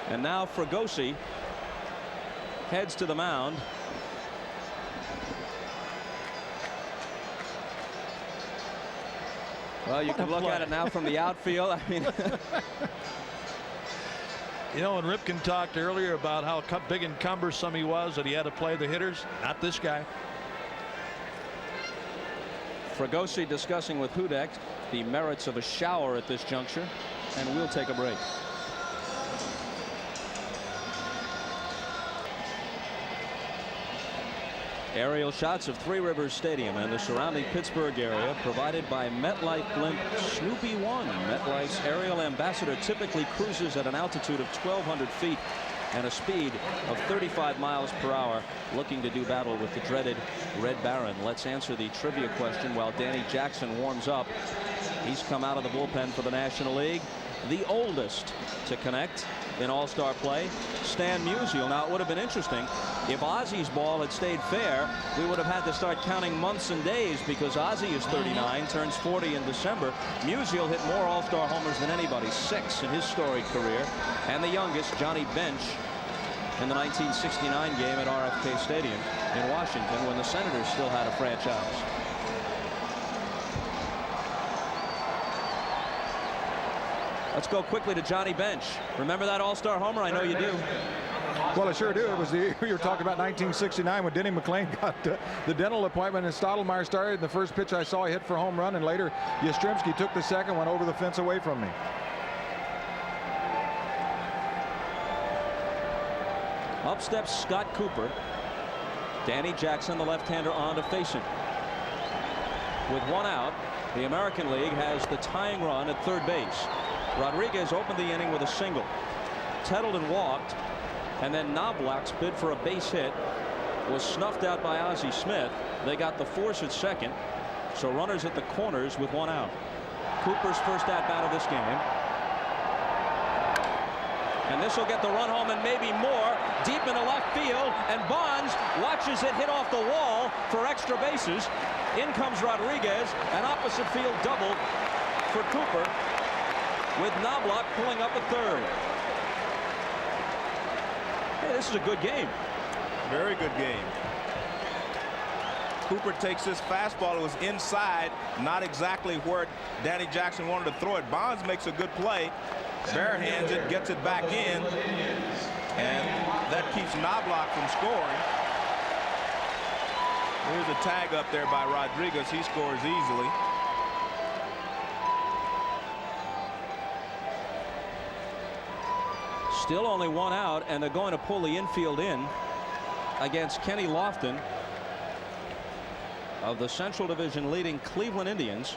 And now Fregosi heads to the mound. Well, you can look at it now from the outfield. I mean, you know, when Ripken talked earlier about how big and cumbersome he was, that he had to play the hitters, not this guy. Fregosi discussing with Hudek the merits of a shower at this juncture, and we'll take a break. Aerial shots of Three Rivers Stadium and the surrounding Pittsburgh area provided by MetLife Blimp Snoopy 1. MetLife's aerial ambassador typically cruises at an altitude of 1,200 feet and a speed of 35 miles per hour, looking to do battle with the dreaded Red Baron. Let's answer the trivia question while Danny Jackson warms up. He's come out of the bullpen for the National League. The oldest to connect in All-Star play, Stan Musial. Now, it would have been interesting if Ozzy's ball had stayed fair. We would have had to start counting months and days, because Ozzy is 39, turns 40 in December. Musial hit more All-Star homers than anybody, 6 in his storied career. And the youngest, Johnny Bench, in the 1969 game at RFK Stadium in Washington, when the Senators still had a franchise. Let's go quickly to Johnny Bench. Remember that All-Star homer? I know you do. Well, I sure do. It was the year you were talking about, 1969, when Denny McClain got the dental appointment and Stottlemyre started. And the first pitch I saw, he hit for a home run, and later Yastrzemski took the second one over the fence away from me. Up steps Scott Cooper. Danny Jackson, the left-hander, on to face him. With one out, the American League has the tying run at third base. Rodriguez opened the inning with a single. Tettled and walked, and then Knobloch's bid for a base hit was snuffed out by Ozzie Smith. They got the force at second, so runners at the corners with one out. Cooper's first at-bat of this game. And this will get the run home and maybe more, deep into left field, and Bonds watches it hit off the wall for extra bases. In comes Rodriguez, an opposite field double for Cooper, with Knobloch pulling up at third. Hey, this is a good game. Very good game. Cooper takes his fastball. It was inside, not exactly where Danny Jackson wanted to throw it. Bonds makes a good play, barehands it, gets it back in, and that keeps Knobloch from scoring. Here's a tag up there by Rodriguez. He scores easily. Still only one out, and they're going to pull the infield in against Kenny Lofton of the Central Division leading Cleveland Indians.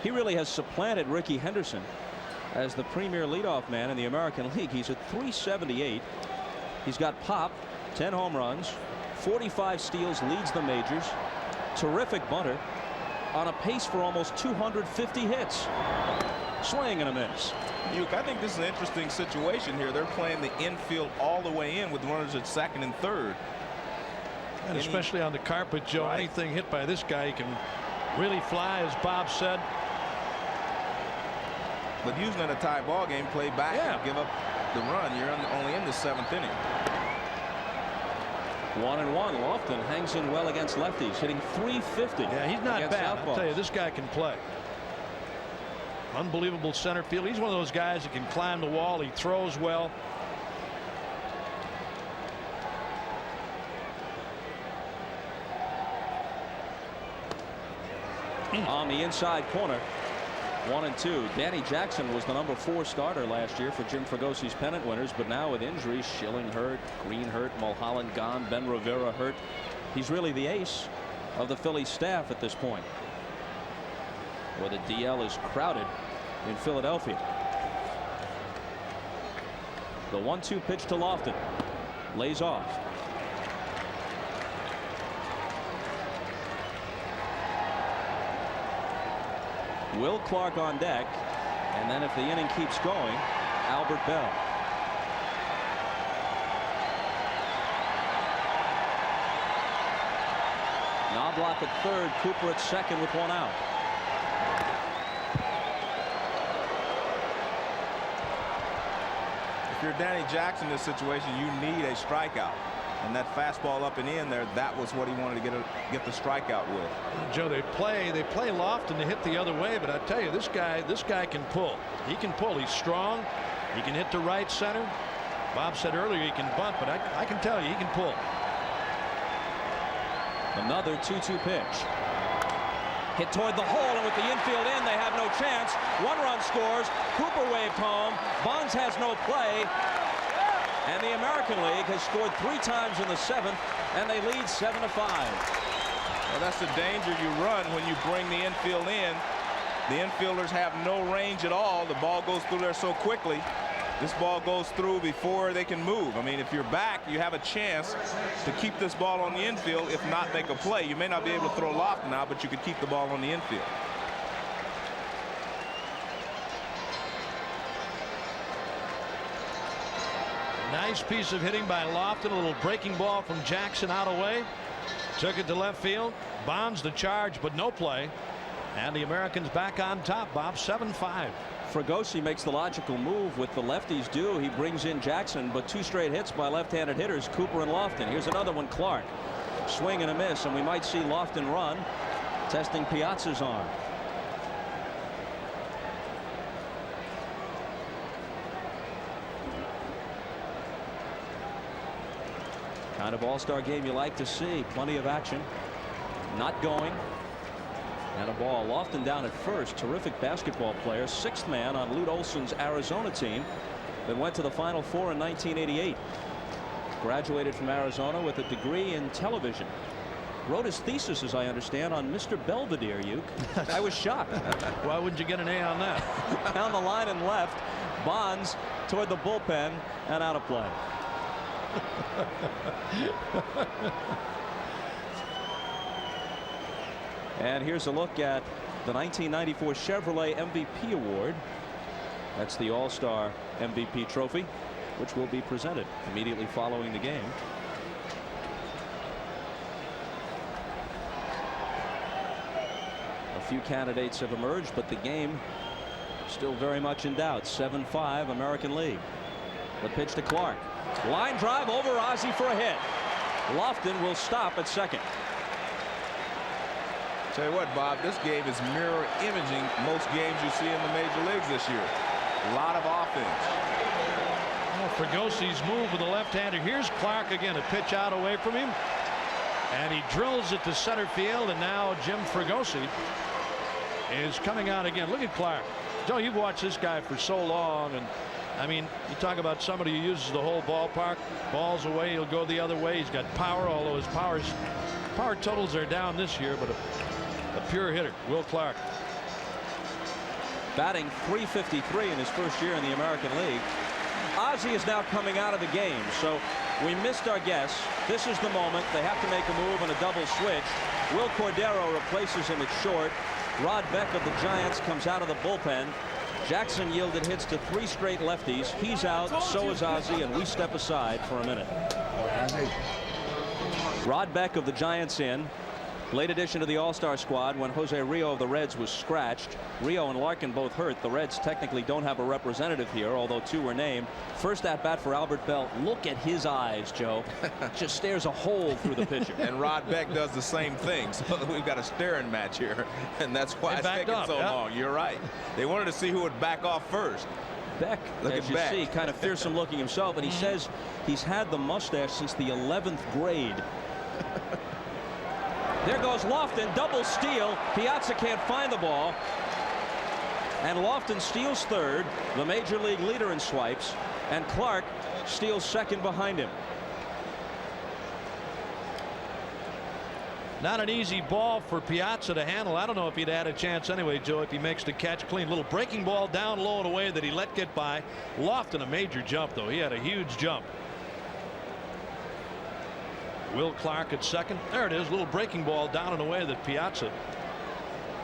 He really has supplanted Rickey Henderson as the premier leadoff man in the American League. He's at .378. He's got pop, 10 home runs, 45 steals, leads the majors. Terrific bunter, on a pace for almost 250 hits. Swing and a miss. I think this is an interesting situation here. They're playing the infield all the way in with runners at second and third. And especially on the carpet, Joe, right. Anything hit by this guy can really fly, as Bob said. But usually in a tie ball game, play back and give up the run. You're only in the 7th inning. 1-1. Lofton hangs in well against lefties, hitting .350. Yeah, he's not bad. Southpaws. I'll tell you, this guy can play. Unbelievable center field. He's one of those guys that can climb the wall. He throws well. On the inside corner, 1-2. Danny Jackson was the number 4 starter last year for Jim Fregosi's pennant winners, but now with injuries, Schilling hurt, Green hurt, Mulholland gone, Ben Rivera hurt. He's really the ace of the Phillies staff at this point, where the DL is crowded in Philadelphia. The 1-2 pitch to Lofton, lays off. Will Clark on deck, and then if the inning keeps going, Albert Bell. Knobloch at third, Cooper at second with one out. you're Danny Jackson in this situation, you need a strikeout. And that fastball up and in there, that was what he wanted to get the strikeout with. Joe, they play Lofton to hit the other way, but I tell you, this guy can pull. He can pull. He's strong. He can hit to right center. Bob said earlier he can bunt, but I can tell you he can pull. Another 2-2 pitch. Hit toward the hole, and with the infield in, they have no chance. 1 run scores. Cooper waved home. Bonds has no play. And the American League has scored 3 times in the 7th, and they lead 7-5. Well, that's the danger you run when you bring the infield in. The infielders have no range at all. The ball goes through there so quickly. This ball goes through before they can move. I mean, if you're back, you have a chance to keep this ball on the infield, if not make a play. You may not be able to throw Lofton out, but you could keep the ball on the infield. Nice piece of hitting by Lofton. A little breaking ball from Jackson out away. Took it to left field. Bonds the charge, but no play. And the Americans back on top, Bob, 7-5. Fregosi makes the logical move with the lefties due. He brings in Jackson, but 2 straight hits by left-handed hitters, Cooper and Lofton. Here's another one, Clark. Swing and a miss, and we might see Lofton run, testing Piazza's arm. Kind of all-star game you like to see. Plenty of action. Not going. And a ball. Lofton down at first. Terrific basketball player. 6th man on Lute Olson's Arizona team that went to the Final Four in 1988. Graduated from Arizona with a degree in television. Wrote his thesis, as I understand, on Mr. Belvedere, Uke. I was shocked. Why wouldn't you get an A on that? Down the line and left. Bonds toward the bullpen and out of play. And here's a look at the 1994 Chevrolet MVP Award. That's the All-Star MVP trophy, which will be presented immediately following the game. A few candidates have emerged, but the game still very much in doubt. 7-5 American League. The pitch to Clark. Line drive over Ozzie for a hit. Lofton will stop at second. Tell you what, Bob, this game is mirror imaging most games you see in the major leagues this year. A lot of offense. Well, Fregosi's move with the left-hander. Here's Clark again, a pitch out away from him. And he drills it to center field, and now Jim Fregosi is coming out again. Look at Clark. Joe, you've watched this guy for so long, and I mean, you talk about somebody who uses the whole ballpark. Balls away, he'll go the other way. He's got power, although his power totals are down this year, but a pure hitter. Will Clark. Batting .353 in his first year in the American League. Ozzie is now coming out of the game, so we missed our guess. This is the moment. They have to make a move and a double switch. Will Cordero replaces him at short. Rod Beck of the Giants comes out of the bullpen. Jackson yielded hits to 3 straight lefties. He's out, so is Ozzie, and we step aside for a minute. Rod Beck of the Giants in. Late addition to the All-Star squad when Jose Rio of the Reds was scratched. Rio and Larkin both hurt. The Reds technically don't have a representative here, although 2 were named. First at bat for Albert Bell. Look at his eyes, Joe. Just stares a hole through the pitcher. And Rod Beck does the same thing. So we've got a staring match here, and that's why it's taking so long. You're right. They wanted to see who would back off first. Beck, as you see, kind of fearsome looking himself, and he says he's had the mustache since the 11th grade. There goes Lofton, double steal. Piazza can't find the ball. And Lofton steals third, the major league leader in swipes, and Clark steals second behind him. Not an easy ball for Piazza to handle. I don't know if he'd had a chance anyway, Joe, if he makes the catch clean. Little breaking ball down low and away that he let get by. Lofton a major jump, though. He had a huge jump. Will Clark at second. There it is. Little breaking ball down and away that Piazza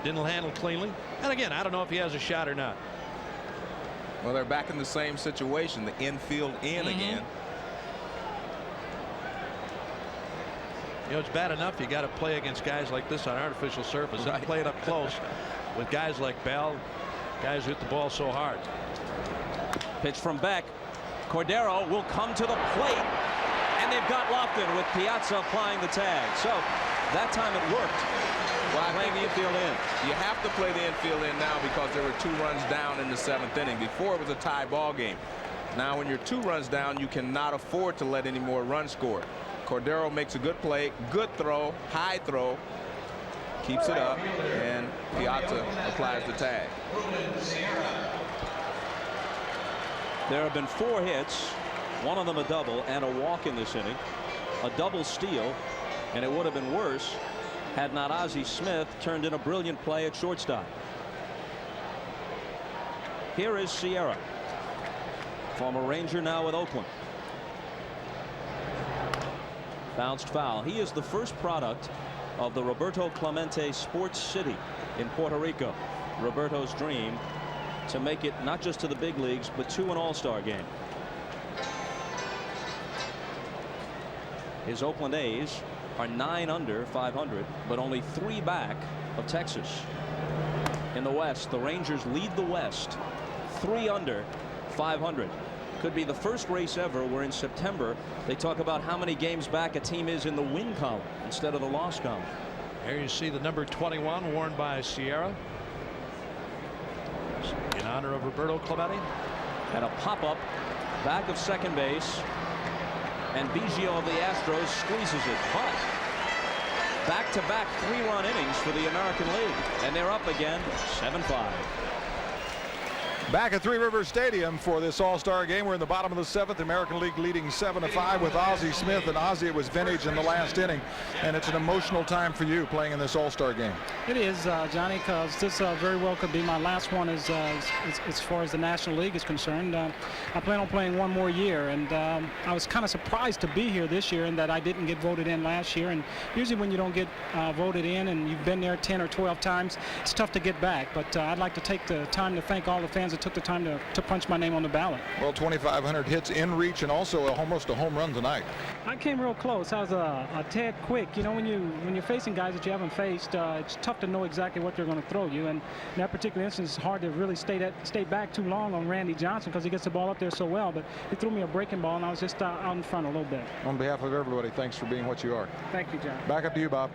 didn't handle cleanly. And again, I don't know if he has a shot or not. Well, they're back in the same situation. The infield in again. You know, it's bad enough you got to play against guys like this on artificial surface. Right. Play it up close with guys like Bell, guys who hit the ball so hard. Pitch from Beck. Cordero will come to the plate, and they've got Lofton with Piazza applying the tag. So that time it worked. Well, playing the infield in. You have to play the infield in now because there were 2 runs down in the 7th inning. Before it was a tie ball game. Now when you're 2 runs down, you cannot afford to let any more runs score. Cordero makes a good play, good throw, high throw, keeps it up, and Piazza applies the tag. There have been 4 hits, one of them a double and a walk in this inning, a double steal, and it would have been worse had not Ozzie Smith turned in a brilliant play at shortstop. Here is Sierra, former Ranger, now with Oakland. Bounced foul. He is the first product of the Roberto Clemente Sports City in Puerto Rico. Roberto's dream to make it not just to the big leagues, but to an all-star game. His Oakland A's are 9 under 500, but only 3 back of Texas. In the West, the Rangers lead the West 3 under 500. Could be the first race ever where in September they talk about how many games back a team is in the win column instead of the loss column. There you see the number 21 worn by Sierra in honor of Roberto Clemente. And a pop-up back of second base, and Biggio of the Astros squeezes it. But back-to-back 3-run innings for the American League, and they're up again 7-5. Back at Three Rivers Stadium for this All-Star game. We're in the bottom of the 7th. American League leading 7-5 with Ozzie Smith. And Ozzie, it was vintage in the last inning. And it's an emotional time for you playing in this All-Star game. It is, Johnny, because this very well could be my last one as far as the National League is concerned. I plan on playing one more year. And I was kind of surprised to be here this year in that I didn't get voted in last year. And usually when you don't get voted in and you've been there 10 or 12 times, it's tough to get back. But I'd like to take the time to thank all the fans that took the time to punch my name on the ballot. Well, 2,500 hits in reach and also almost a home run tonight. I came real close. I was a tad quick. You know, when you're facing guys that you haven't faced, it's tough to know exactly what they're going to throw you. And in that particular instance, it's hard to really stay back too long on Randy Johnson because he gets the ball up there so well. But he threw me a breaking ball, and I was just out in front a little bit. On behalf of everybody, thanks for being what you are. Thank you, John. Back up to you, Bob.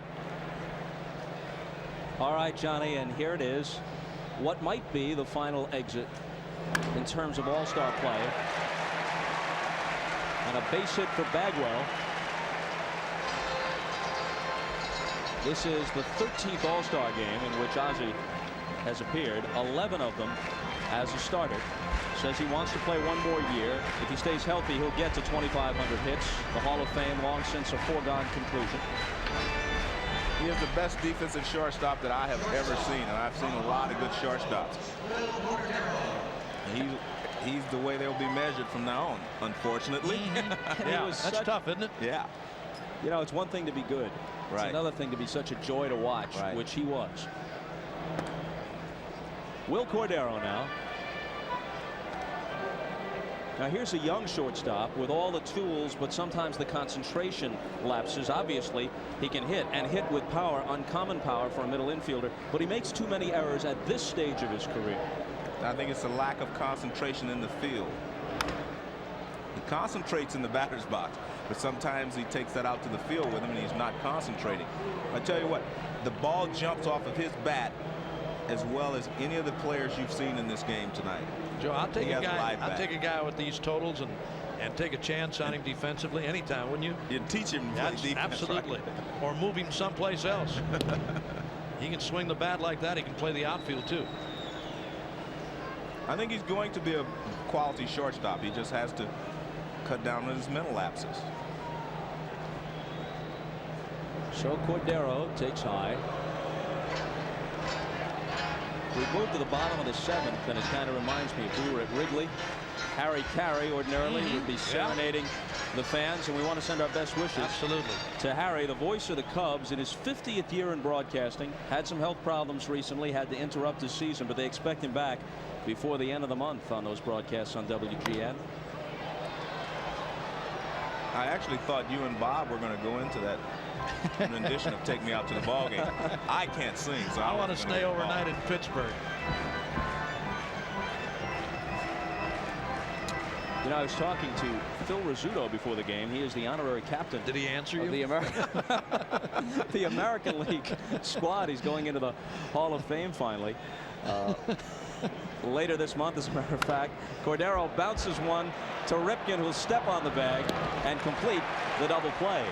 All right, Johnny, and here it is. What might be the final exit in terms of all-star play. And a base hit for Bagwell. This is the 13th all-star game in which Ozzie has appeared, 11 of them as a starter. Says he wants to play one more year. If he stays healthy, he'll get to 2,500 hits. The Hall of Fame long since a foregone conclusion. He is the best defensive shortstop that I have ever seen, and I've seen a lot of good shortstops. He's the way they'll be measured from now on, unfortunately. Yeah, that's tough, isn't it? Yeah. You know, it's one thing to be good. It's another thing to be such a joy to watch, which he was. Will Cordero now. Now here's a young shortstop with all the tools, but sometimes the concentration lapses. Obviously, he can hit and hit with power, uncommon power for a middle infielder, but he makes too many errors at this stage of his career. I think it's a lack of concentration in the field. He concentrates in the batter's box, but sometimes he takes that out to the field with him and he's not concentrating. I tell you what, the ball jumps off of his bat as well as any of the players you've seen in this game tonight. Joe, I'll take a guy with these totals and take a chance on him defensively anytime, wouldn't you? You'd teach him to play defense. Absolutely. Right? Or move him someplace else. He can swing the bat like that. He can play the outfield too. I think he's going to be a quality shortstop. He just has to cut down on his mental lapses. So Cordero takes high. We've moved to the bottom of the 7th, and it kind of reminds me, if we were at Wrigley, Harry Carey ordinarily would be serenading the fans, and we want to send our best wishes to Harry, the voice of the Cubs in his 50th year in broadcasting. Had some health problems recently, had to interrupt his season, but they expect him back before the end of the month on those broadcasts on WGN. I actually thought you and Bob were going to go into that rendition of Take Me Out to the Ball Game. I can't sing, so I want to stay overnight in Pittsburgh. You know, I was talking to Phil Rizzuto before the game. He is the honorary captain. Did he answer you? The American League squad. He's going into the Hall of Fame finally. Later this month, as a matter of fact. Cordero bounces one to Ripken, who'll step on the bag and complete the double play.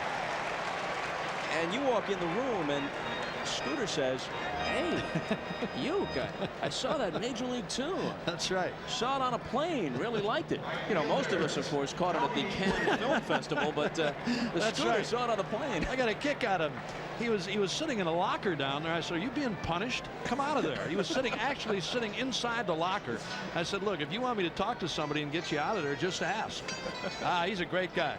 And you walk in the room and Scooter says, "Hey, you guy, I saw that Major League 2. That's right. Saw it on a plane. Really liked it." You know, most of us, of course, caught it at the Cannes Film Festival, but the Scooter right. saw it on the plane. I got a kick out of him. He was sitting in a locker down there. I said, "Are you being punished? Come out of there." He was actually sitting inside the locker. I said, "Look, if you want me to talk to somebody and get you out of there, just ask." He's a great guy.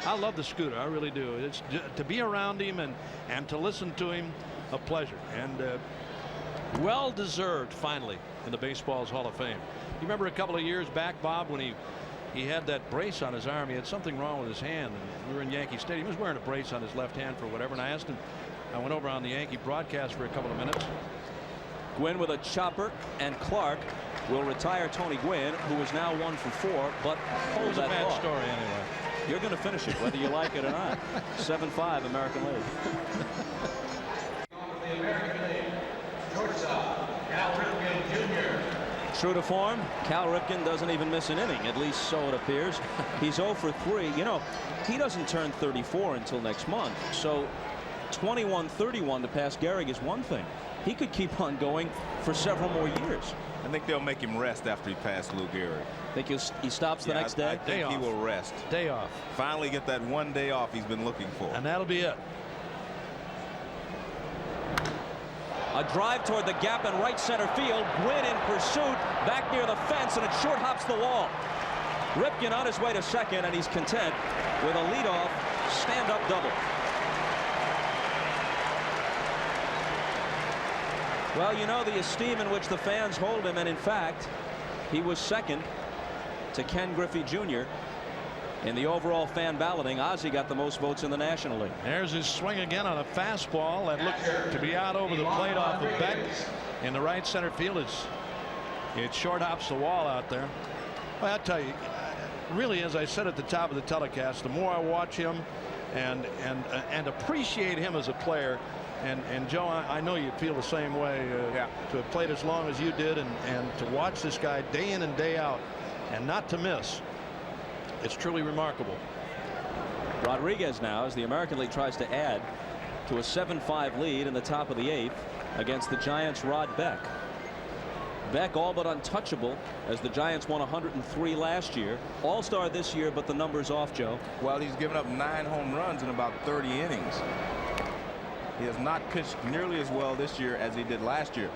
I love the Scooter. I really do. It's to be around him and to listen to him, a pleasure. And well deserved finally in the baseball's Hall of Fame. You remember a couple of years back, Bob, when he had that brace on his arm. He had something wrong with his hand, and we were in Yankee Stadium. He was wearing a brace on his left hand for whatever, and I asked him. I went over on the Yankee broadcast for a couple of minutes. Gwynn with a chopper, and Clark will retire Tony Gwynn, who is now 1 for 4, but hold that bad thought. story anyway. You're going to finish it, whether you like it or not. 7-5 American League. The American League, shortstop, Cal Ripken Jr. True to form, Cal Ripken doesn't even miss an inning, at least so it appears. He's 0 for 3. You know, he doesn't turn 34 until next month, so 21-31 to pass Gehrig is one thing. He could keep on going for several more years. I think they'll make him rest after he passed Lou Gehrig. Think he stops the next day? I think he will rest. Day off. Finally get that one day off he's been looking for. And that'll be it. A drive toward the gap in right center field. Gwynn in pursuit, back near the fence, and it short hops the wall. Ripken on his way to second, and he's content with a leadoff stand-up double. Well, you know the esteem in which the fans hold him, and in fact, he was second to Ken Griffey Jr. in the overall fan balloting. Ozzie got the most votes in the National League. There's his swing again on a fastball that looked to be out over the plate off of Beck in the right center field. It short hops the wall out there. Well, I tell you, really, as I said at the top of the telecast, the more I watch him and appreciate him as a player. And Joe, I know you feel the same way. To have played as long as you did and to watch this guy day in and day out and not to miss. It's truly remarkable. Rodriguez now, as the American League tries to add to a 7-5 lead in the top of the 8th against the Giants' Rod Beck. Beck all but untouchable, as the Giants won 103 last year. All-star this year, but the numbers off, Joe. Well, he's given up 9 home runs in about 30 innings. He has not pitched nearly as well this year as he did last year.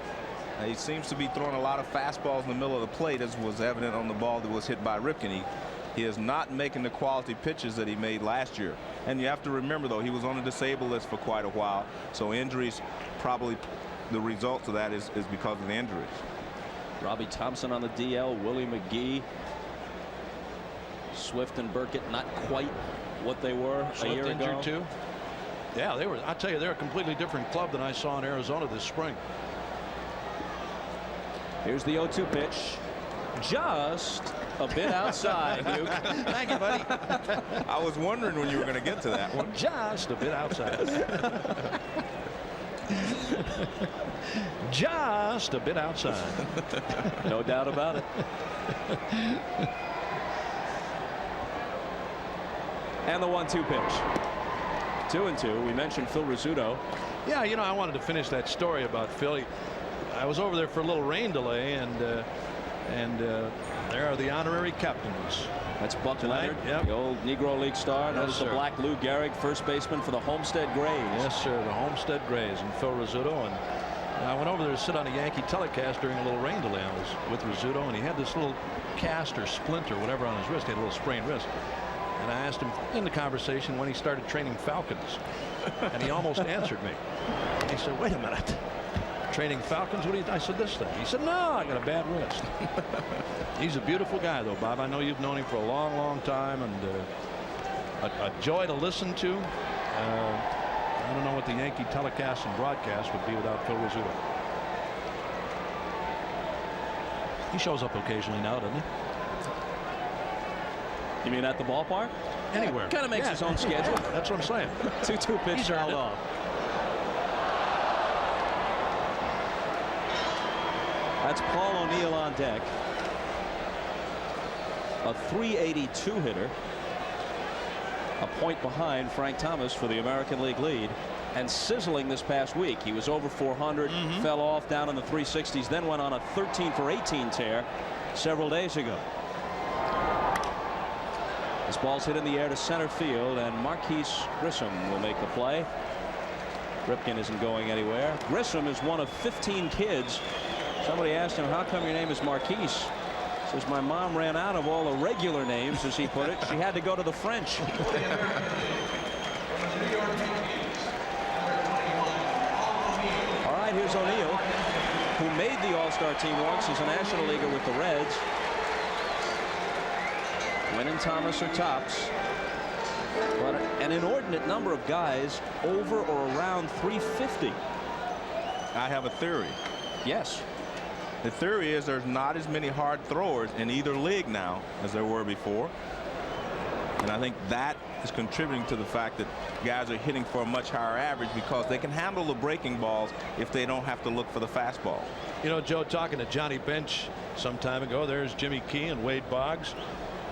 He seems to be throwing a lot of fastballs in the middle of the plate, as was evident on the ball that was hit by Ripken. He is not making the quality pitches that he made last year. And you have to remember, though, he was on the disabled list for quite a while. So injuries, probably the result of that is because of the injuries. Robbie Thompson on the DL, Willie McGee. Swift and Burkett not quite what they were a year ago. Injured too. Yeah, they were. I tell you, they're a completely different club than I saw in Arizona this spring. Here's the 0-2 pitch. Just a bit outside, Duke. Thank you, buddy. I was wondering when you were going to get to that one. Just a bit outside. Just a bit outside. No doubt about it. And the 1-2 pitch. 2-2. We mentioned Phil Rizzuto. Yeah, you know, I wanted to finish that story about Philly. I was over there for a little rain delay, and there are the honorary captains. That's Buck Leonard, yep. The old Negro League star. Notice the sir. black Lou Gehrig, first baseman for the Homestead Grays. Yes, sir, the Homestead Grays, and Phil Rizzuto. And I went over there to sit on a Yankee telecast during a little rain delay. I was with Rizzuto, and he had this little cast or splint or whatever on his wrist. He had a little sprained wrist. And I asked him in the conversation when he started training falcons, and he almost answered me. He said, "Wait a minute, training falcons? What do you?" I said, "This thing." He said, "No, I got a bad wrist." He's a beautiful guy, though, Bob. I know you've known him for a long, long time, and a joy to listen to. I don't know what the Yankee telecast and broadcast would be without Phil Rizzuto. He shows up occasionally now, doesn't he? You mean at the ballpark? Anywhere. Kind of makes his own schedule. That's what I'm saying. 2-2 pitch fouled off. That's Paul O'Neill on deck. A .382 hitter. A point behind Frank Thomas for the American League lead. And sizzling this past week. He was over 400, fell off down in the 360s, then went on a 13-for-18 tear several days ago. This ball's hit in the air to center field, and Marquise Grissom will make the play. Ripken isn't going anywhere. Grissom is one of 15 kids. Somebody asked him, how come your name is Marquise? Says, my mom ran out of all the regular names, as he put it. She had to go to the French. All right, here's O'Neill, who made the All-Star team once as a National Leaguer with the Reds. Gwynn and Thomas are tops. But an inordinate number of guys over or around 350. I have a theory. Yes. The theory is there's not as many hard throwers in either league now as there were before. And I think that is contributing to the fact that guys are hitting for a much higher average because they can handle the breaking balls if they don't have to look for the fastball. You know, Joe, talking to Johnny Bench some time ago, there's Jimmy Key and Wade Boggs.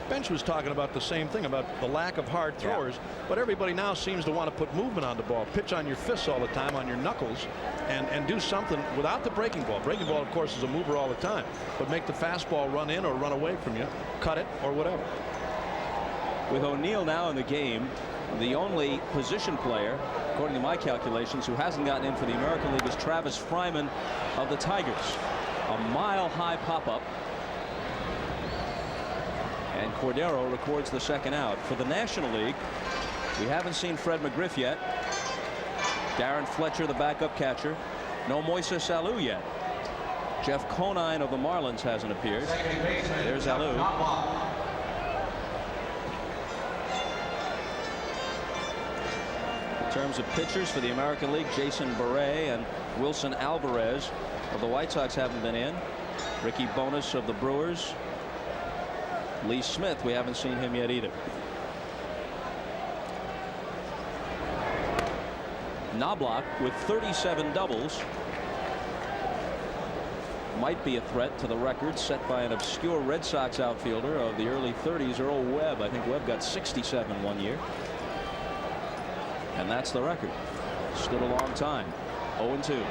Bench was talking about the same thing, about the lack of hard throwers, but everybody now seems to want to put movement on the ball, pitch on your fists all the time, on your knuckles, and do something without the breaking ball. Breaking ball, of course, is a mover all the time, but make the fastball run in or run away from you, cut it or whatever. With O'Neill now in the game, the only position player, according to my calculations, who hasn't gotten in for the American League is Travis Fryman of the Tigers. A mile-high pop-up. And Cordero records the second out. For the National League, we haven't seen Fred McGriff yet. Darren Fletcher, the backup catcher. No Moises Alou yet. Jeff Conine of the Marlins hasn't appeared. There's Alou. In terms of pitchers for the American League, Jason Beret and Wilson Alvarez of the White Sox haven't been in. Ricky Bonas of the Brewers. Lee Smith, we haven't seen him yet either. Knobloch with 37 doubles might be a threat to the record set by an obscure Red Sox outfielder of the early 30s, Earl Webb. I think Webb got 67 one year. And that's the record. Stood a long time. 0-2.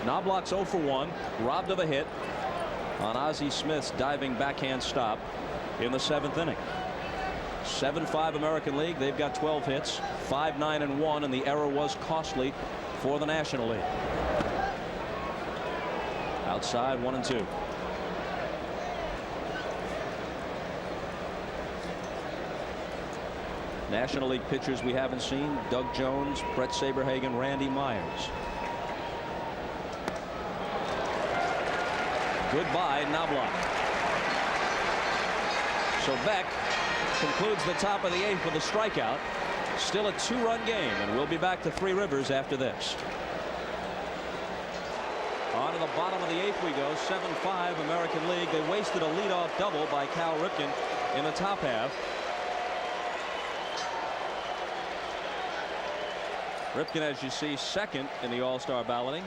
Knobloch's 0 for 1, robbed of a hit on Ozzie Smith's diving backhand stop in the 7th inning. 7-5 American League. They've got 12 hits, 5-9-1, and the error was costly for the National League. Outside, 1-2. National League pitchers we haven't seen: Doug Jones, Brett Saberhagen, Randy Myers. Goodbye, Knobloch. So Beck concludes the top of the 8th with a strikeout. Still a 2-run game, and we'll be back to Three Rivers after this. On to the bottom of the 8th we go. 7-5 American League. They wasted a leadoff double by Cal Ripken in the top half. Ripken, as you see, second in the All-Star balloting.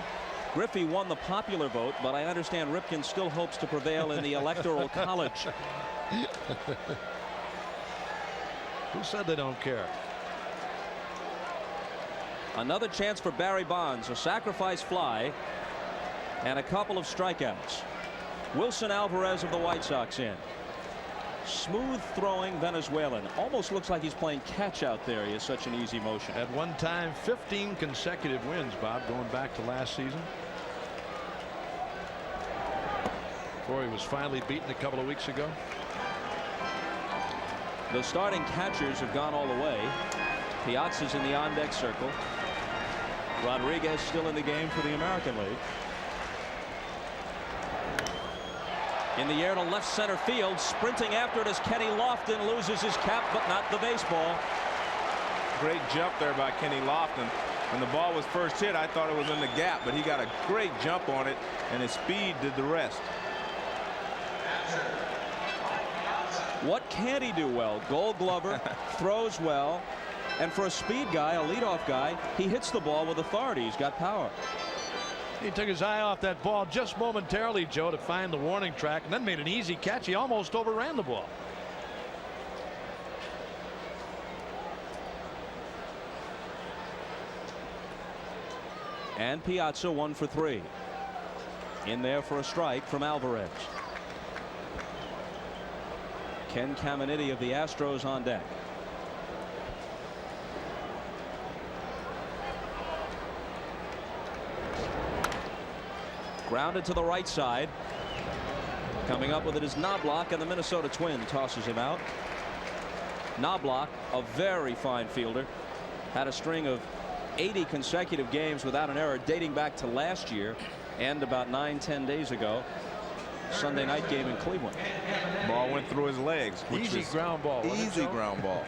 Griffey won the popular vote, but I understand Ripken still hopes to prevail in the Electoral College. Who said they don't care? Another chance for Barry Bonds, a sacrifice fly and a couple of strikeouts. Wilson Alvarez of the White Sox in. Smooth throwing Venezuelan. Almost looks like he's playing catch out there. He has such an easy motion. At one time, 15 consecutive wins, Bob, going back to last season. Before he was finally beaten a couple of weeks ago. The starting catchers have gone all the way. Piazza's in the on-deck circle. Rodriguez still in the game for the American League. In the air to left center field, sprinting after it as Kenny Lofton loses his cap, but not the baseball. Great jump there by Kenny Lofton. When the ball was first hit, I thought it was in the gap, but he got a great jump on it, and his speed did the rest. What can't he do well? Gold Glover, throws well, and for a speed guy, a leadoff guy, he hits the ball with authority. He's got power. He took his eye off that ball just momentarily, Joe, to find the warning track, and then made an easy catch. He almost overran the ball. And Piazza 1 for 3. In there for a strike from Alvarez. Ken Caminiti of the Astros on deck. Grounded to the right side. Coming up with it is Knobloch, and the Minnesota Twin tosses him out. Knobloch, a very fine fielder, had a string of 80 consecutive games without an error dating back to last year and about 9-10 days ago. Sunday night game in Cleveland. Ball went through his legs. Easy ground ball. Easy ground ball.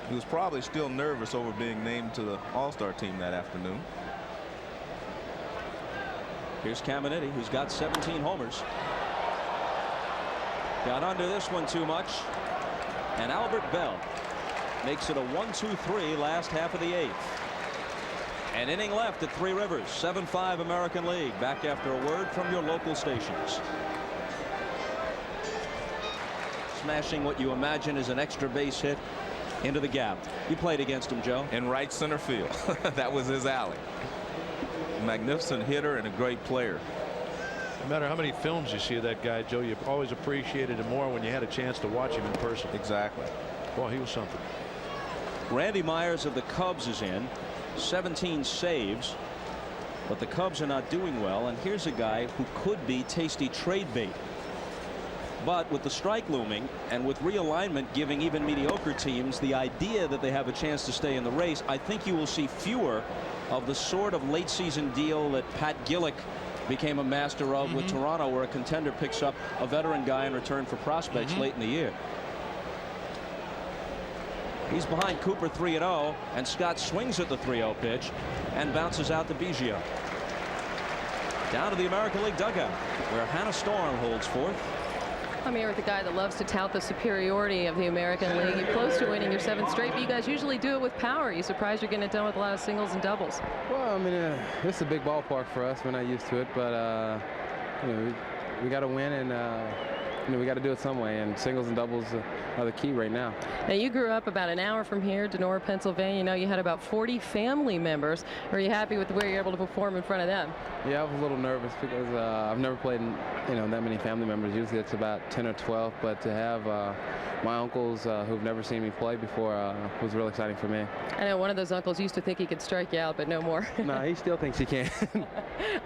He was probably still nervous over being named to the All-Star team that afternoon. Here's Caminiti, who's got 17 homers. Got under this one too much. And Albert Bell makes it a 1-2-3 last half of the 8th. An inning left at Three Rivers. 7-5 American League. Back after a word from your local stations. Smashing what you imagine is an extra base hit into the gap. You played against him, Joe. In right center field. That was his alley. Magnificent hitter and a great player. No matter how many films you see of that guy, Joe, you always appreciated him more when you had a chance to watch him in person. Exactly. Boy, he was something. Randy Myers of the Cubs is in. 17 saves, but the Cubs are not doing well, and here's a guy who could be tasty trade bait. But with the strike looming and with realignment giving even mediocre teams the idea that they have a chance to stay in the race, I think you will see fewer of the sort of late season deal that Pat Gillick became a master of with Toronto, where a contender picks up a veteran guy in return for prospects late in the year. He's behind Cooper 3-0, and Scott swings at the 3-0 pitch and bounces out to Biggio. Down to the American League dugout, where Hannah Storm holds forth. I'm here with a guy that loves to tout the superiority of the American League. You're close to winning your 7th straight, but you guys usually do it with power. Are you surprised you're getting it done with a lot of singles and doubles? Well, I mean, this is a big ballpark for us. We're not used to it, but you know, we got to win, and you know, we got to do it some way, and singles and doubles are the key right now. Now, you grew up about an hour from here, Donora, Pennsylvania. You know, you had about 40 family members. Are you happy with the way you're able to perform in front of them? Yeah, I was a little nervous because I've never played, you know, that many family members. Usually it's about 10 or 12, but to have my uncles who've never seen me play before was real exciting for me. I know one of those uncles used to think he could strike you out, but no more. No, he still thinks he can.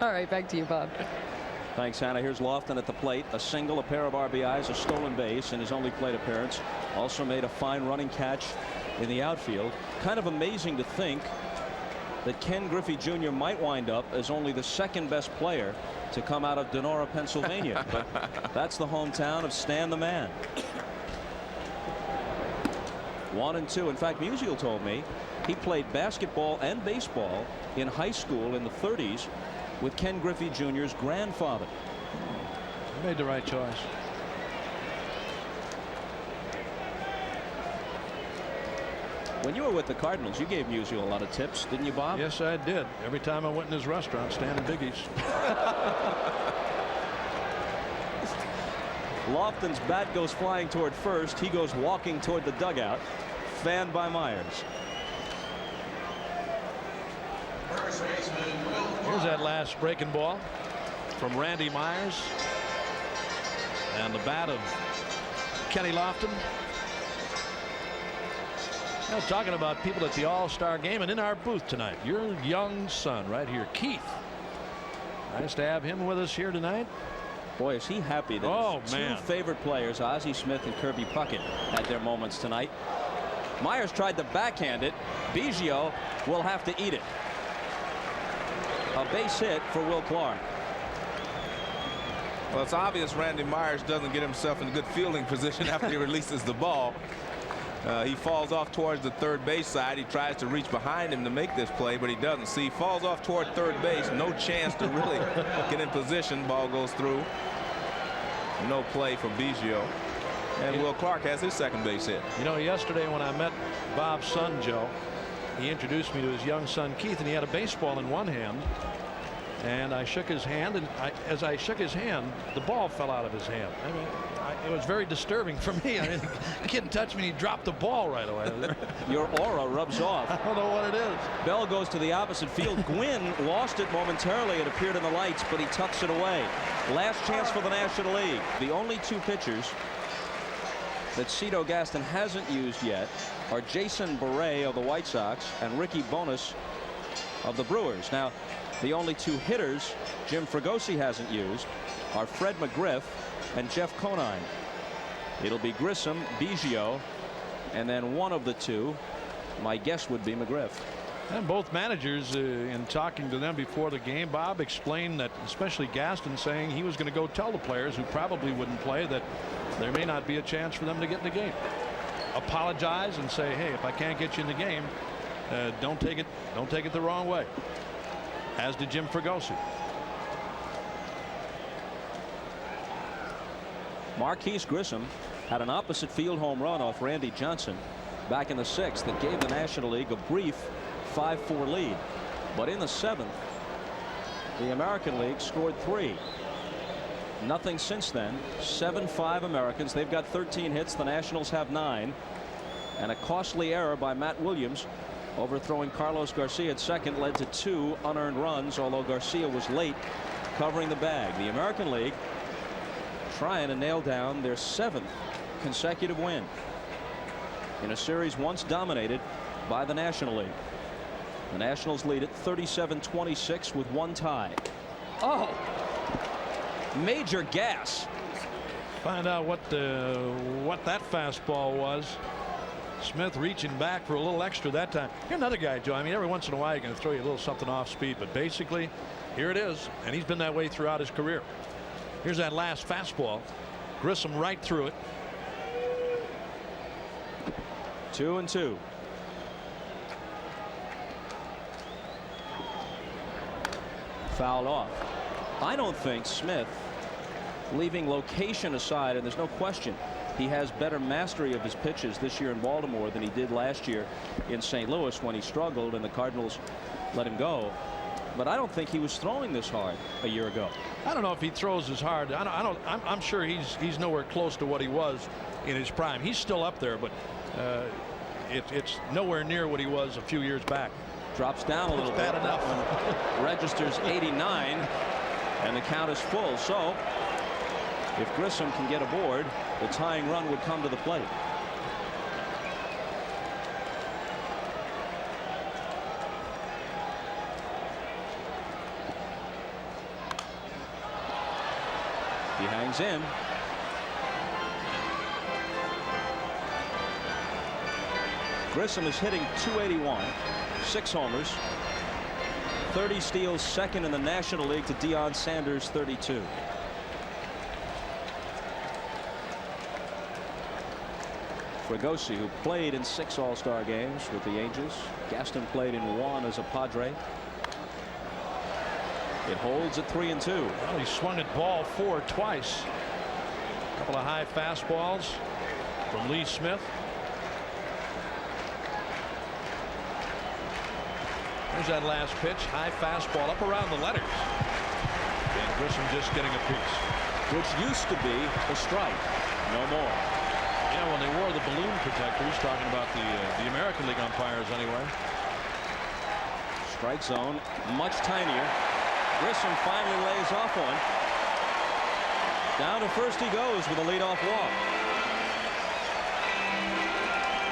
All right, back to you, Bob. Thanks, Hannah. Here's Lofton at the plate. A single, a pair of RBIs, a stolen base in his only plate appearance. Also made a fine running catch in the outfield. Kind of amazing to think that Ken Griffey Jr. might wind up as only the 2nd best player to come out of Donora, Pennsylvania. But that's the hometown of Stan the Man. 1-2. In fact, Musial told me he played basketball and baseball in high school in the 30s with Ken Griffey Jr.'s grandfather. He made the right choice. When you were with the Cardinals, you gave Musial a lot of tips, didn't you, Bob? Yes, I did. Every time I went in his restaurant, Stan and Biggie's. Lofton's bat goes flying toward first. He goes walking toward the dugout, fanned by Myers. Here's that last breaking ball from Randy Myers. And the bat of Kenny Lofton. Now, talking about people at the All-Star game and in our booth tonight, your young son right here, Keith. Nice to have him with us here tonight. Boy, is he happy that his two favorite players, Ozzie Smith and Kirby Puckett, had their moments tonight. Myers tried to backhand it. Biggio will have to eat it. A base hit for Will Clark. Well, it's obvious Randy Myers doesn't get himself in a good fielding position after he releases the ball. He falls off towards the third base side. He tries to reach behind him to make this play, but he doesn't. See, he falls off toward third base. No chance to really get in position. Ball goes through. No play for Biggio. And Will Clark has his second base hit. You know, yesterday when I met Bob's son, Joe, he introduced me to his young son, Keith, and he had a baseball in one hand. And I shook his hand, and as I shook his hand, the ball fell out of his hand. I mean, it was very disturbing for me. I mean, the kid touched me and he dropped the ball right away. Your aura rubs off. I don't know what it is. Bell goes to the opposite field. Gwynn lost it momentarily. It appeared in the lights, but he tucks it away. Last chance for the National League. The only two pitchers that Cito Gaston hasn't used yet are Jason Beret of the White Sox and Ricky Bonas of the Brewers. Now, the only two hitters Jim Fregosi hasn't used are Fred McGriff and Jeff Conine. It'll be Grissom, Biggio, and then one of the two, my guess would be McGriff. And both managers, in talking to them before the game, Bob explained that, especially Gaston, saying he was going to go tell the players who probably wouldn't play that there may not be a chance for them to get in the game. Apologize and say, hey, if I can't get you in the game, don't take it the wrong way. As did Jim Fregosi. Marquise Grissom had an opposite field home run off Randy Johnson back in the 6th that gave the National League a brief 5-4 lead. But in the 7th, the American League scored 3. Nothing since then. 7-5 Americans. They've got 13 hits. The Nationals have 9. And a costly error by Matt Williams overthrowing Carlos Garcia at second led to 2 unearned runs, although Garcia was late covering the bag. The American League trying to nail down their 7th consecutive win in a series once dominated by the National League. The Nationals lead it 37-26 with 1 tie. Oh, major gas. Find out what that fastball was. Smith reaching back for a little extra that time. Here's another guy, Joe. I mean, every once in a while you're going to throw you a little something off speed, but basically here it is, and he's been that way throughout his career. Here's that last fastball. Grissom right through it. 2-2. Fouled off. I don't think Smith, leaving location aside, and there's no question he has better mastery of his pitches this year in Baltimore than he did last year in St. Louis when he struggled and the Cardinals let him go. But I don't think he was throwing this hard a year ago. I don't know if he throws as hard. I'm sure he's nowhere close to what he was in his prime. He's still up there, but it's nowhere near what he was a few years back. Drops down a little bit. Bad enough. Registers 89, and the count is full. So if Grissom can get aboard, the tying run would come to the plate. He hangs in. Grissom is hitting .281, 6 homers, 30 steals, second in the National League to Deion Sanders' 32. Fregosi, who played in 6 All-Star games with the Angels. Gaston played in 1 as a Padre. It holds at 3-2. Well, he swung at ball 4 twice. A couple of high fastballs from Lee Smith. There's that last pitch. High fastball up around the letters. And Grissom just getting a piece. Which used to be a strike. No more. Yeah, when they wore the balloon protectors, talking about the American League umpires anyway. Strike zone much tinier. Grissom finally lays off one. Down to first he goes with a leadoff walk.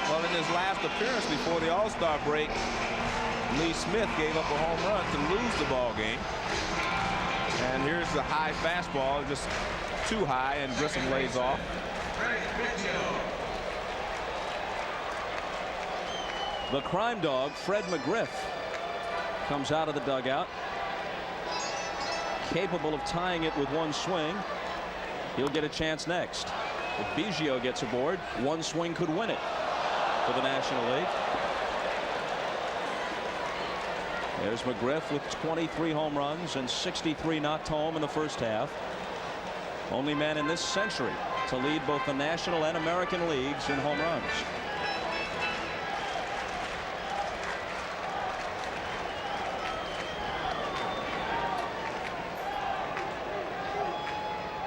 Well, in his last appearance before the All-Star break, Lee Smith gave up a home run to lose the ball game. And here's the high fastball, just too high, and Grissom lays off. The crime dog, Fred McGriff, comes out of the dugout, capable of tying it with 1 swing. He'll get a chance next. If Biggio gets aboard, 1 swing could win it. for the National League. There's McGriff with 23 home runs and 63 knocked home in the first half. Only man in this century to lead both the National and American leagues in home runs.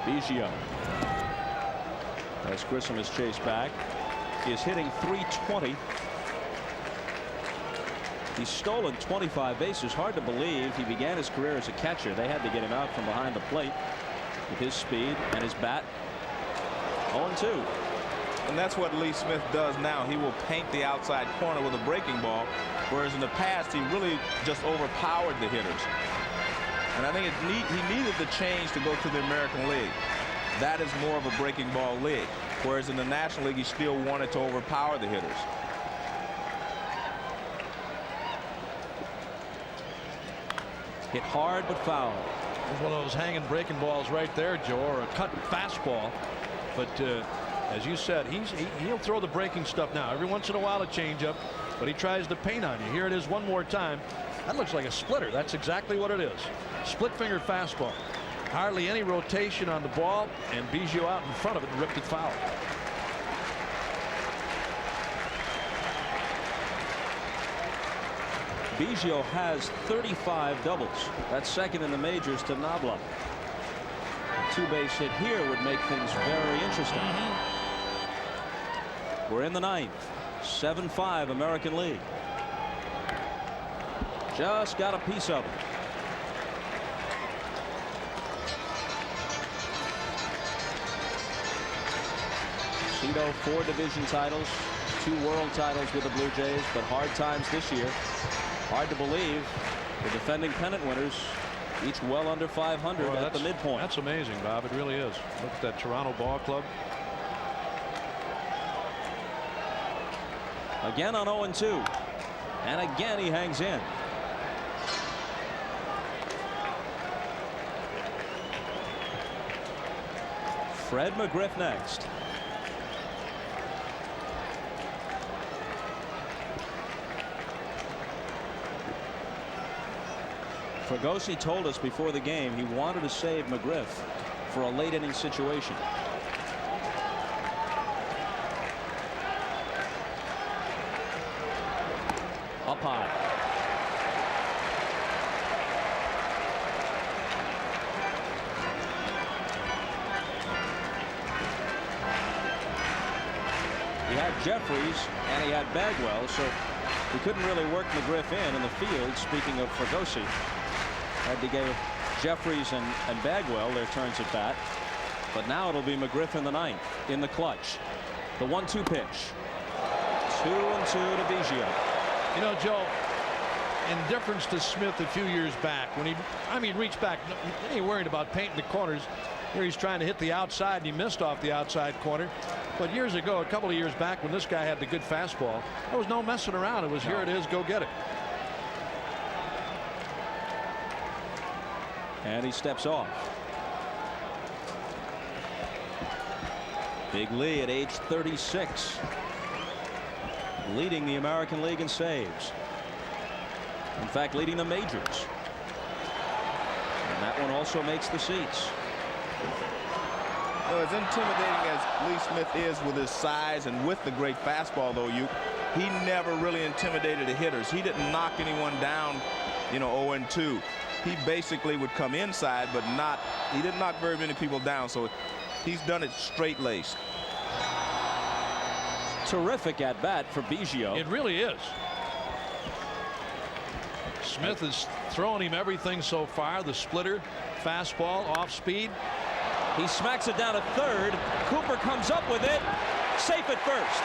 Biggio, as Grissom is chased back, is hitting .320. He's stolen 25 bases. Hard to believe he began his career as a catcher. They had to get him out from behind the plate with his speed and his bat. 0-2. And that's what Lee Smith does now. He will paint the outside corner with a breaking ball, whereas in the past he really just overpowered the hitters. And I think he needed the change to go to the American League. That is more of a breaking ball league, whereas in the National League he still wanted to overpower the hitters. Hit hard but foul. There's one of those hanging breaking balls right there, Joe, or a cut fastball. But as you said, he'll throw the breaking stuff now. Every once in a while a changeup, but he tries to paint on you. Here it is one more time. That looks like a splitter. That's exactly what it is. Split finger fastball. Hardly any rotation on the ball, and Biggio out in front of it and ripped it foul. Biggio has 35 doubles. That's second in the majors to Nabla. A two-base hit here would make things very interesting. We're in the ninth. 7-5 American League. Just got a piece of it. Cito 4 division titles, 2 world titles with the Blue Jays, but hard times this year. Hard to believe the defending pennant winners, each well under 500 at the midpoint. That's amazing, Bob. It really is. Look at that Toronto ball club. Again on 0-2. And again he hangs in. Fred McGriff next. Fregosi told us before the game he wanted to save McGriff for a late inning situation. Up high. He had Jeffries and he had Bagwell, so he couldn't really work McGriff in the field. Speaking of Fregosi, had to give Jeffries and Bagwell their turns at bat. But now it'll be McGriff in the ninth in the clutch. The 1-2 pitch. 2-2 to Biggio. You know, Joe, in difference to Smith a few years back, when he reached back, he ain't worried about painting the corners. Here he's trying to hit the outside, and he missed off the outside corner. But years ago, a couple of years back, when this guy had the good fastball, there was no messing around. It was here it is, go get it. And he steps off. Big Lee at age 36, leading the American League in saves. In fact, leading the majors. And that one also makes the seats. As intimidating as Lee Smith is with his size and with the great fastball, though, he never really intimidated the hitters. He didn't knock anyone down, 0-2. He basically would come inside, but he didn't knock very many people down, so he's done it straight-laced. Terrific at bat for Biggio. It really is. Smith is throwing him everything so far. The splitter, fastball, off speed. He smacks it down at third. Cooper comes up with it. Safe at first.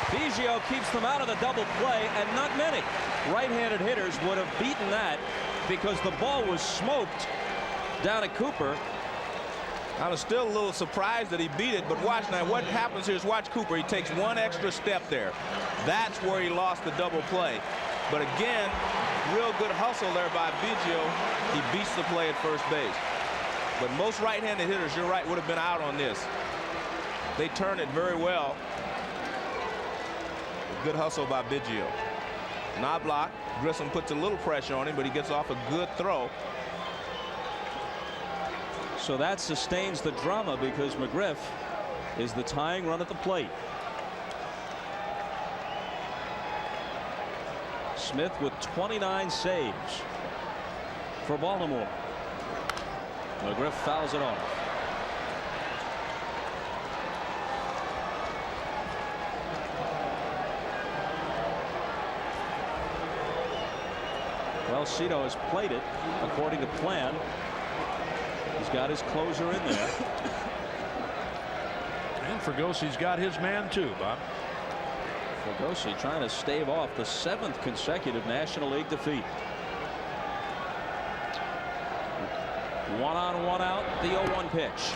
Biggio keeps them out of the double play, and not many right-handed hitters would have beaten that because the ball was smoked down at Cooper. I was still a little surprised that he beat it, but watch now. What happens here is watch Cooper. He takes one extra step there. That's where he lost the double play. But again, real good hustle there by Biggio. He beats the play at first base. But most right-handed hitters, you're right, would have been out on this. They turn it very well. Good hustle by Biggio. Knobloch, Grissom puts a little pressure on him, but he gets off a good throw. So that sustains the drama because McGriff is the tying run at the plate. Smith with 29 saves for Baltimore. McGriff fouls it off. Well, Cito has played it according to plan. He's got his closer in there. And Fergosi's got his man too, Bob. Fergosi trying to stave off the 7th consecutive National League defeat. 1 on, 1 out, the 0-1 pitch.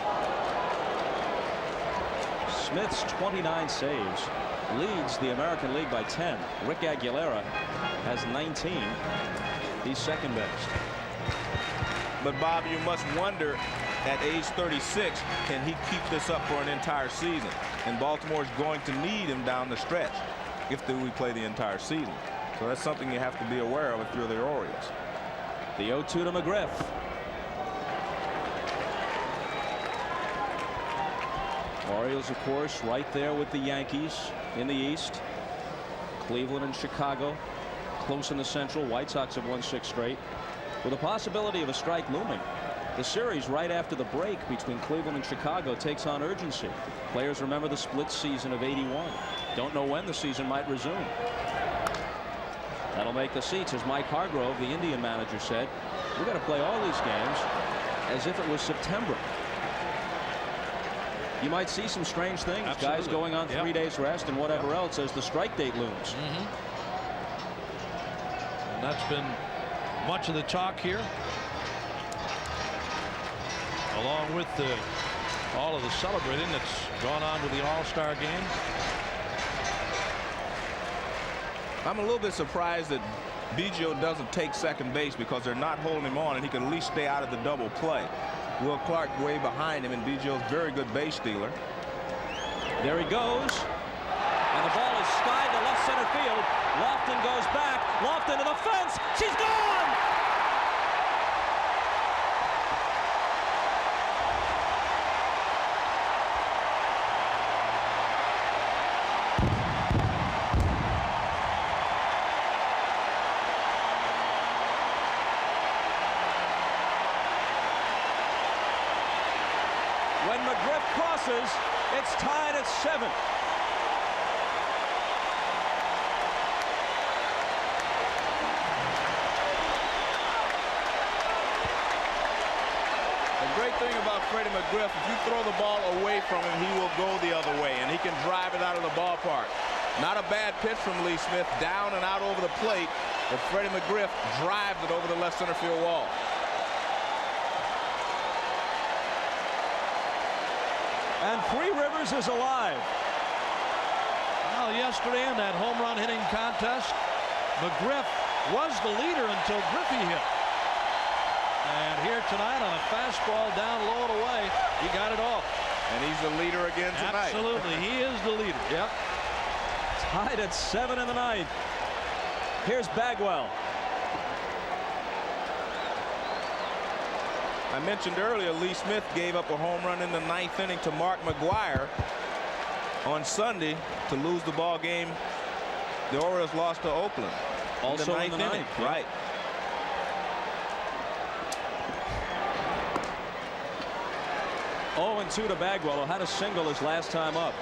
Smith's 29 saves leads the American League by 10. Rick Aguilera has 19. He's second best. But Bob, you must wonder at age 36, can he keep this up for an entire season? And Baltimore's going to need him down the stretch if we play the entire season. So that's something you have to be aware of if you're the Orioles. The 0-2 to McGriff. Orioles, of course, right there with the Yankees in the East. Cleveland and Chicago close in the Central. White Sox have won 6 straight. With a possibility of a strike looming, the series right after the break between Cleveland and Chicago takes on urgency. Players remember the split season of '81. Don't know when the season might resume. That'll make the seats, as Mike Hargrove, the Indian manager, said. We've got to play all these games as if it was September. You might see some strange things. Absolutely. Guys going on 3 days rest and whatever else as the strike date looms. And that's been much of the talk here, along with all of the celebrating that's gone on with the All-Star game. I'm a little bit surprised that Biggio doesn't take second base because they're not holding him on and he can at least stay out of the double play. Will Clark way behind him, and Biggio's very good base stealer. There he goes. And the ball is skied to left center field. Lofton goes back. Lofton to the fence. She's gone! When McGriff crosses, it's tied at 7. The great thing about Freddie McGriff, if you throw the ball away from him, he will go the other way, and he can drive it out of the ballpark. Not a bad pitch from Lee Smith, down and out over the plate, but Freddie McGriff drives it over the left center field wall. And Three Rivers is alive. Well, yesterday in that home run hitting contest, McGriff was the leader until Griffey hit. And here tonight on a fastball down low and away, he got it off. And he's the leader again tonight. Absolutely, he is the leader. Yep. Tied at 7 in the 9th. Here's Bagwell. I mentioned earlier Lee Smith gave up a home run in the 9th inning to Mark McGwire on Sunday to lose the ball game. The Orioles lost to Oakland. Also in the 9th inning. Yeah. Right. Oh, and 2 to Bagwell, who had a single his last time up.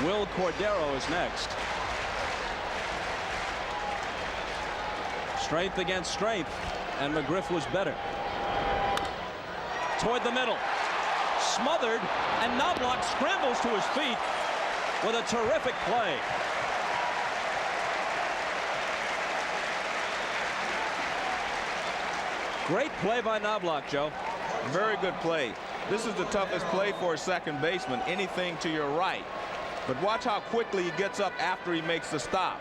Will Cordero is next. Strength against strength, and McGriff was better. Toward the middle. Smothered, and Knobloch scrambles to his feet with a terrific play. Great play by Knobloch, Joe. Very good play. This is the toughest play for a second baseman, anything to your right. But watch how quickly he gets up after he makes the stop.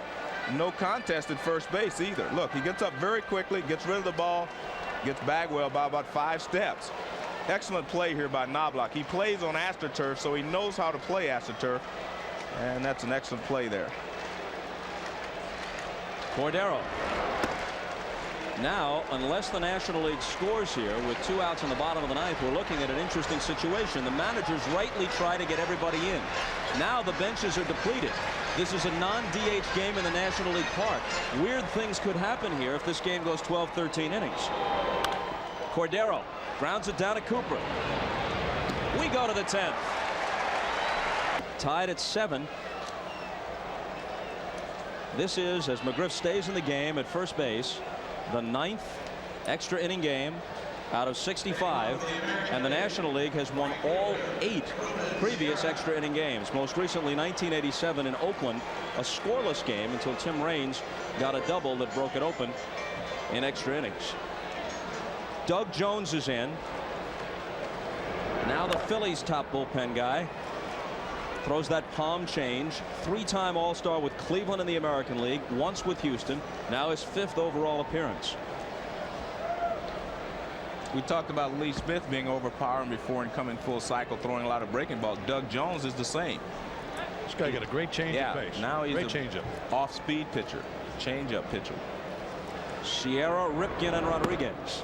No contest at first base either. Look, he gets up very quickly, gets rid of the ball, gets Bagwell by about 5 steps. Excellent play here by Knobloch. He plays on AstroTurf, so he knows how to play AstroTurf, and that's an excellent play there. Cordero. Now, unless the National League scores here with 2 outs in the bottom of the ninth, we're looking at an interesting situation. The managers rightly try to get everybody in. Now the benches are depleted. This is a non-DH game in the National League Park. Weird things could happen here if this game goes 12-13 innings. Cordero grounds it down to Cooper. We go to the 10th. Tied at 7. This is, as McGriff stays in the game at first base, the 9th extra inning game out of 65, and the National League has won all 8 previous extra inning games. Most recently 1987 in Oakland, a scoreless game until Tim Raines got a double that broke it open in extra innings. Doug Jones is in. Now the Phillies' top bullpen guy throws that palm change. 3-time All-Star with Cleveland in the American League, once with Houston, now his 5th overall appearance. We talked about Lee Smith being overpowering before and coming full cycle, throwing a lot of breaking balls. Doug Jones is the same. This guy got a great change of pace. Now he's great change-up. Off-speed pitcher, change-up pitcher. Sierra, Ripken, and Rodriguez.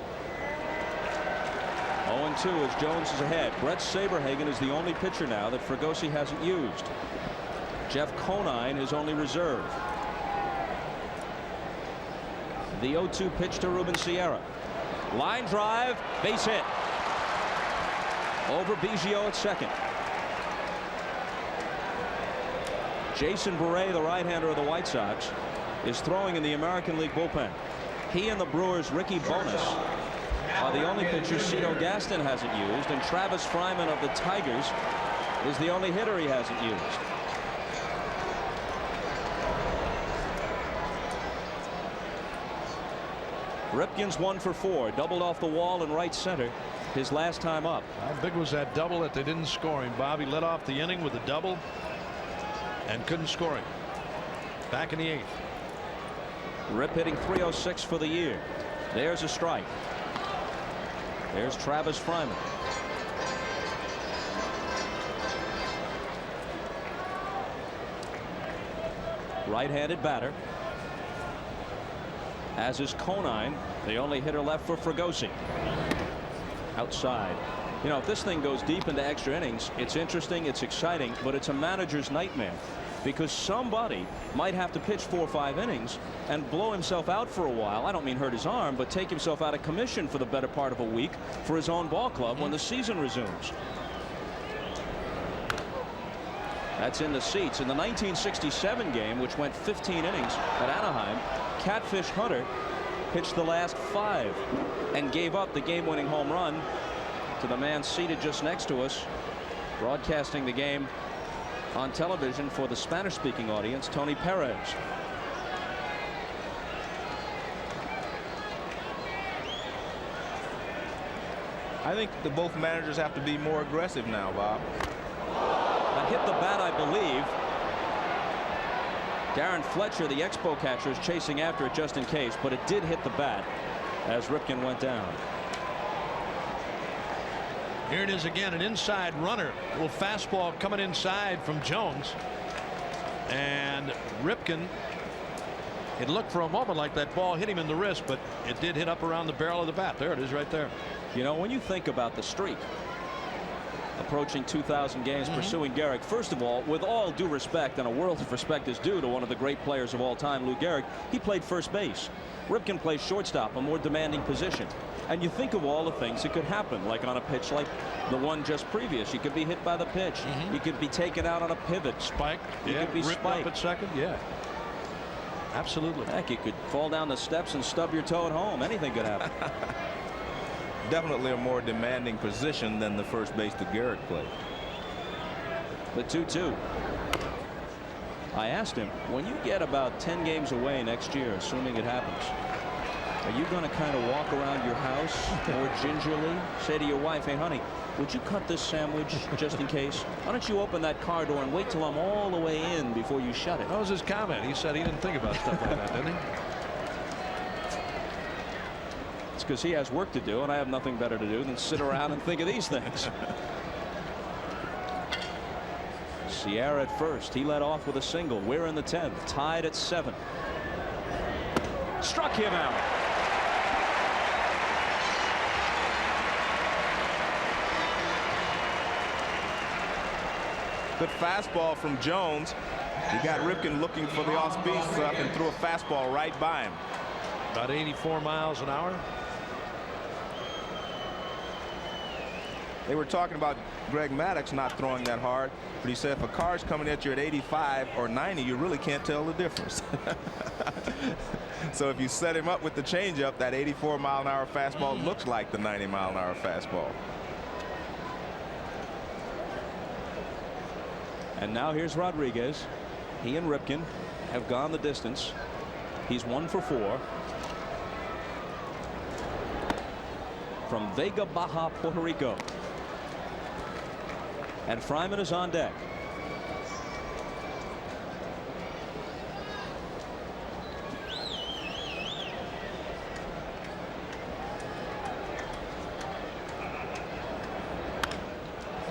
0-2 as Jones is ahead. Brett Saberhagen is the only pitcher now that Fregosi hasn't used. Jeff Conine is only reserve. The 0-2 pitch to Ruben Sierra. Line drive, base hit. Over Biggio at second. Jason Bure, the right-hander of the White Sox, is throwing in the American League bullpen. He and the Brewers' Ricky Bonas are the only pitchers Cito Gaston hasn't used, and Travis Fryman of the Tigers is the only hitter he hasn't used. Ripken's 1 for 4, doubled off the wall in right center his last time up. How big was that double that they didn't score him? Bobby led off the inning with a double and couldn't score him. Back in the 8th. Rip hitting .306 for the year. There's a strike. There's Travis Fryman. Right-handed batter, as is Conine, the only hitter left for Fregosi. Outside. You know, if this thing goes deep into extra innings, it's interesting, it's exciting, but it's a manager's nightmare, because somebody might have to pitch 4 or 5 innings and blow himself out for a while. I don't mean hurt his arm, but take himself out of commission for the better part of a week for his own ball club when the season resumes. That's in the seats. In the 1967 game, which went 15 innings at Anaheim, Catfish Hunter pitched the last 5 and gave up the game-winning home run to the man seated just next to us, broadcasting the game on television for the Spanish-speaking audience, Tony Perez. I think that both managers have to be more aggressive now, Bob. That hit the bat, I believe. Darren Fletcher, the Expo catcher, is chasing after it just in case, but it did hit the bat as Ripken went down. Here it is again, an inside runner. A little fastball coming inside from Jones. And Ripken, it looked for a moment like that ball hit him in the wrist, but it did hit up around the barrel of the bat. There it is right there. You know, when you think about the streak, approaching 2,000 games pursuing Gehrig, first of all, with all due respect, and a world of respect is due to one of the great players of all time, Lou Gehrig, he played first base. Ripken plays shortstop, a more demanding position. And you think of all the things that could happen, like on a pitch like the one just previous. You could be hit by the pitch. You could be taken out on a pivot. Spiked. You could be ripped spiked. Up at second. Yeah. Absolutely. Heck, you could fall down the steps and stub your toe at home. Anything could happen. Definitely a more demanding position than the first base that Gehrig played. The 2-2. I asked him, when you get about 10 games away next year, assuming it happens, are you going to kind of walk around your house more gingerly, say to your wife, hey honey, would you cut this sandwich just in case? Why don't you open that car door and wait till I'm all the way in before you shut it? That was his comment. He said he didn't think about stuff like that, didn't he? It's because he has work to do, and I have nothing better to do than sit around and think of these things. Sierra at first. He led off with a single. We're in the 10th, tied at 7. Struck him out. Good fastball from Jones. He got Ripken looking for the off-speed stuff and threw a fastball right by him. About 84 miles an hour. They were talking about Greg Maddux not throwing that hard, but he said if a car's coming at you at 85 or 90, you really can't tell the difference. So if you set him up with the changeup, that 84-mile-an-hour fastball looks like the 90-mile-an-hour fastball. And now here's Rodriguez. He and Ripken have gone the distance. He's 1 for 4. From Vega Baja, Puerto Rico. And Fryman is on deck.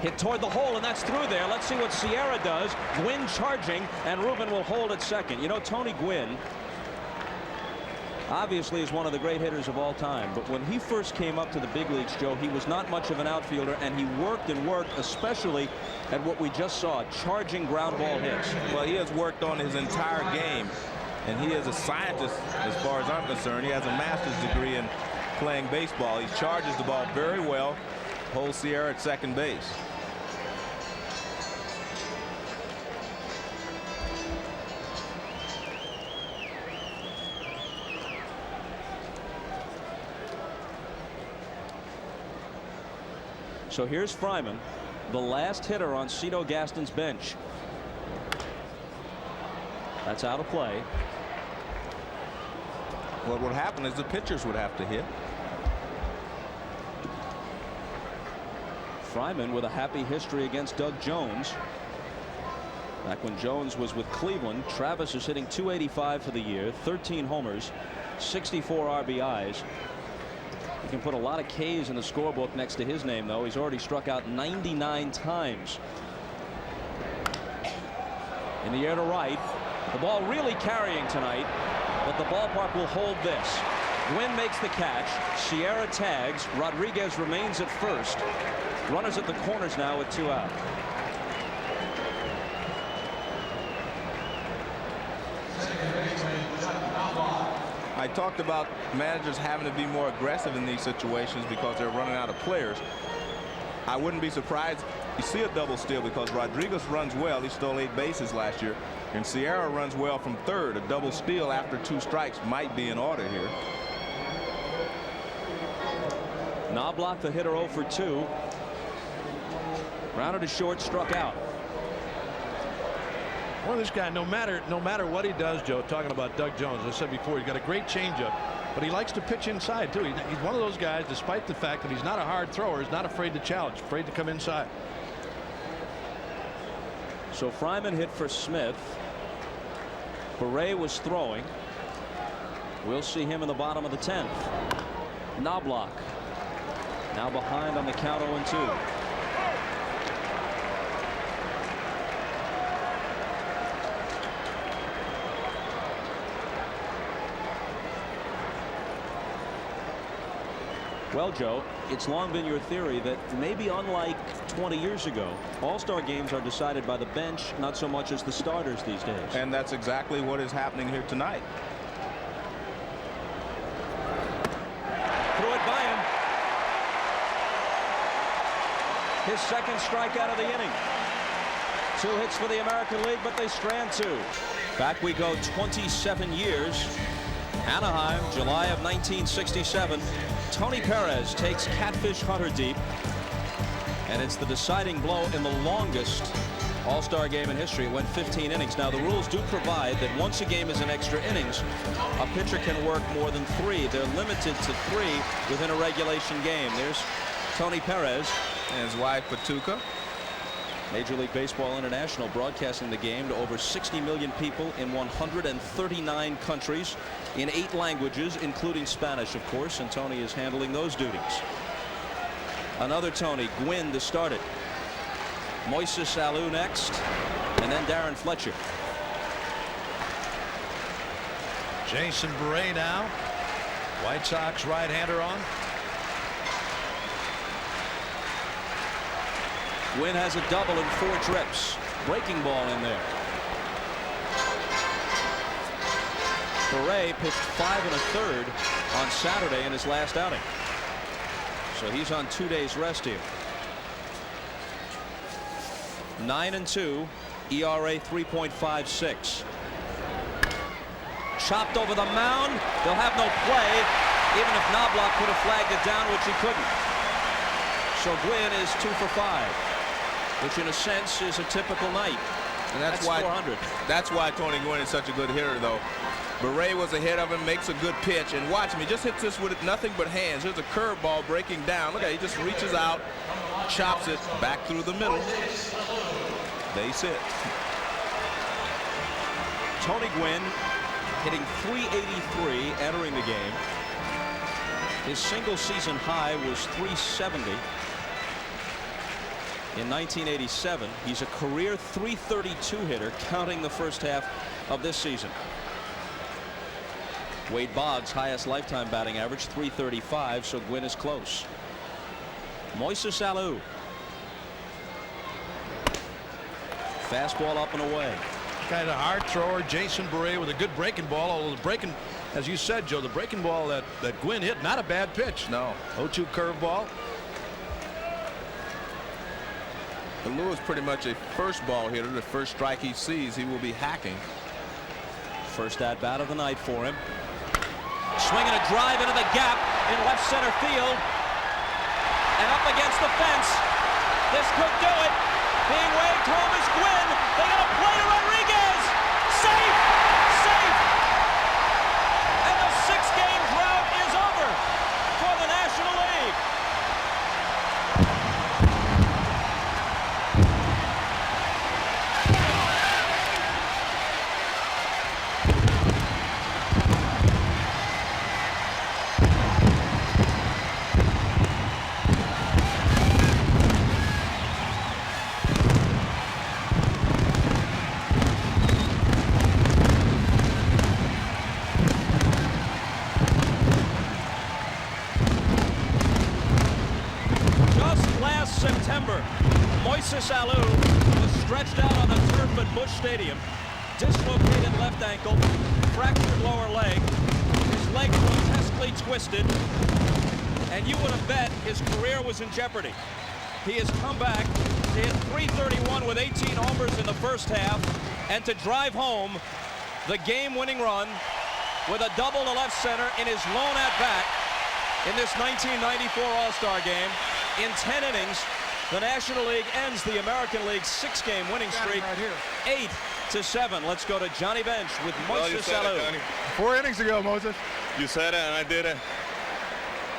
Hit toward the hole, and that's through there. Let's see what Sierra does. Gwynn charging, and Ruben will hold at second. You know, Tony Gwynn obviously is one of the great hitters of all time, but when he first came up to the big leagues, Joe, he was not much of an outfielder, and he worked and worked, especially at what we just saw, charging ground ball hits. Well, he has worked on his entire game, and he is a scientist as far as I'm concerned. He has a master's degree in playing baseball. He charges the ball very well, holds Sierra at second base. So here's Fryman, the last hitter on Cito Gaston's bench. That's out of play. What would happen is the pitchers would have to hit. Fryman with a happy history against Doug Jones. Back when Jones was with Cleveland, Travis is hitting .285 for the year, 13 homers, 64 RBIs. You can put a lot of K's in the scorebook next to his name, though. He's already struck out 99 times. In the air to right. The ball really carrying tonight, but the ballpark will hold this. Gwynn makes the catch. Sierra tags. Rodriguez remains at first. Runners at the corners now with 2 out. I talked about managers having to be more aggressive in these situations because they're running out of players. I wouldn't be surprised you see a double steal because Rodriguez runs well. He stole 8 bases last year, and Sierra runs well from third. A double steal after 2 strikes might be in order here. Knobloch, the hitter, 0 for 2. Grounded to short, struck out. Well, this guy, no matter what he does, Joe, talking about Doug Jones, as I said before, he's got a great changeup, but he likes to pitch inside, too. He's one of those guys, despite the fact that he's not a hard thrower, he's not afraid to challenge, afraid to come inside. So Fryman hit for Smith. Beret was throwing. We'll see him in the bottom of the 10th. Knobloch now behind on the count, 0-2. Well, Joe, it's long been your theory that maybe unlike 20 years ago, all-star games are decided by the bench, not so much as the starters these days. And that's exactly what is happening here tonight. Threw it by him. His second strikeout of the inning. 2 hits for the American League, but they strand 2. Back we go 27 years. Anaheim, July of 1967. Tony Perez takes Catfish Hunter deep, and it's the deciding blow in the longest all-star game in history. It went 15 innings. Now, the rules do provide that once a game is in extra innings, a pitcher can work more than 3. They're limited to 3 within a regulation game. There's Tony Perez. And his wife, Patuca. Major League Baseball International broadcasting the game to over 60 million people in 139 countries in 8 languages, including Spanish, of course, and Tony is handling those duties. Another Tony Gwynn to start it. Moises Alou next, and then Darren Fletcher. Jason Bray now. White Sox right-hander on. Gwynn has a double in 4 trips. Breaking ball in there. Bray pitched 5 1/3 on Saturday in his last outing. So he's on 2 days rest here. 9-2, ERA 3.56. Chopped over the mound. They'll have no play, even if Knobloch could have flagged it down, which he couldn't. So Gwynn is 2 for 5, which in a sense is a typical night. And that's why 400. That's why Tony Gwynn is such a good hitter, though. Beret was ahead of him, makes a good pitch, and watch him. He just hits this with nothing but hands. There's a curveball breaking down. Look at it. He just reaches out, chops it back through the middle. Base hit. Tony Gwynn hitting .383 entering the game. His single season high was .370 in 1987. He's a career .332 hitter, counting the first half of this season. Wade Boggs' highest lifetime batting average, .335, so Gwynn is close. Moises Alou. Fastball up and away. Kind of hard thrower. Jason Bray with a good breaking ball, although the breaking, as you said, Joe, the breaking ball that Gwynn hit, not a bad pitch. No. 0-2 curveball. Alou is pretty much a first ball hitter. The first strike he sees, he will be hacking. First at bat of the night for him. Swinging a drive into the gap in left center field. And up against the fence. This could do it. Being waved home is Gwynn. They got a play to Rodriguez. Safe! Safe! And the 6-game drought is over for the National League. September, Moises Alou was stretched out on the turf at Busch Stadium, dislocated left ankle, fractured lower leg, his leg grotesquely twisted, and you would have bet his career was in jeopardy. He has come back to hit .331 with 18 homers in the first half and to drive home the game-winning run with a double to left center in his lone at-bat in this 1994 All-Star game. In 10 innings, the National League ends the American League's 6-game winning streak, 8-7. Let's go to Johnny Bench with Moises Alou. 4 innings ago, Moses. You said it, and I did it.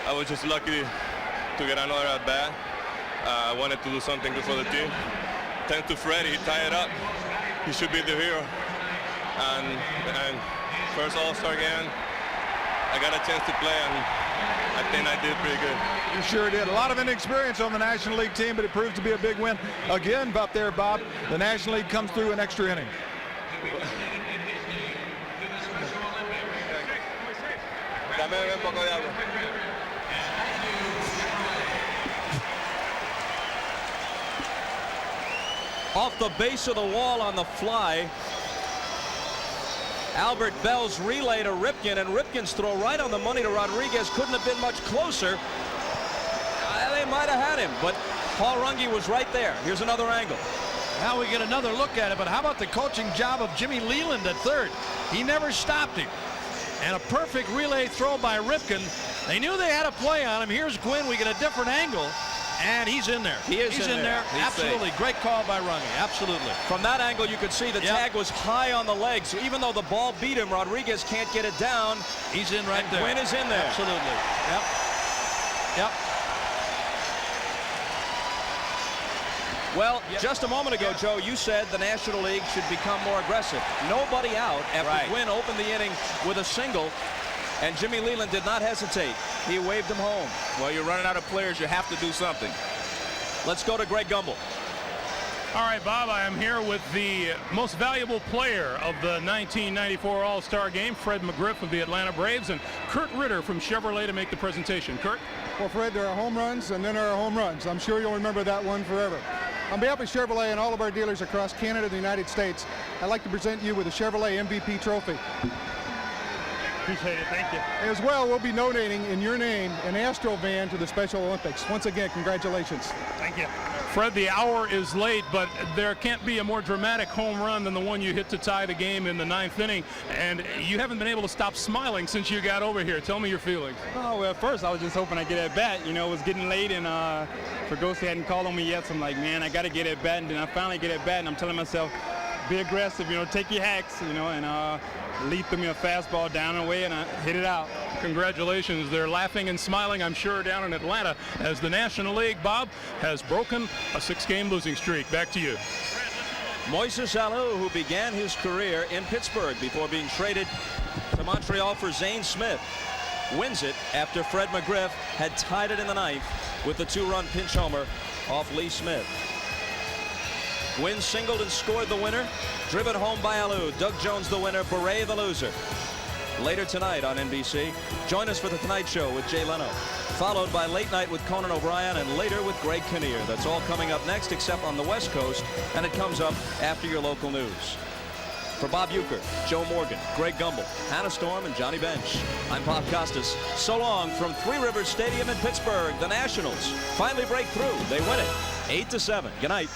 I was just lucky to get another at bat. I wanted to do something good for the team. Thanks to Freddie, he tied it up. He should be the hero. And first All-Star game, I got a chance to play, and I think I did pretty good. You sure did. A lot of inexperience on the National League team, but it proved to be a big win. Again, up there, Bob, the National League comes through an extra inning. Off the base of the wall on the fly. Albert Bell's relay to Ripken, and Ripken's throw right on the money to Rodriguez couldn't have been much closer. They might have had him, but Paul Runge was right there. Here's another angle. Now we get another look at it, but how about the coaching job of Jimmy Leland at third? He never stopped him. And a perfect relay throw by Ripken. They knew they had a play on him. Here's Gwynn. We get a different angle. And he's in there. He's in there. Absolutely. Safe. Great call by Runge. Absolutely. From that angle, you could see the tag was high on the leg. So even though the ball beat him, Rodriguez can't get it down. He's in right there. Gwynn is in there. Absolutely. Yep. Yep. Well, just a moment ago, Joe, you said the National League should become more aggressive. Nobody out after Gwynn opened the inning with a single, and Jimmy Leland did not hesitate. He waved him home. Well, you're running out of players. You have to do something. Let's go to Greg Gumbel. All right, Bob, I am here with the most valuable player of the 1994 All-Star Game, Fred McGriff of the Atlanta Braves, and Kurt Ritter from Chevrolet to make the presentation. Kurt? Well, Fred, there are home runs and then there are home runs. I'm sure you'll remember that one forever. On behalf of Chevrolet and all of our dealers across Canada and the United States, I'd like to present you with a Chevrolet MVP trophy. Appreciate it. Thank you. As well, we'll be donating in your name an Astro van to the Special Olympics. Once again, congratulations. Thank you. Fred, the hour is late, but there can't be a more dramatic home run than the one you hit to tie the game in the 9th inning, and you haven't been able to stop smiling since you got over here. Tell me your feelings. Oh, well, at first I was just hoping I'd get at bat. You know, it was getting late, and Pregame hadn't called on me yet, so I'm like, man, I got to get at bat, and then I finally get at bat, and I'm telling myself, be aggressive, you know, take your hacks, you know, and lead through me a fastball down and away, and I hit it out. Congratulations. They're laughing and smiling, I'm sure, down in Atlanta as the National League, Bob, has broken a 6-game losing streak. Back to you. Moises Alou, who began his career in Pittsburgh before being traded to Montreal for Zane Smith, wins it after Fred McGriff had tied it in the 9th with the 2-run pinch homer off Lee Smith. Gwynn singled and scored the winner, driven home by Alou. Doug Jones the winner, Beret the loser. Later tonight on NBC, join us for The Tonight Show with Jay Leno, followed by Late Night with Conan O'Brien, and later with Greg Kinnear. That's all coming up next, except on the West Coast, and it comes up after your local news. For Bob Uecker, Joe Morgan, Greg Gumbel, Hannah Storm, and Johnny Bench, I'm Bob Costas. So long from Three Rivers Stadium in Pittsburgh. The Nationals finally break through. They win it 8-7. Good night.